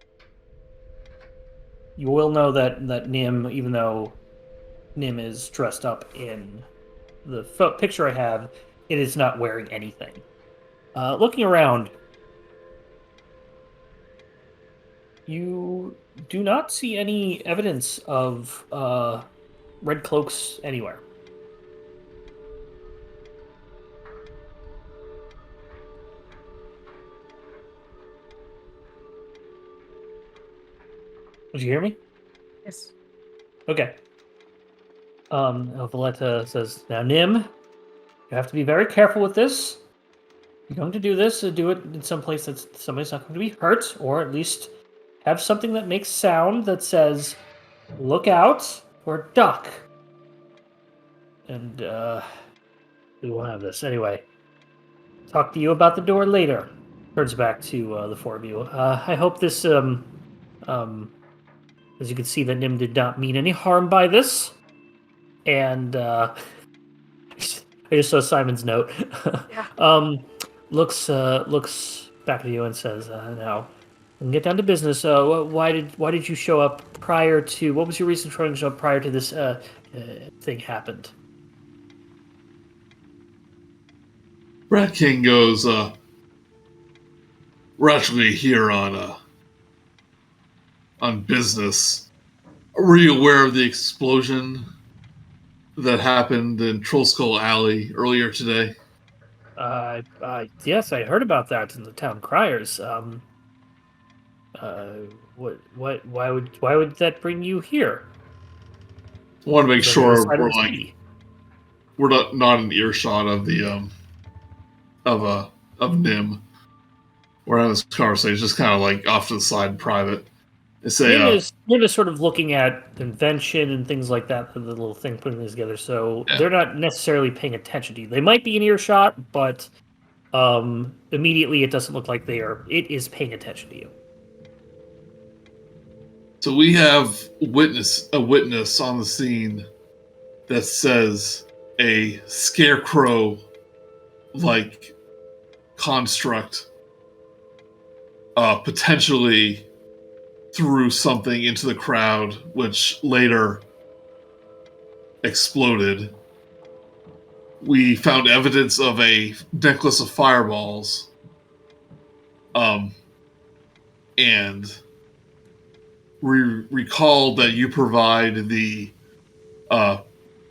You will know that Nim, even though Nim is dressed up in the picture I have, it is not wearing anything. Looking around, you do not see any evidence of red cloaks anywhere. Did you hear me? Yes. Okay. Valletta says, now, Nim, you have to be very careful with this. You're going to do this, do it in some place that somebody's not going to be hurt, or at least have something that makes sound that says, look out, or duck. And, we won't have this. Anyway, talk to you about the door later. Turns back to the four of you. I hope this, as you can see, that Nim did not mean any harm by this. And, I just saw Simon's note. Yeah. Looks back at you and says, "Now, we can get down to business. Why did you show up prior to? What was your reason for showing up prior to this thing happened?" Rat King goes, we're actually here on business. Were you aware of the explosion that happened in Troll Skull Alley earlier today? Yes, I heard about that in the town criers. Why would that bring you here? I want to make Is that the other sure side of we're the like city? we're not in earshot of the of Nim. We're having this conversation, just kind of like off to the side, in private. They say, Nim is sort of looking at invention and things like that, the little thing putting these together. So Yeah. they're not necessarily paying attention to you. They might be in earshot, but immediately it doesn't look like they are. It is paying attention to you. so we have a witness on the scene that says a scarecrow like construct potentially threw something into the crowd, which later exploded. We found evidence of a necklace of fireballs, and we recalled that you provide the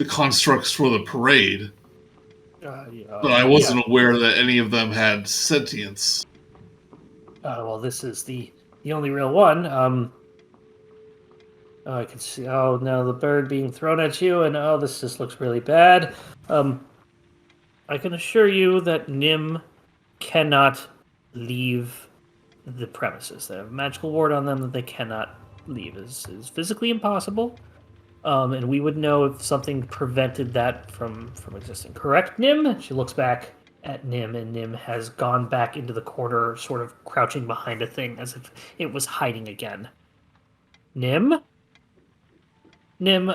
constructs for the parade, but I wasn't aware that any of them had sentience. Well, this is the only real one. I can see. Oh, now the bird being thrown at you, and this just looks really bad. I can assure you that Nim cannot leave the premises. They have a magical ward on them that they cannot leave. Is physically impossible. And we would know if something prevented that from existing. Correct, Nim? She looks back at Nim, and Nim has gone back into the corner, sort of crouching behind a thing as if it was hiding again. Nim? Nim,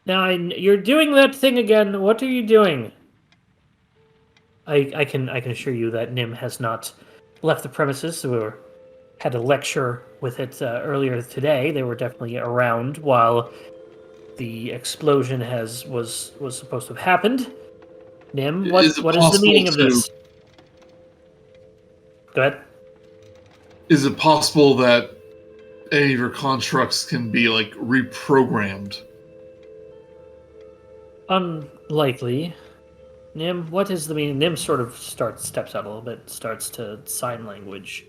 now you're doing that thing again. What are you doing? I can assure you that Nim has not left the premises. We had a lecture with it earlier today. They were definitely around while the explosion was supposed to have happened. Nim, what is the meaning of this? Go ahead. Is it possible that any of your constructs can be like reprogrammed? Unlikely. Nim, what is the meaning? Nim sort of steps out a little bit, starts to sign language.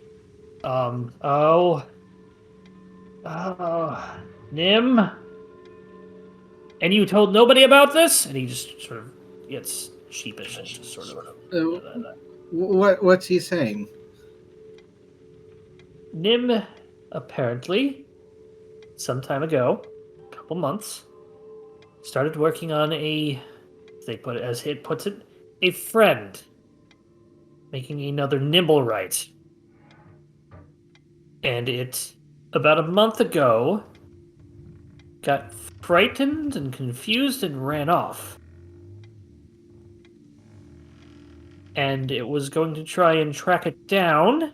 Nim? And you told nobody about this? And he just sort of gets sheepish and just sort of... What's he saying? Nim, apparently, some time ago, a couple months, started working on as it puts it, a friend, making another Nimblewright. And it, about a month ago, got frightened and confused and ran off. And it was going to try and track it down,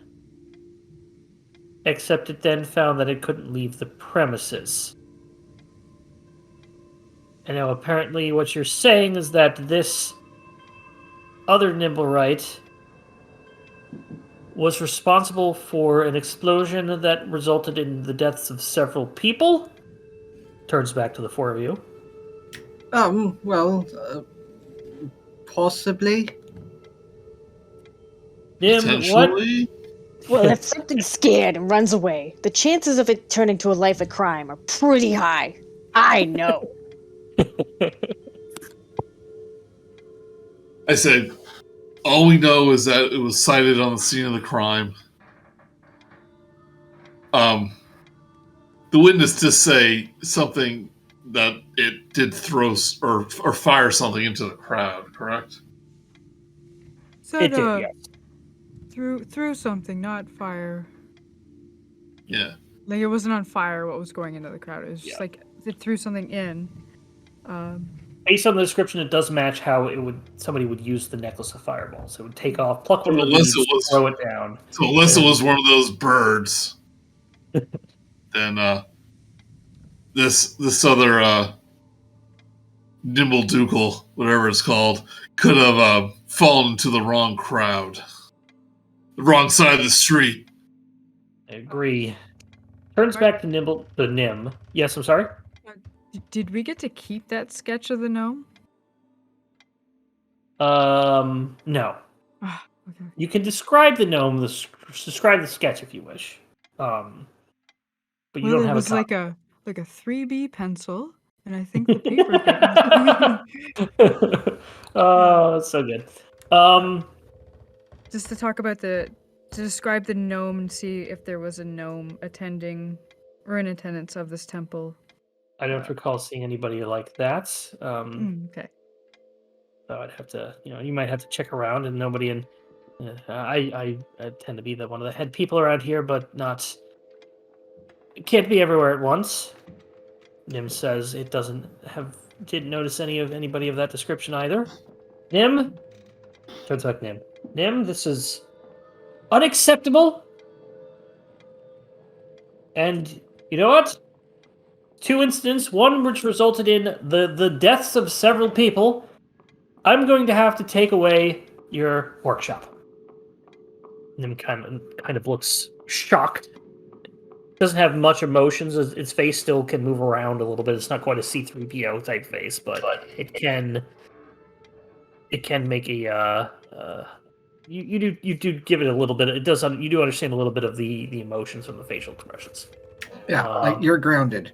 except it then found that it couldn't leave the premises. And now apparently what you're saying is that this other Nimblewright was responsible for an explosion that resulted in the deaths of several people? Turns back to the four of you. Possibly. Nim, what? Potentially? Well, if something's scared and runs away, the chances of it turning to a life of crime are pretty high. I know. I said, all we know is that it was sighted on the scene of the crime. The witness did say something that it did throw or fire something into the crowd, correct? Said, It did, yes. threw something, not fire. Yeah. Like, it wasn't on fire what was going into the crowd. It was just Yeah. like it threw something in. Based on the description, it does match how somebody would use the necklace of fireballs. It would take off, pluck one of the Unless leaves, it was- throw it down. So unless it was one of those birds, then this other nimble dukel, whatever it's called, could have fallen into the wrong crowd, the wrong side of the street. I agree. Turns back to Nim. Yes, I'm sorry? Did we get to keep that sketch of the gnome? No. Ah, okay. You can describe the gnome, describe the sketch if you wish. But you Well, don't it have was a like a 3B pencil, and I think the paper. Oh, that's so good. Just to talk about to describe the gnome and see if there was a gnome attending or in attendance of this temple. I don't recall seeing anybody like that. Okay. So I'd have to, you might have to check around, and nobody in. I tend to be one of the head people around here, but not. It can't be everywhere at once. Nim says it didn't notice anybody of that description either. Nim, turns back Nim. Nim, this is unacceptable. And you know what? 2 incidents, one which resulted in the deaths of several people. I'm going to have to take away your workshop. Nim kind of looks shocked. Doesn't have much emotions. Its face still can move around a little bit. It's not quite a C-3PO type face, but it can make a you do give it a little bit. It does. You do understand a little bit of the emotions from the facial expressions. Yeah, like you're grounded.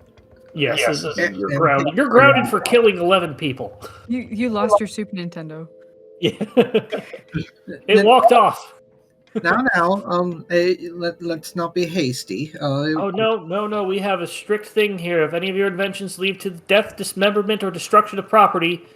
Yes, you're and- grounded. You're grounded for killing 11 people. You lost your Super Nintendo. Yeah, it walked off. Let's not be hasty. Oh no! We have a strict thing here. If any of your inventions lead to death, dismemberment, or destruction of property,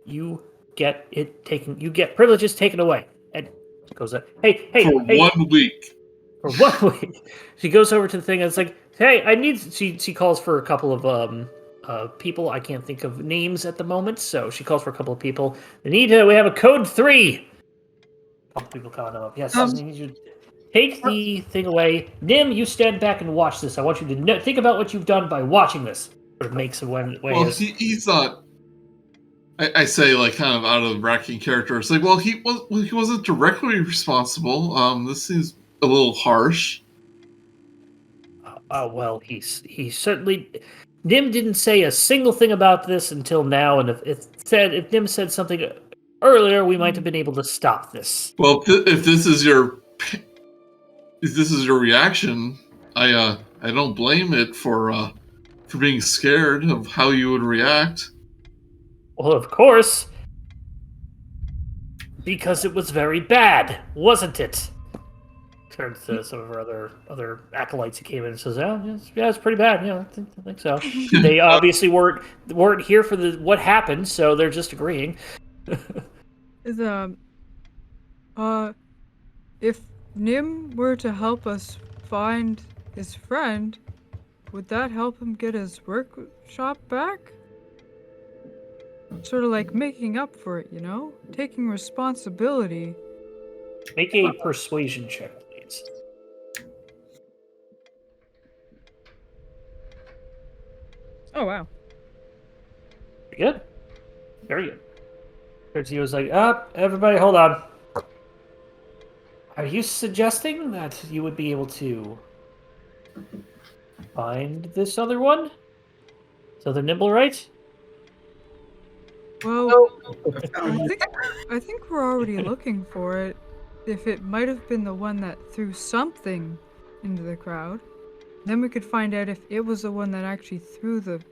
you get it taken. You get privileges taken away. And goes up. Hey! For 1 week. For 1 week, she goes over to the thing and it's like, hey, I need. She calls for a couple of people. I can't think of names at the moment, so she calls for a couple of people. We have a code 3. A couple people calling them up. Yes, I need you to take the thing away. Nim, you stand back and watch this. I want you to think about what you've done by watching this. Sort of makes a way. Well, he's not. I say, like, kind of out of bracket character. It's like, well, he wasn't directly responsible. This seems a little harsh. Well, he certainly. Nim didn't say a single thing about this until now, and if Nim said something earlier, we might have been able to stop this. Well, if this is your reaction, I don't blame it for being scared of how you would react. Well, of course, because it was very bad, wasn't it? Turns to some of her other acolytes who came in and says, "Yeah, it's pretty bad. Yeah, I think so." They obviously weren't here for what happened, so they're just agreeing. If Nim were to help us find his friend, would that help him get his workshop back? Sort of like making up for it, taking responsibility. Make a persuasion check, please. Oh wow. Good. Very good. He was like, everybody hold on. Are you suggesting that you would be able to find this other one? This other nimble, right? Well, I think we're already looking for it. if it might have been the one that threw something into the crowd, then we could find out if it was the one that actually threw the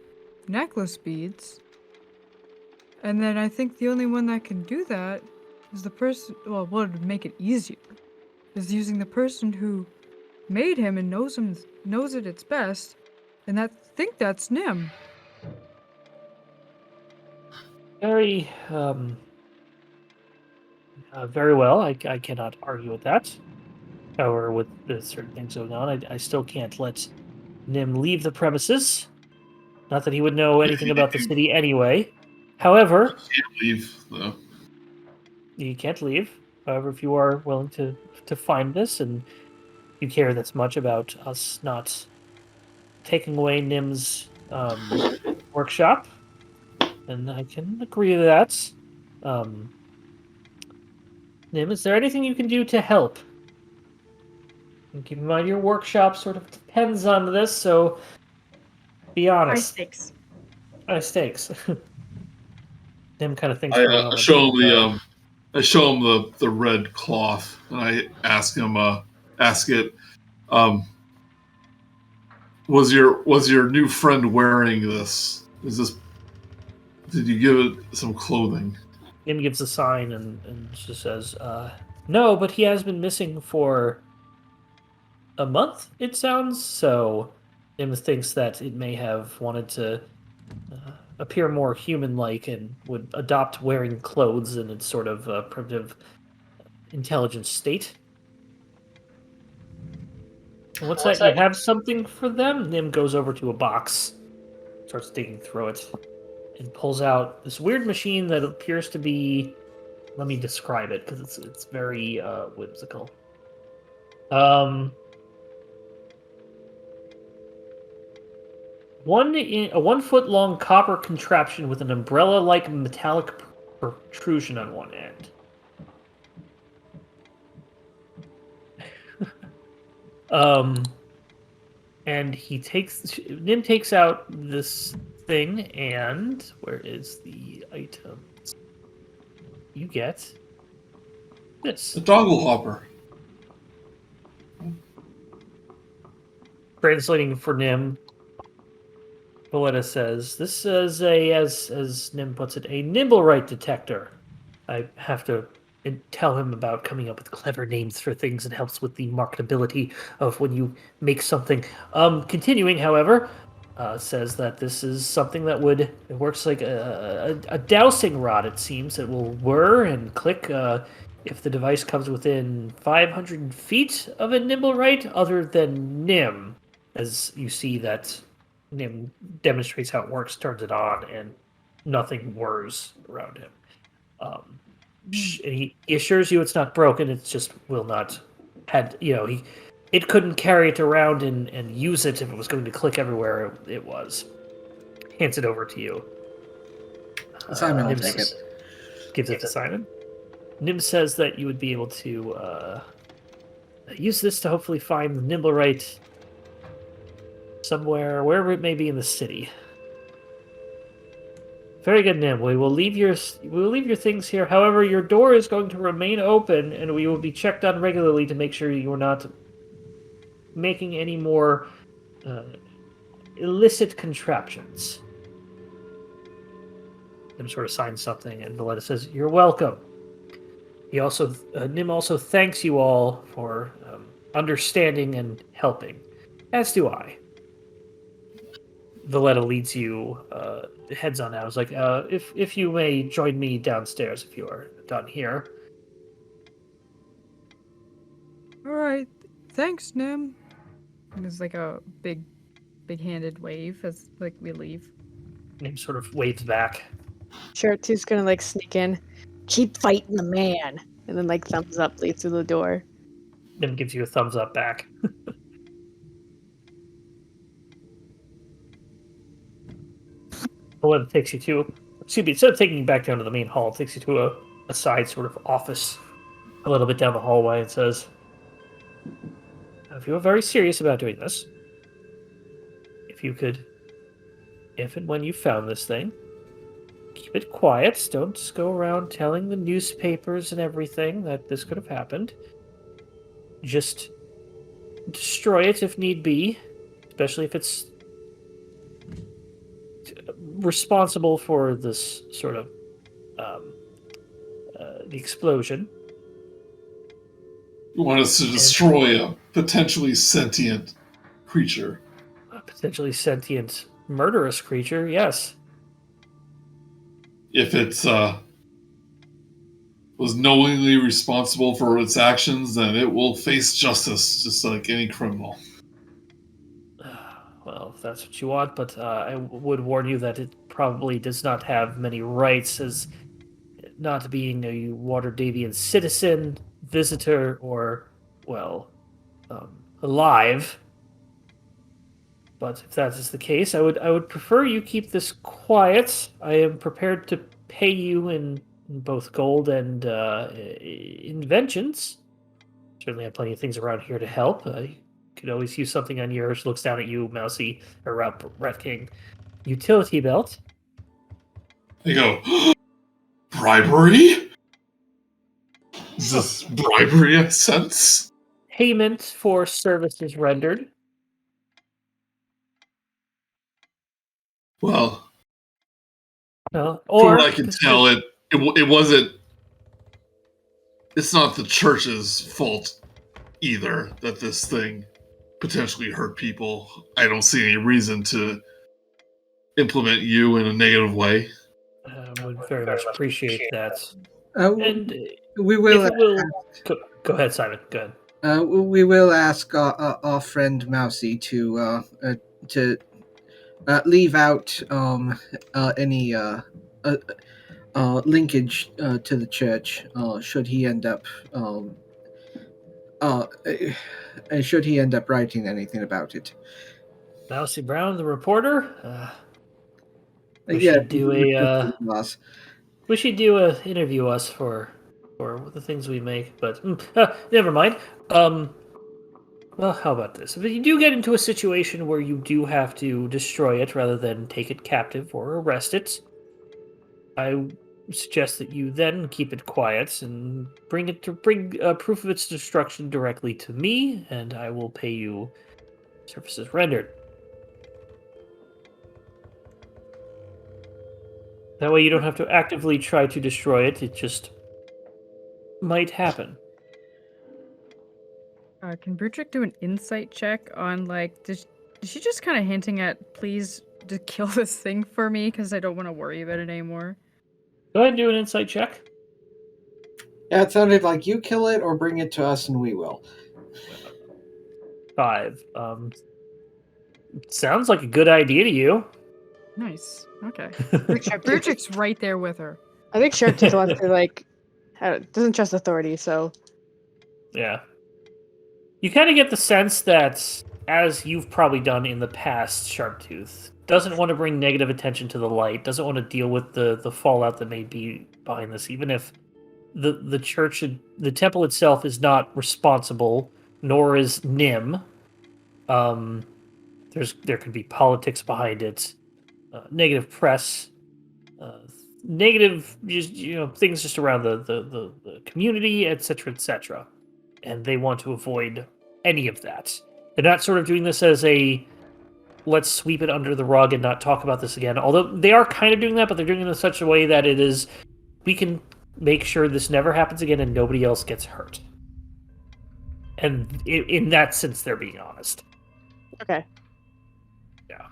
necklace beads. And then I think the only one that can do that is the person, well, what would make it easier is using the person who made him and knows it its best, and I think that's Nim. Very, very well. I cannot argue with that. However, with the certain things going on, I still can't let Nim leave the premises. Not that he would know anything about the city anyway. However, Can't leave though. you can't leave. However, if you are willing to find this and you care this much about us not taking away Nim's workshop, then I can agree to that. Nim, is there anything you can do to help? And keep in mind your workshop sort of depends on this, so be High honest. stakes. High stakes. Nim kind of thinks. I show him the red cloth, and I ask it. Was your new friend wearing this? Did you give it some clothing? Nim gives a sign and just says, no, but he has been missing for a month, it sounds. So Nim thinks that it may have wanted to appear more human-like and would adopt wearing clothes in its sort of primitive intelligence state. What's that? You have something for them? Nim goes over to a box, starts digging through it, and pulls out this weird machine that appears to be... Let me describe it, because it's very whimsical. A 1 foot long copper contraption with an umbrella-like metallic protrusion on one end. And Nim takes out this thing, and where is the item? You get this. The doggle hopper. Translating for Nim, Valletta says, this is as Nim puts it, a nimble-right detector. I have to tell him about coming up with clever names for things and helps with the marketability of when you make something. Continuing, however, says that this is something that it works like a dowsing rod, it seems. It will whir and click if the device comes within 500 feet of a nimble right, other than Nim, as you see that Nim demonstrates how it works, turns it on, and nothing whirs around him. And he assures you it's not broken, it just will not it couldn't carry it around and use it if it was going to click everywhere it was. Hands it over to you. Simon will Nim take it. Gives it to Simon. Nim says that you would be able to use this to hopefully find the Nimblewright somewhere, wherever it may be in the city. Very good, Nim. We will leave your things here. However, your door is going to remain open, and we will be checked on regularly to make sure you are not making any more illicit contraptions. Nim sort of signs something, and Valletta says, "You're welcome." Nim also thanks you all for understanding and helping, as do I. Valletta leads you, heads on out. It's like, if you may join me downstairs if you are done here. All right, thanks, Nim. And there's like a big-handed wave as like we leave. Nim sort of waves back. Sharptooth's gonna like sneak in, keep fighting the man, and then like thumbs up leads through the door. Nim gives you a thumbs up back. Valletta takes you to, instead of taking you back down to the main hall, it takes you to a side sort of office a little bit down the hallway and says, if you are very serious about doing this, if you could, if and when you found this thing, keep it quiet. Don't just go around telling the newspapers and everything that this could have happened. Just destroy it if need be, especially if it's responsible for this sort of the explosion. You want us to destroy a potentially sentient creature. A potentially sentient, murderous creature, yes. If it's was knowingly responsible for its actions, then it will face justice, just like any criminal. Well, if that's what you want, but I would warn you that it probably does not have many rights as not being a Waterdeepian citizen, visitor, or, well, alive. But if that is the case, I would prefer you keep this quiet. I am prepared to pay you in both gold and inventions. Certainly have plenty of things around here to help. You could always use something on yours. Looks down at you, Mousey, or Rat King. Utility belt. They go, bribery? Is this bribery, I sense? Payment for services rendered. Well, Or from what I can tell, it wasn't. It's not the church's fault either that this thing potentially hurt people. I don't see any reason to implement you in a negative way. I would very much appreciate that. And We will. if it will, go ahead, Simon. Go ahead. We will ask our friend Mousey to leave out any linkage to the church. Should he end up writing anything about it? Mousey Brown, the reporter. We Yeah, should do a. boss. We should interview us for the things we make, but never mind. Well, how about this? If you do get into a situation where you do have to destroy it rather than take it captive or arrest it, I suggest that you then keep it quiet and bring proof of its destruction directly to me, and I will pay you services rendered. That way you don't have to actively try to destroy it, it just might happen. Can Brutrik do an insight check on, like, is she just kind of hinting at, please just kill this thing for me because I don't want to worry about it anymore? Go ahead and do an insight check. Yeah, it sounded like you kill it or bring it to us and we will. 5. Sounds like a good idea to you. Nice. Okay. Brutrik's right there with her. I think Sharptooth wants to doesn't trust authority, so Yeah. You kind of get the sense that, as you've probably done in the past, Sharptooth doesn't want to bring negative attention to the light, doesn't want to deal with the fallout that may be behind this, even if the church, the temple itself is not responsible, nor is Nim. There could be politics behind it, negative press, negative things just around the community, etc., etc. And they want to avoid any of that. They're not sort of doing this as a let's sweep it under the rug and not talk about this again. Although they are kind of doing that, but they're doing it in such a way that it is, we can make sure this never happens again and nobody else gets hurt. And in that sense, they're being honest. okay. Yeah.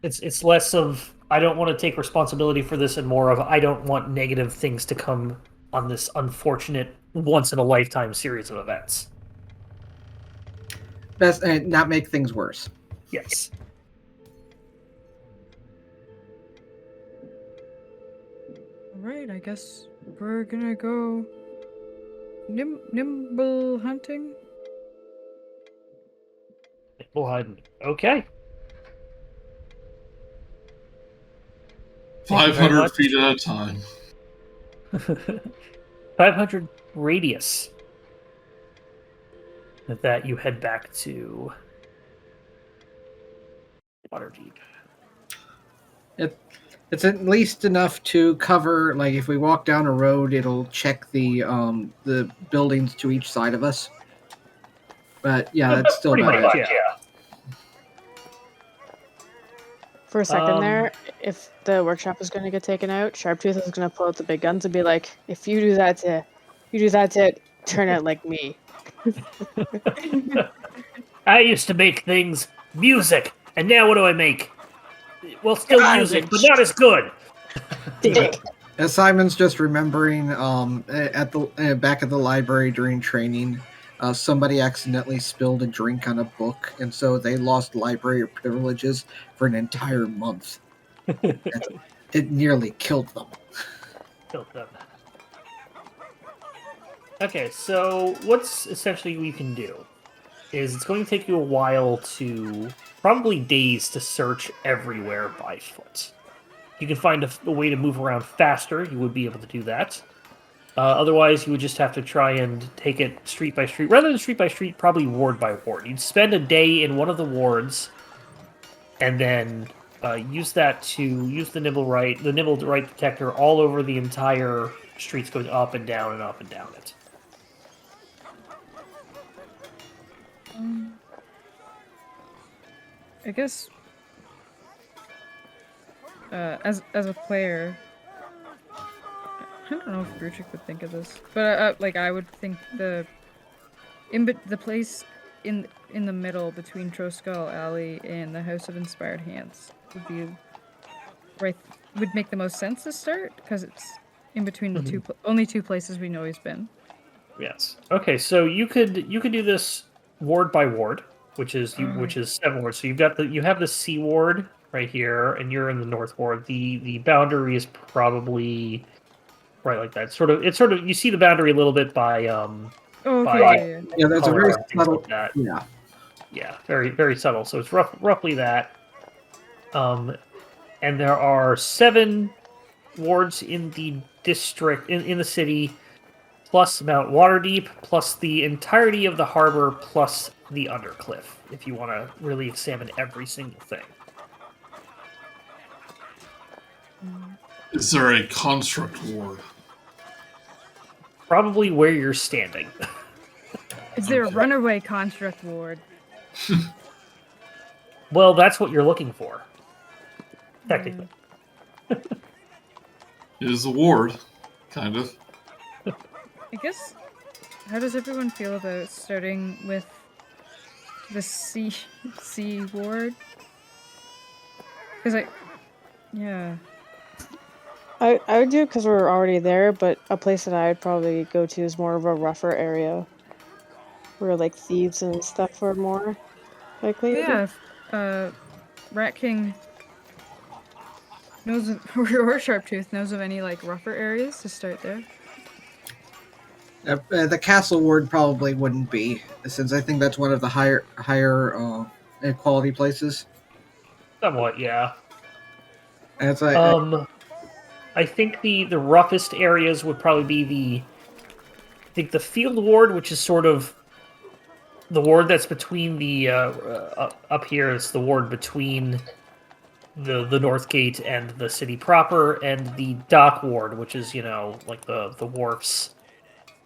It's less of, I don't want to take responsibility for this, and more of, I don't want negative things to come on this unfortunate once-in-a-lifetime series of events. Best not make things worse. Yes. Alright, I guess we're gonna go nimble hunting. Okay. 500 feet at a time. 500 radius. With that, you head back to Waterdeep. It's at least enough to cover. Like if we walk down a road, it'll check the buildings to each side of us. But yeah, that's still Pretty about much, it. yeah. For a second Um, there, if the workshop is going to get taken out, Sharptooth is going to pull out the big guns and be like, "If you do that to turn out like me." I used to make things music, and now what do I make? Well, still music, but not as good. Dick. As Simon's just remembering, at the back at the library during training, somebody accidentally spilled a drink on a book, and so they lost library privileges for an entire month. It nearly killed them. Killed them. Okay, so what's essentially we can do is it's going to take you a while to, probably days, to search everywhere by foot. You can find a way to move around faster, you would be able to do that. Otherwise, you would just have to try and take it street by street. Rather than street by street, probably ward by ward. You'd spend a day in one of the wards, and then use that to use the nibble right detector all over the entire streets, going up and down and up and down it. I guess as a player, I don't know if Brutrik would think of this, but like I would think the place in the middle between Troskull Alley and the House of Inspired Hands would make the most sense to start because it's in between the only two places we know he's been. Yes. Okay, so you could do this ward by ward, which is 7 wards. So you have the C ward right here, and you're in the north ward. The boundary is probably right like that. It's sort of you see the boundary a little bit by Okay. Yeah, that's a very subtle. like that. Yeah. Yeah, very very subtle. So it's roughly that. And there are 7 wards in the district in the city, plus Mount Waterdeep, plus the entirety of the harbor, plus the Undercliff, if you want to really examine every single thing. Is there a construct ward? Probably where you're standing. Is there a runaway construct ward? Well, that's what you're looking for. Technically. It is a ward, kind of. I guess. How does everyone feel about starting with the C ward? Because I would do it because we're already there, but a place that I would probably go to is more of a rougher area, where like thieves and stuff are more likely. Yeah, Rat King knows or Sharptooth knows of any like rougher areas to start there. The castle ward probably wouldn't be, since I think that's one of the higher quality places. Somewhat, yeah. And it's I think the roughest areas would probably be the field ward, which is sort of the ward that's between the up here is the ward between the North Gate and the city proper, and the dock ward, which is like the wharfs,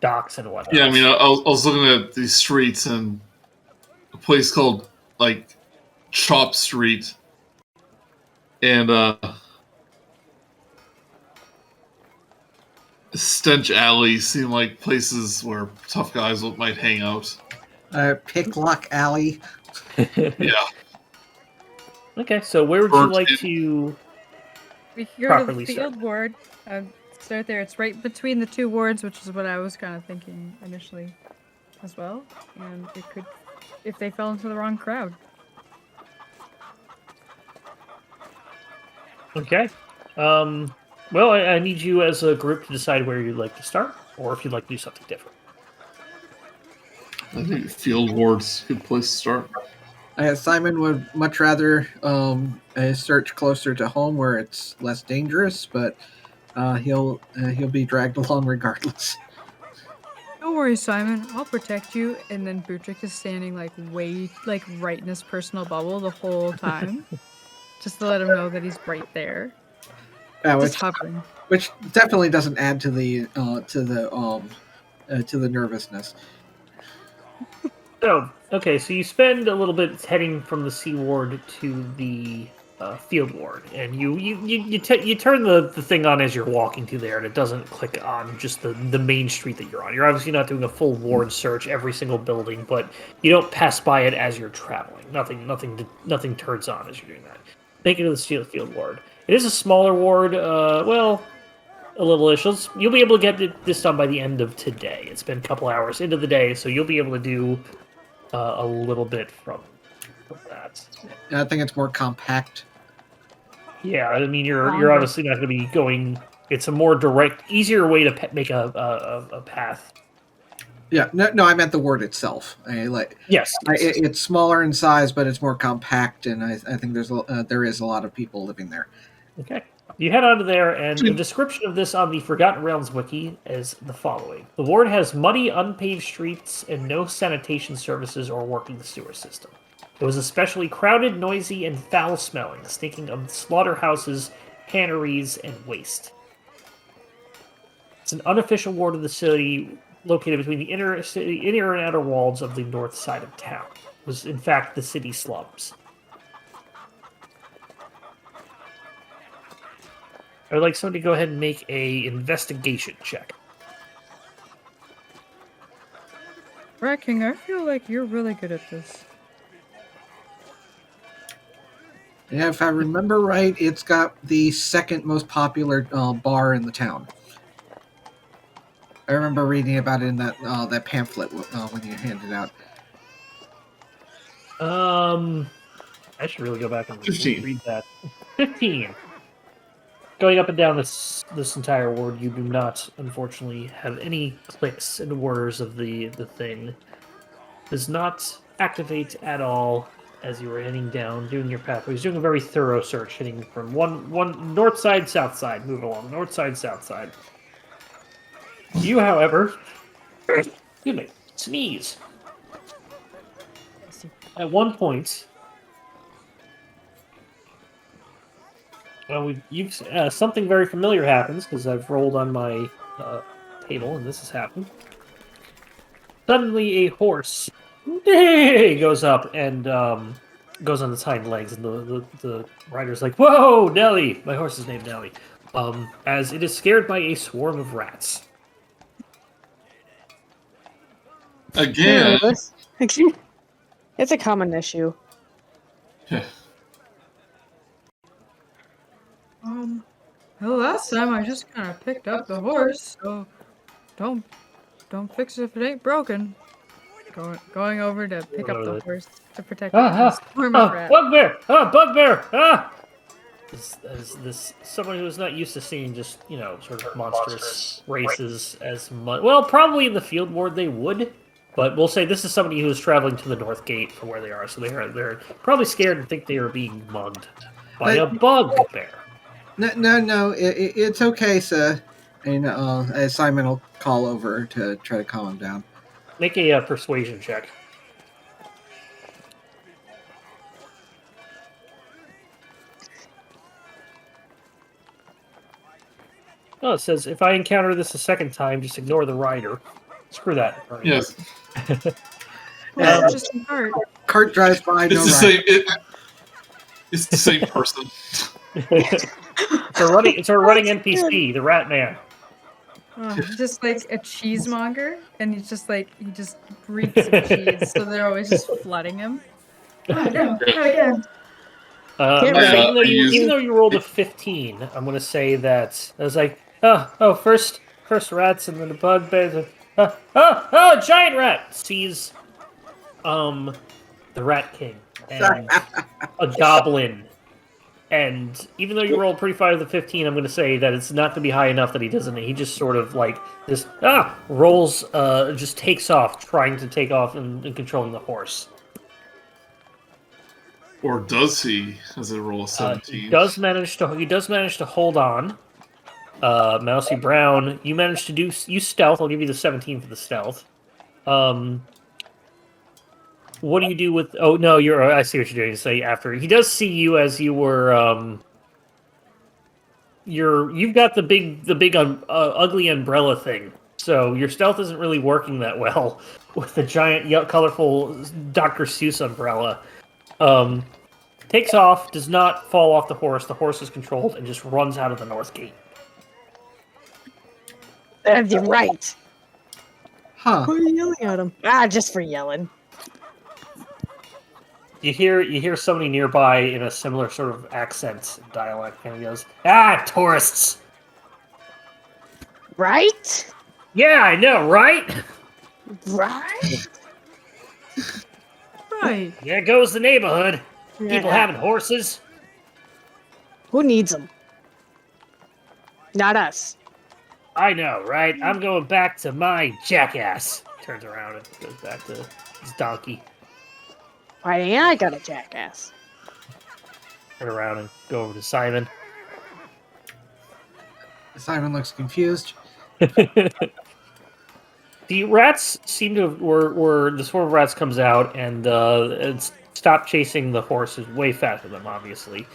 docks, and whatnot. Yeah, I mean, I was looking at these streets and a place called like Chop Street, and Stench Alley seem like places where tough guys might hang out. Picklock Alley. Yeah. Okay, so where would you like to We could go to properly the start? field ward. Start there. It's right between the two wards, which is what I was kind of thinking initially, as well. And it could, if they fell into the wrong crowd. Okay. Well, I need you as a group to decide where you'd like to start, or if you'd like to do something different. I think field ward's a good place to start. Simon would much rather search closer to home where it's less dangerous, but he'll be dragged along regardless. Don't worry, Simon. I'll protect you. And then Brutrik is standing like right in his personal bubble the whole time, just to let him know that he's right there. Just hovering. which definitely doesn't add to the nervousness. So, okay, so you spend a little bit heading from the Sea Ward to the Field Ward, and you turn the thing on as you're walking through there, and it doesn't click on just the main street that you're on. You're obviously not doing a full ward search every single building, but you don't pass by it as you're traveling. Nothing turns on as you're doing that. Make it to the Field Ward. It is a smaller ward. Well, a little-ish. You'll be able to get this done by the end of today. It's been a couple hours into the day, so you'll be able to do a little bit from that. I think it's more compact. Yeah, I mean, you're obviously not going to be going. It's a more direct, easier way to make a path. Yeah, no, I meant the ward itself. Yes. It's smaller in size, but it's more compact, and I think there is a lot of people living there. Okay. You head onto there, and the description of this on the Forgotten Realms wiki is the following. The ward has muddy, unpaved streets and no sanitation services or working sewer system. It was especially crowded, noisy, and foul-smelling, stinking of slaughterhouses, canneries, and waste. It's an unofficial ward of the city located between the inner and outer walls of the north side of town. It was, in fact, the city slums. I would like somebody to go ahead and make a investigation check. Rat King, I feel like you're really good at this. Yeah, if I remember right, it's got the second most popular bar in the town. I remember reading about it in that pamphlet when you handed it out. I should really go back and 15. read that. 15. Going up and down this entire ward, you do not, unfortunately, have any clicks and whirs of the thing. Does not activate at all as you were heading down, doing your pathways, doing a very thorough search, hitting from one north side, south side, moving along, north side, south side. You, however, excuse me, sneeze. At one point, something very familiar happens because I've rolled on my table and this has happened. Suddenly, a horse goes up and goes on its hind legs, and the rider's like, "Whoa, Nelly!" My horse is named Nelly. As it is scared by a swarm of rats. Again. It's a common issue. Well, last time I just kind of picked up the horse, so don't fix it if it ain't broken. Going over to pick up the horse to protect it from a swarm of rats. Bugbear! Bugbear! This someone who is not used to seeing just, sort of monstrous races as much. Well, probably in the field ward they would, but we'll say this is somebody who is traveling to the north gate from where they are, so they're probably scared and think they are being mugged by a bugbear. No, it's okay, sir. And Simon will call over to try to calm him down. Make a persuasion check. Oh, it says, if I encounter this a second time, just ignore the rider. Screw that. Yes. Just in part. Cart drives by, It's no the rider. same. It's the same person. It's our running NPC, the Rat Man. Just like a cheesemonger, and he just breeds some cheese, so they're always just flooding him. Oh, no, not again. Even though you rolled a 15, I'm going to say that I was like, first rats and then the bugbears. A giant rat sees the Rat King and a goblin. And even though you rolled pretty far with the 15, I'm going to say that it's not going to be high enough that he doesn't. He just sort of rolls, just takes off, trying to take off and controlling the horse. Or does he? As a roll of 17. He does manage to hold on. Mousey Brown, you managed to use stealth. I'll give you the 17 for the stealth. What do you do with? Oh no, I see what you're doing. Say after he does see you as you were you've got the big ugly umbrella thing, so your stealth isn't really working that well with the giant colorful Dr. Seuss umbrella. Takes off, does not fall off the horse. The horse is controlled and just runs out of the north gate. You're right. Huh. Who are you yelling at him? Ah, just for yelling. You hear somebody nearby in a similar sort of accent dialect, and he goes, "Ah, tourists." Right? Yeah, I know, right? Right? Right. There goes the neighborhood. People Yeah. having horses. Who needs them? Not us. I know, right? I'm going back to my jackass. Turns around and goes back to his donkey. Why ain't I got a jackass? Turn around and go over to Simon. Simon looks confused. The rats seem to were the swarm of rats comes out and stop chasing the horses way faster than them, obviously.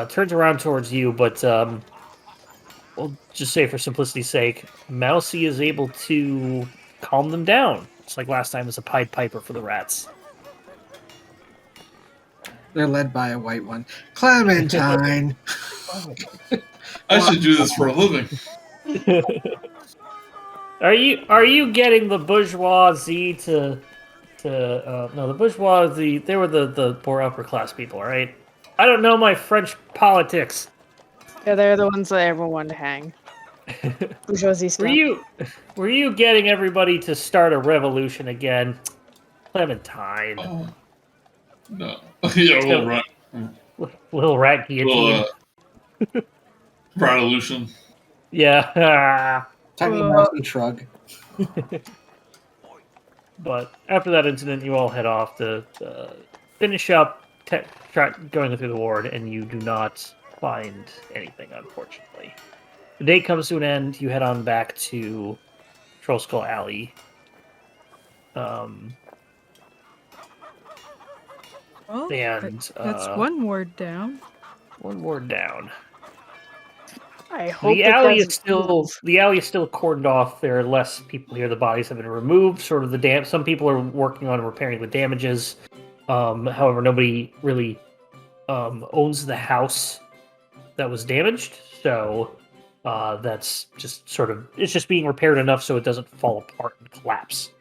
Turns around towards you, but we'll just say for simplicity's sake, Mousey is able to calm them down. It's like last time it was a Pied Piper for the rats. They're led by a white one. Clementine. I should do this for a living. Are you getting the bourgeoisie to no, the bourgeoisie, they were the poor upper class people, right? I don't know my French politics. Yeah, they're the ones that everyone wanted to hang. Bourgeoisie stuff. Were you getting everybody to start a revolution again? Clementine. Oh. No. Yeah, little rat. Little rat guillotine. Revolution. Yeah. Tiny mousy shrug. But after that incident, you all head off to finish up going through the ward, and you do not find anything, unfortunately. The day comes to an end. You head on back to Troll Skull Alley. Well, And that's one word down. one ward down. I hope The alley is still cordoned off. There are less people here. The bodies have been removed. Sort of some people are working on repairing the damages. However, nobody really owns the house that was damaged. So that's just it's just being repaired enough so it doesn't fall apart and collapse.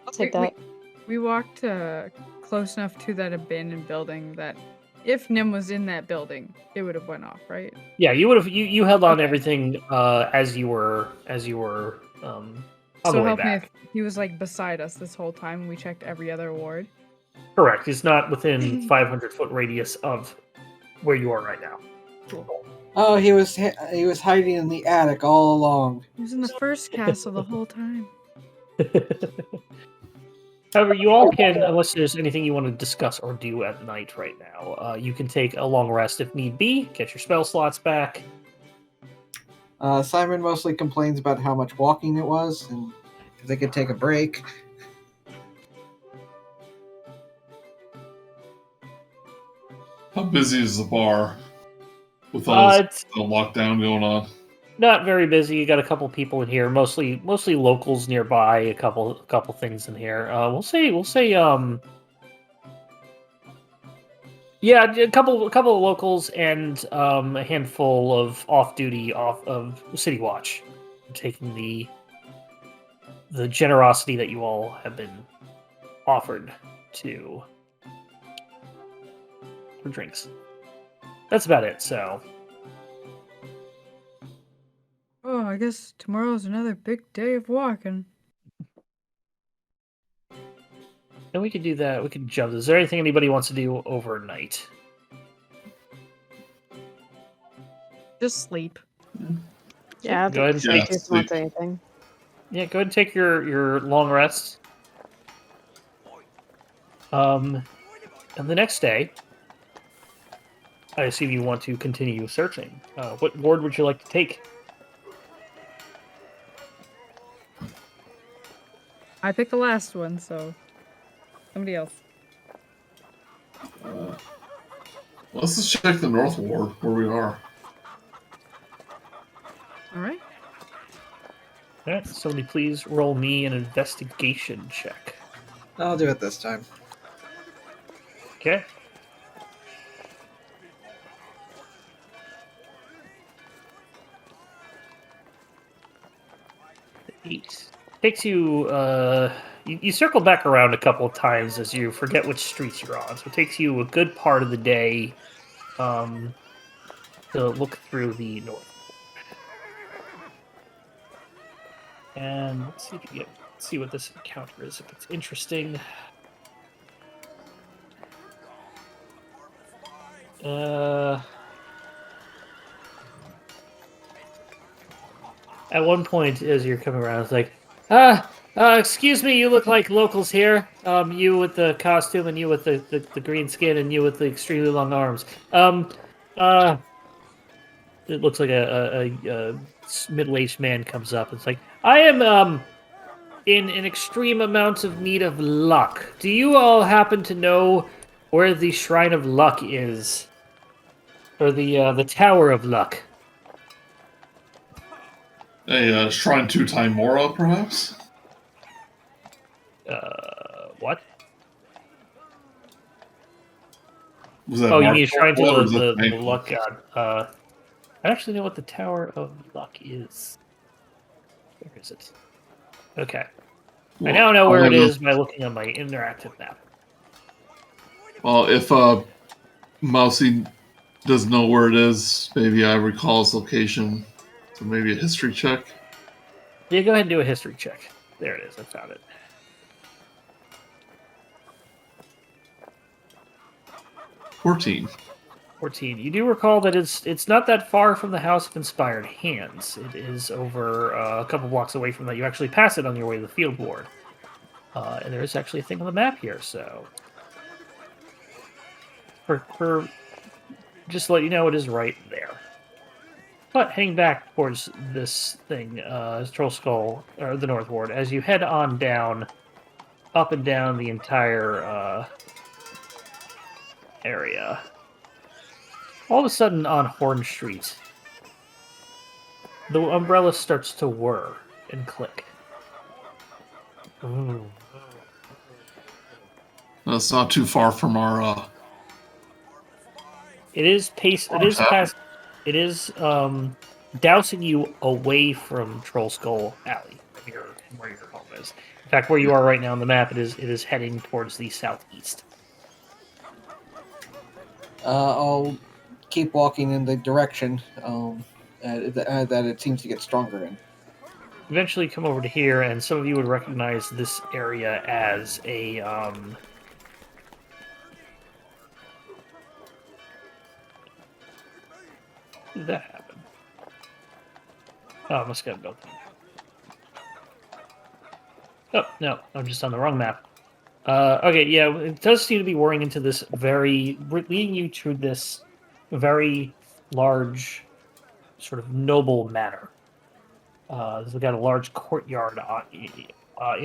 I'll take that. We walked close enough to that abandoned building that if Nim was in that building, it would have went off, right? Yeah, you would have. You held on to everything as you were on the way help me back. if he was like beside us this whole time and we checked every other ward. Correct. He's not within 500-foot radius of where you are right now. Oh, he was hiding in the attic all along. He was in the first castle the whole time. However, you all can, unless there's anything you want to discuss or do at night right now, you can take a long rest if need be, get your spell slots back. Simon mostly complains about how much walking it was, and if they could take a break. How busy is the bar with all this lockdown going on? Not very busy. You got a couple people in here, mostly locals nearby. A couple things in here. We'll say, yeah, a couple of locals and a handful of off of City Watch, taking the generosity that you all have been offered for drinks. That's about it. So. Oh, I guess tomorrow's another big day of walking. And we could do that. We could jump. Is there anything anybody wants to do overnight? Just sleep. Yeah, I Go ahead and think take. Sharptooth wants anything. Yeah, go ahead and take your long rest. And the next day, I assume you want to continue searching. What ward would you like to take? I picked the last one, so somebody else. Let's just check the North Ward where we are. All right. All right, somebody please roll me an investigation check. I'll do it this time. Okay. Eight. Takes you, you circle back around a couple of times as you forget which streets you're on. So it takes you a good part of the day to look through the North. And let's see if you see what this encounter is, if it's interesting. At one point, as you're coming around, it's like, excuse me, you look like locals here. You with the costume, and you with the green skin, and you with the extremely long arms. It looks like a middle-aged man comes up. It's like, I am in an extreme amount of need of luck. Do you all happen to know where the Shrine of Luck is, or the Tower of Luck? A Shrine to Timora, perhaps? What? Was that Oh, you Mark mean Shrine to or is the that Luck God. I actually know what the Tower of Luck is. Where is it? Okay. I now know where it is by looking on my interactive map. Well, if Mousey doesn't know where it is, maybe I recall its location. So maybe a history check. Yeah, go ahead and do a history check. There it is. I found it. 14. 14. You do recall that it's not that far from the House of Inspired Hands. It is over a couple blocks away from that. You actually pass it on your way to the field ward. And there is actually a thing on the map here, so... For just to let you know, it is right there. But heading back towards this thing, Troll Skull, or the North Ward, as you head on down, up and down the entire area, all of a sudden on Horn Street, the umbrella starts to whir and click. Ooh. That's not too far from our... It is past. It is dousing you away from Troll Skull Alley, where your home is. In fact, where you are right now on the map, it is heading towards the southeast. I'll keep walking in the direction that it seems to get stronger in. Eventually, come over to here, and some of you would recognize this area as a Did that happen? Oh, I must have built it. Oh, no, I'm just on the wrong map. Okay, yeah, it does seem to be whirring into this leading you to this very large, sort of noble manor. It's got a large courtyard in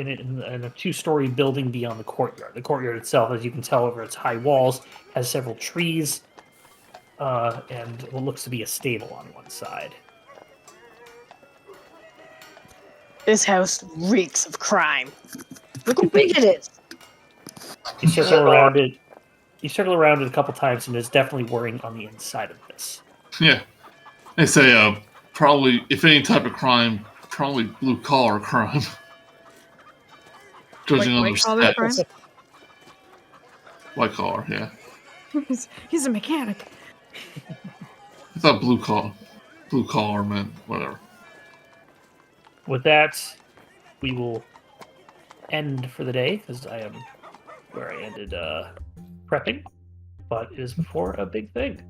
it, and a two-story building beyond the courtyard. The courtyard itself, as you can tell over its high walls, has several trees, and what looks to be a stable on one side. This house reeks of crime. Look how big it is. You circle around it. You circle around it a couple times, and it's definitely whirring on the inside of this. Yeah. They say, probably, if any type of crime, probably blue-collar crime. Judging on their white-collar crime? stats. White-collar, yeah. He's a mechanic. I thought blue-collar meant whatever. With that, we will end for the day, because I am where I ended prepping, but it is before a big thing.